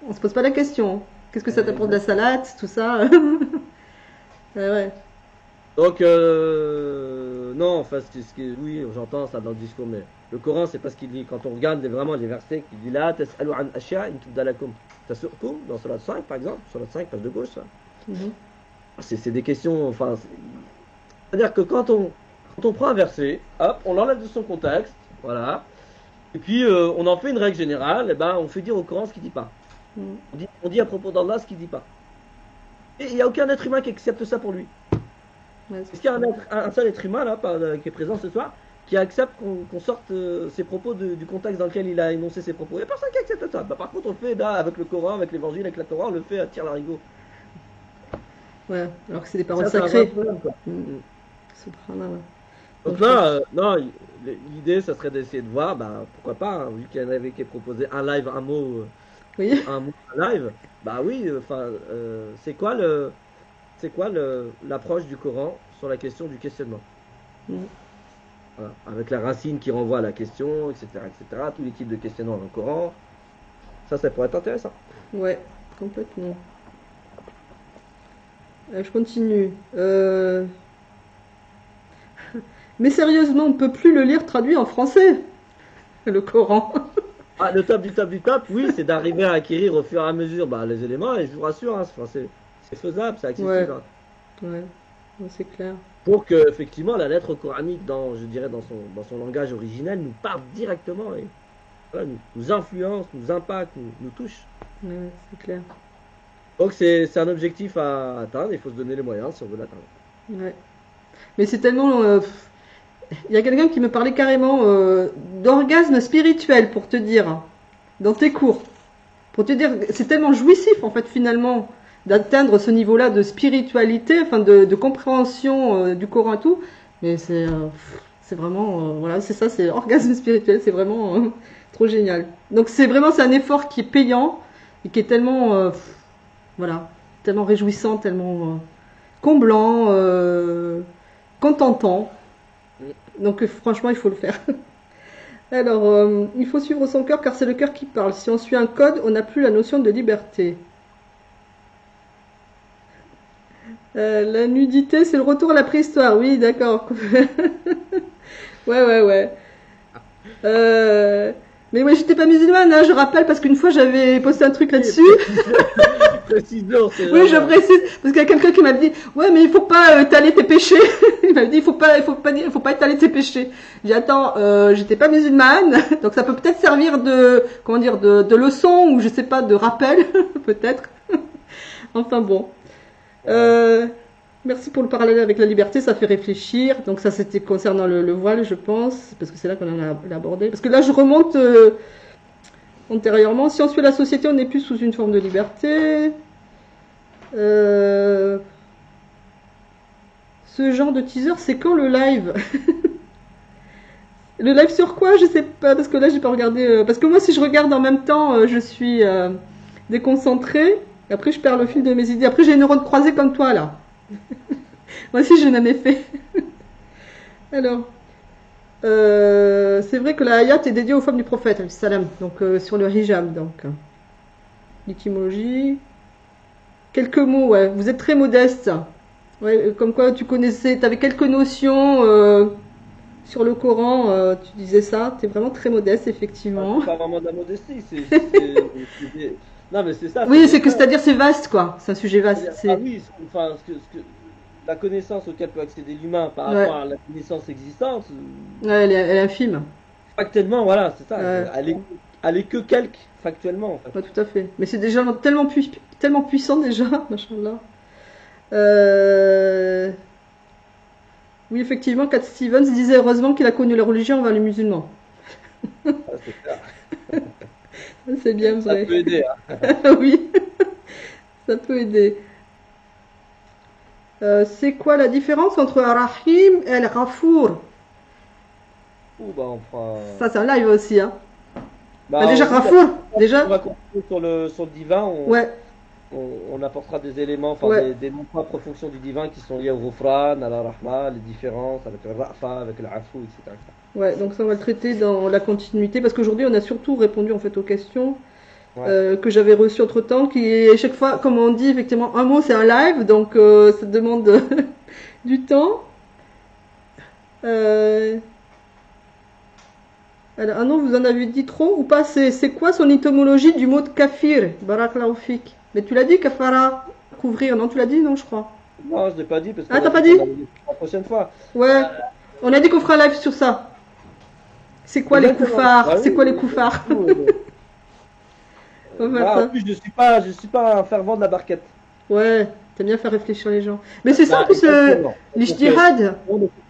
on se pose pas la question. Qu'est-ce que ça t'apporte de la salade, tout ça ouais. Donc, non, enfin, oui, j'entends ça dans le discours, mais le Coran, c'est pas ce qu'il dit. Quand on regarde vraiment les versets, il dit là, tas'alu an ashya in tubdalakum tasu'kum, dans Surat 5, par exemple, Surat 5, page de gauche, ça. C'est des questions, enfin, c'est-à-dire que quand on prend un verset, hop, on l'enlève de son contexte, voilà, et puis on en fait une règle générale, et ben, on fait dire au Coran ce qu'il dit pas. On dit à propos d'Allah ce qu'il dit pas. Et il n'y a aucun être humain qui accepte ça pour lui. Est-ce qu'il y a un seul être humain là, qui est présent ce soir, qui accepte qu'on sorte ses propos du contexte dans lequel il a énoncé ses propos? Il n'y a personne qui accepte ça. Bah, par contre, on le fait là, avec le Coran, avec l'évangile, avec la Torah, on le fait à tir-larigot. Ouais, alors que c'est des paroles sacrées. Donc là, non, l'idée, ça serait d'essayer de voir, bah, pourquoi pas, hein, vu qu'il y en avait qui proposé un live, un mot, oui. un live, bah oui, enfin, c'est quoi l'approche du Coran sur la question du questionnement? Voilà, avec la racine qui renvoie à la question, etc., tous les types de questionnements dans le Coran, ça pourrait être intéressant. Ouais, complètement. Je continue. Mais sérieusement, on peut plus le lire traduit en français, le Coran. Ah, le top du top du top, oui, c'est d'arriver à acquérir au fur et à mesure les éléments, et je vous rassure, hein, c'est faisable, c'est accessible. Ouais, hein. ouais, c'est clair. Pour que, effectivement, la lettre coranique, je dirais, dans son langage originel, nous parle directement et voilà, nous influence, nous impacte, nous touche. Ouais, c'est clair. Donc c'est un objectif à atteindre, il faut se donner les moyens si on veut l'atteindre. Ouais. Mais c'est tellement... Il y a quelqu'un qui me parlait carrément d'orgasme spirituel, pour te dire, dans tes cours. Pour te dire, c'est tellement jouissif, en fait, finalement, d'atteindre ce niveau-là de spiritualité, enfin de compréhension du Coran et tout. Mais c'est vraiment... voilà, c'est ça, c'est orgasme spirituel, c'est vraiment trop génial. Donc c'est un effort qui est payant et qui est tellement... voilà, tellement réjouissant, tellement comblant, contentant. Donc franchement, il faut le faire. Alors, il faut suivre son cœur car c'est le cœur qui parle. Si on suit un code, on n'a plus la notion de liberté. La nudité, c'est le retour à la préhistoire. Oui, d'accord. Ouais. Mais moi, j'étais pas musulmane, hein, je rappelle, parce qu'une fois, j'avais posté un truc là-dessus. Précision, oui, je précise, parce qu'il y a quelqu'un qui m'a dit, ouais, mais il faut pas étaler tes péchés. Il m'a dit, il faut pas étaler tes péchés. J'ai dit, attends, j'étais pas musulmane, donc ça peut peut-être servir de leçon, ou je sais pas, de rappel, peut-être. Enfin bon. Merci pour le parallèle avec la liberté, ça fait réfléchir. Donc ça, c'était concernant le voile, je pense, parce que c'est là qu'on en a abordé. Parce que là, je remonte antérieurement. Si on suit la société, on n'est plus sous une forme de liberté. Ce genre de teaser, c'est quand le live? Le live sur quoi? Je sais pas, parce que là, j'ai pas regardé. Parce que moi, si je regarde en même temps, je suis déconcentrée. Après, je perds le fil de mes idées. Après, j'ai une neurones croisés comme toi, là. Moi aussi, je n'en ai fait. Alors, c'est vrai que la ayat est dédiée aux femmes du prophète, salam, donc sur le hijab. Donc, l'étymologie. Quelques mots, ouais. Vous êtes très modeste. Ouais, comme quoi tu avais quelques notions sur le Coran, tu disais ça, tu es vraiment très modeste, effectivement. C'est pas vraiment de la modestie, non, mais c'est ça. Oui, c'est-à-dire c'est vaste, quoi. C'est un sujet vaste. Ah oui, enfin, la connaissance auquel peut accéder l'humain par rapport à la connaissance existante. Ouais, elle est infime. Factuellement, voilà, c'est ça. Elle est que quelque, factuellement, en fait. Ouais, tout à fait. Mais c'est déjà tellement puissant, déjà, machallah. Oui, effectivement, Cat Stevens disait heureusement qu'il a connu la religion envers les musulmans. Ah, c'est clair. C'est bien vrai. Ça peut aider. Hein. Oui, ça peut aider. C'est quoi la différence entre Ar-Rahim et Al-Ghafour? Bah, on fera... Ça, c'est un live aussi. Hein. Bah, déjà, Ghafour, déjà. On va continuer sur le divin. On apportera des éléments, des noms propres fonctions du divin qui sont liés au Ghufran, à la Rahma, les différences avec le Ra'fa, avec le Afou, etc. Ouais, donc ça on va le traiter dans la continuité parce qu'aujourd'hui on a surtout répondu en fait aux questions que j'avais reçues entre temps, qui est chaque fois, comme on dit effectivement, un mot c'est un live, donc ça demande du temps. Alors, ah non, vous en avez dit trop ou pas? C'est quoi son étymologie du mot de kafir? Barakallahu fik. Mais tu l'as dit, kafara, couvrir, non? Tu l'as dit, non, je crois. Non, je ne l'ai pas dit parce que t'as pas dit? La prochaine fois. Ouais. On a dit qu'on fera un live sur ça. C'est quoi les koufars? C'est quoi les koufars? En plus, je suis pas un fervent de la barquette. Ouais, t'aimes bien faire réfléchir les gens. Mais c'est ça en plus, l'ijtihad.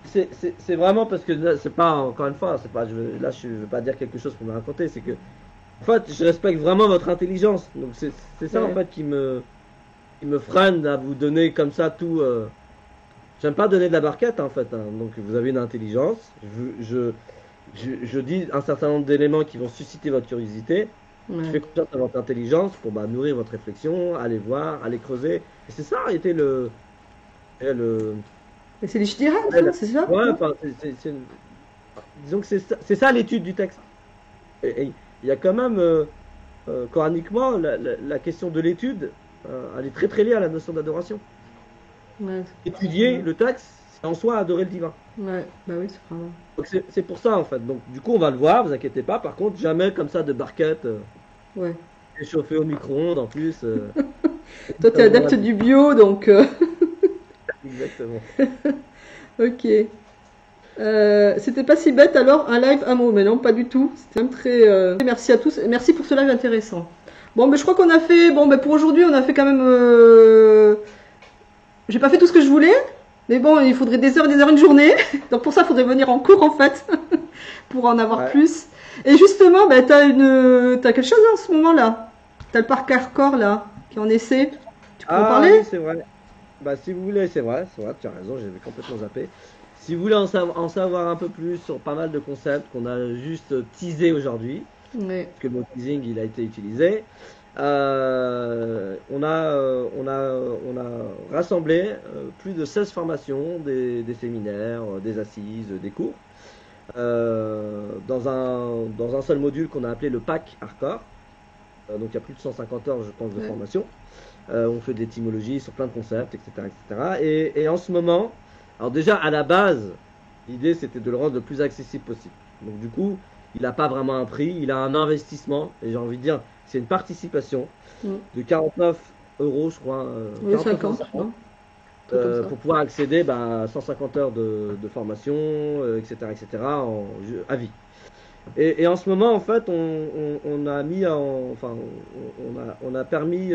C'est vraiment parce que c'est pas, encore une fois, c'est pas, je veux pas dire quelque chose pour me raconter, c'est que, en fait, je respecte vraiment votre intelligence. Donc c'est ça en fait qui me freine à vous donner comme ça tout. J'aime pas donner de la barquette en fait. Hein. Donc vous avez une intelligence. Je dis un certain nombre d'éléments qui vont susciter votre curiosité. Je fais confiance à votre intelligence pour nourrir votre réflexion, aller voir, aller creuser. Et c'est ça a été Mais c'est l'ijtihad, c'est ça? Ouais, enfin, disons que c'est ça l'étude du texte. Et il y a quand même, coraniquement, la question de l'étude, elle est très très liée à la notion d'adoration. Ouais. Étudier le texte, c'est en soi adorer le divin. Ouais, bah oui, c'est vraiment. Donc c'est pour ça en fait. Donc du coup on va le voir, vous inquiétez pas. Par contre, jamais comme ça de barquette. Échauffé au micro-ondes en plus. Toi t'es adepte du bio donc. Exactement. Ok. C'était pas si bête alors un live à mot, mais non pas du tout. C'était même très. Merci à tous, merci pour ce live intéressant. Bon, mais je crois qu'on a fait. Bon, pour aujourd'hui on a fait quand même. J'ai pas fait tout ce que je voulais. Mais bon, il faudrait des heures et des heures, une journée. Donc pour ça, il faudrait venir en cours en fait, pour en avoir plus. Et justement, t'as quelque chose en ce moment-là. T'as le parc hardcore là, qui est en essai. Tu peux en parler? Oui, c'est vrai. Bah si vous voulez, c'est vrai, tu as raison, j'avais complètement zappé. Si vous voulez en savoir un peu plus sur pas mal de concepts qu'on a juste teasé aujourd'hui, parce que le mot teasing il a été utilisé. On a rassemblé plus de 16 formations, des séminaires, des assises, des cours, dans un seul module qu'on a appelé le PAC Hardcore. Donc il y a plus de 150 heures, je pense, de formation. On fait de l'étymologie sur plein de concepts, etc. etc. Et en ce moment, alors déjà à la base, l'idée c'était de le rendre le plus accessible possible. Donc du coup, il n'a pas vraiment un prix, il a un investissement, et j'ai envie de dire, c'est une participation de 49 euros, je crois. 50, pour pouvoir accéder à 150 heures de formation, etc., à vie. Et en ce moment, en fait, on a mis on a permis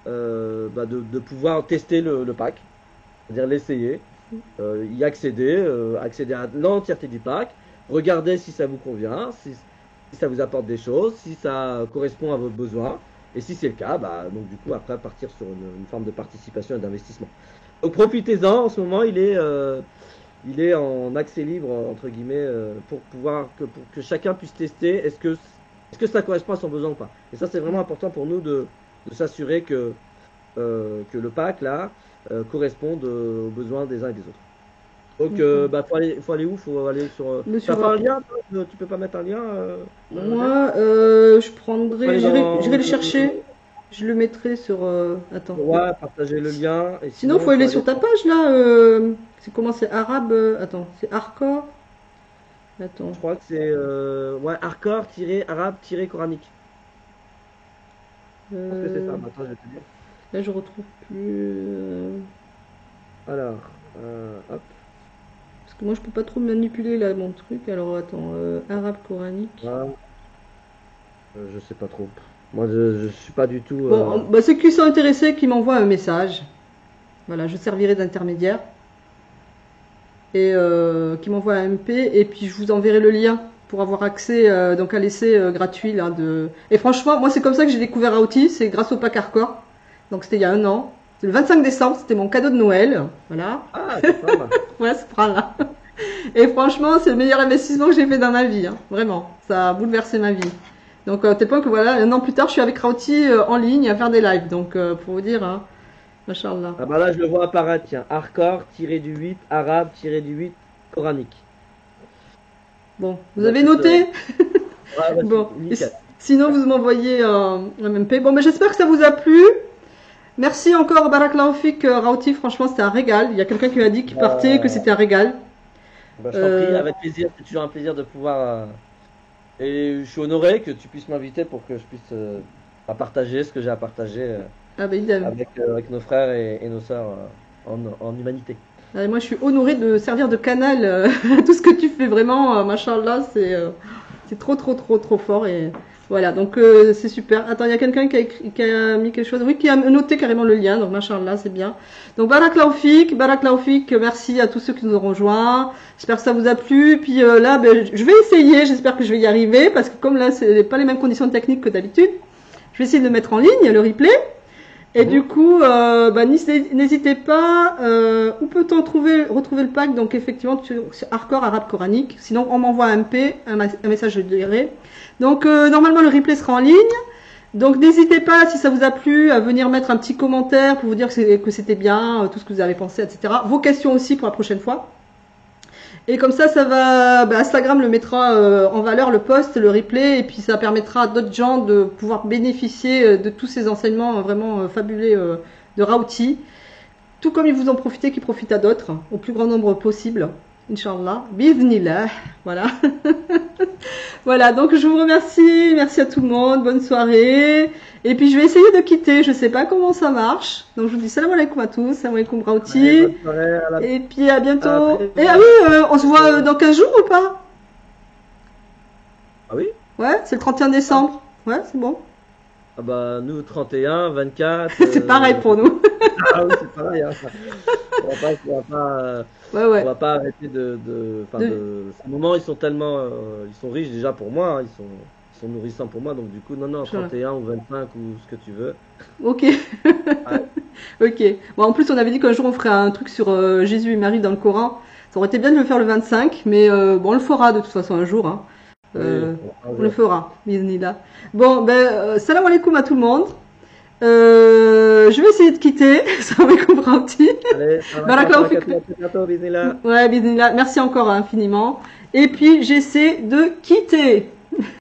de pouvoir tester le pack, c'est-à-dire l'essayer, y accéder à l'entièreté du pack, regarder si ça vous convient, si ça vous apporte des choses, si ça correspond à vos besoins, et si c'est le cas, donc du coup après partir sur une forme de participation et d'investissement. Donc profitez-en, en ce moment il est en accès libre entre guillemets pour que chacun puisse tester est-ce que ça correspond à son besoin ou pas. Et ça c'est vraiment important pour nous de s'assurer que le pack là corresponde aux besoins des uns et des autres. Donc, faut aller où? Faut aller sur. Tu as pas un lien? Tu peux pas mettre un lien? Moi, je prendrai. J'irai le chercher. Je le mettrai sur. Attends. Ouais, partager le lien. Et sinon, faut aller sur ta page là. C'est comment? C'est arabe. Attends, c'est hardcore. Attends. Je crois que c'est ouais, hardcore-arabe-coranique. Je pense que c'est ça. Attends, je vais te dire. Là, je retrouve plus. Alors, hop. Parce que moi, je peux pas trop manipuler là mon truc. Alors, attends. Arabe coranique. Ah. Je sais pas trop. Moi, je suis pas du tout. Bon, bah, ceux qui sont intéressés, qui m'envoient un message. Voilà, je servirai d'intermédiaire. Et qui m'envoie un MP. Et puis, je vous enverrai le lien pour avoir accès donc à l'essai gratuit là de. Et franchement, moi, c'est comme ça que j'ai découvert Raouti. C'est grâce au pack hardcore. Donc, c'était il y a un an. C'est le 25 décembre. C'était mon cadeau de Noël. Voilà. Ah, c'est pas mal. Ouais, c'est pas là. Et franchement, c'est le meilleur investissement que j'ai fait dans ma vie. Hein. Vraiment, ça a bouleversé ma vie. Donc, tel point que voilà, un an plus tard, je suis avec Raouti en ligne à faire des lives. Donc, pour vous dire, hein, machallah. Ah bah là, je le vois apparaître, tiens. Hardcore-8, arabe-8, coranique. Bon, vous avez noté Ouais, bah, bon, nickel. sinon, vous m'envoyez un MP. Bon, mais j'espère que ça vous a plu. Merci encore, Barakallahu Fik, Raouti. Franchement, c'était un régal. Il y a quelqu'un qui m'a dit qu'il partait, que c'était un régal. Bah, je t'en prie, avec plaisir. C'est toujours un plaisir de pouvoir. Et je suis honoré que tu puisses m'inviter pour que je puisse à partager ce que j'ai à partager Ah, bah, idem. avec nos frères et nos sœurs en humanité. Ah, moi, je suis honorée de servir de canal à tout ce que tu fais. Vraiment, machallah, c'est trop, trop, trop, trop fort. Et voilà, donc c'est super. Attends, il y a quelqu'un qui a mis quelque chose. Oui, qui a noté carrément le lien. Donc, machallah, c'est bien. Donc, Barakallahu Fik, merci à tous ceux qui nous ont rejoints. J'espère que ça vous a plu. Puis là, ben, je vais essayer. J'espère que je vais y arriver. Parce que comme là, c'est pas les mêmes conditions techniques que d'habitude, je vais essayer de le mettre en ligne, le replay. Et du coup, bah, n'hésitez pas. Où peut-on retrouver le pack? Donc effectivement, sur Hardcore Arabe Coranique. Sinon, on m'envoie un MP, un message, je le dirai. Donc normalement, le replay sera en ligne. Donc n'hésitez pas, si ça vous a plu, à venir mettre un petit commentaire pour vous dire que c'était bien, tout ce que vous avez pensé, etc. Vos questions aussi pour la prochaine fois. Et comme ça va, bah, Instagram le mettra en valeur, le post, le replay, et puis ça permettra à d'autres gens de pouvoir bénéficier de tous ces enseignements vraiment fabuleux de Raouti. Tout comme ils vous ont profité, qu'ils profitent à d'autres, au plus grand nombre possible. Inch'Allah. Bi'idhnillah. Voilà. Voilà, donc je vous remercie. Merci à tout le monde. Bonne soirée. Et puis je vais essayer de quitter. Je sais pas comment ça marche. Donc je vous dis salam alaikum à tous. Salam alaikum Raouti. Et puis à bientôt. Et ah oui, on se voit dans 15 jours ou pas? Ah oui? Ouais, c'est le 31 décembre. Ouais, c'est bon. Ah bah nous 31, 24. C'est pareil pour nous. Ah oui, c'est pareil. Hein. On va pas arrêter Ces moments, ils sont tellement, ils sont riches déjà pour moi. Hein, ils sont nourrissants pour moi. Donc du coup, non, 31 ou 25 ou ce que tu veux. Ok. Ok. Bon, en plus, on avait dit qu'un jour on ferait un truc sur Jésus et Marie dans le Coran. Ça aurait été bien de le faire le 25, mais bon, on le fera de toute façon un jour. Hein. On le fera, bismillah. Bon, ben, salam alaikum à tout le monde. Je vais essayer de quitter. Salam alaikum Raouti. Barakallahu fik. Ouais, bismillah. Merci encore infiniment. Et puis, j'essaie de quitter.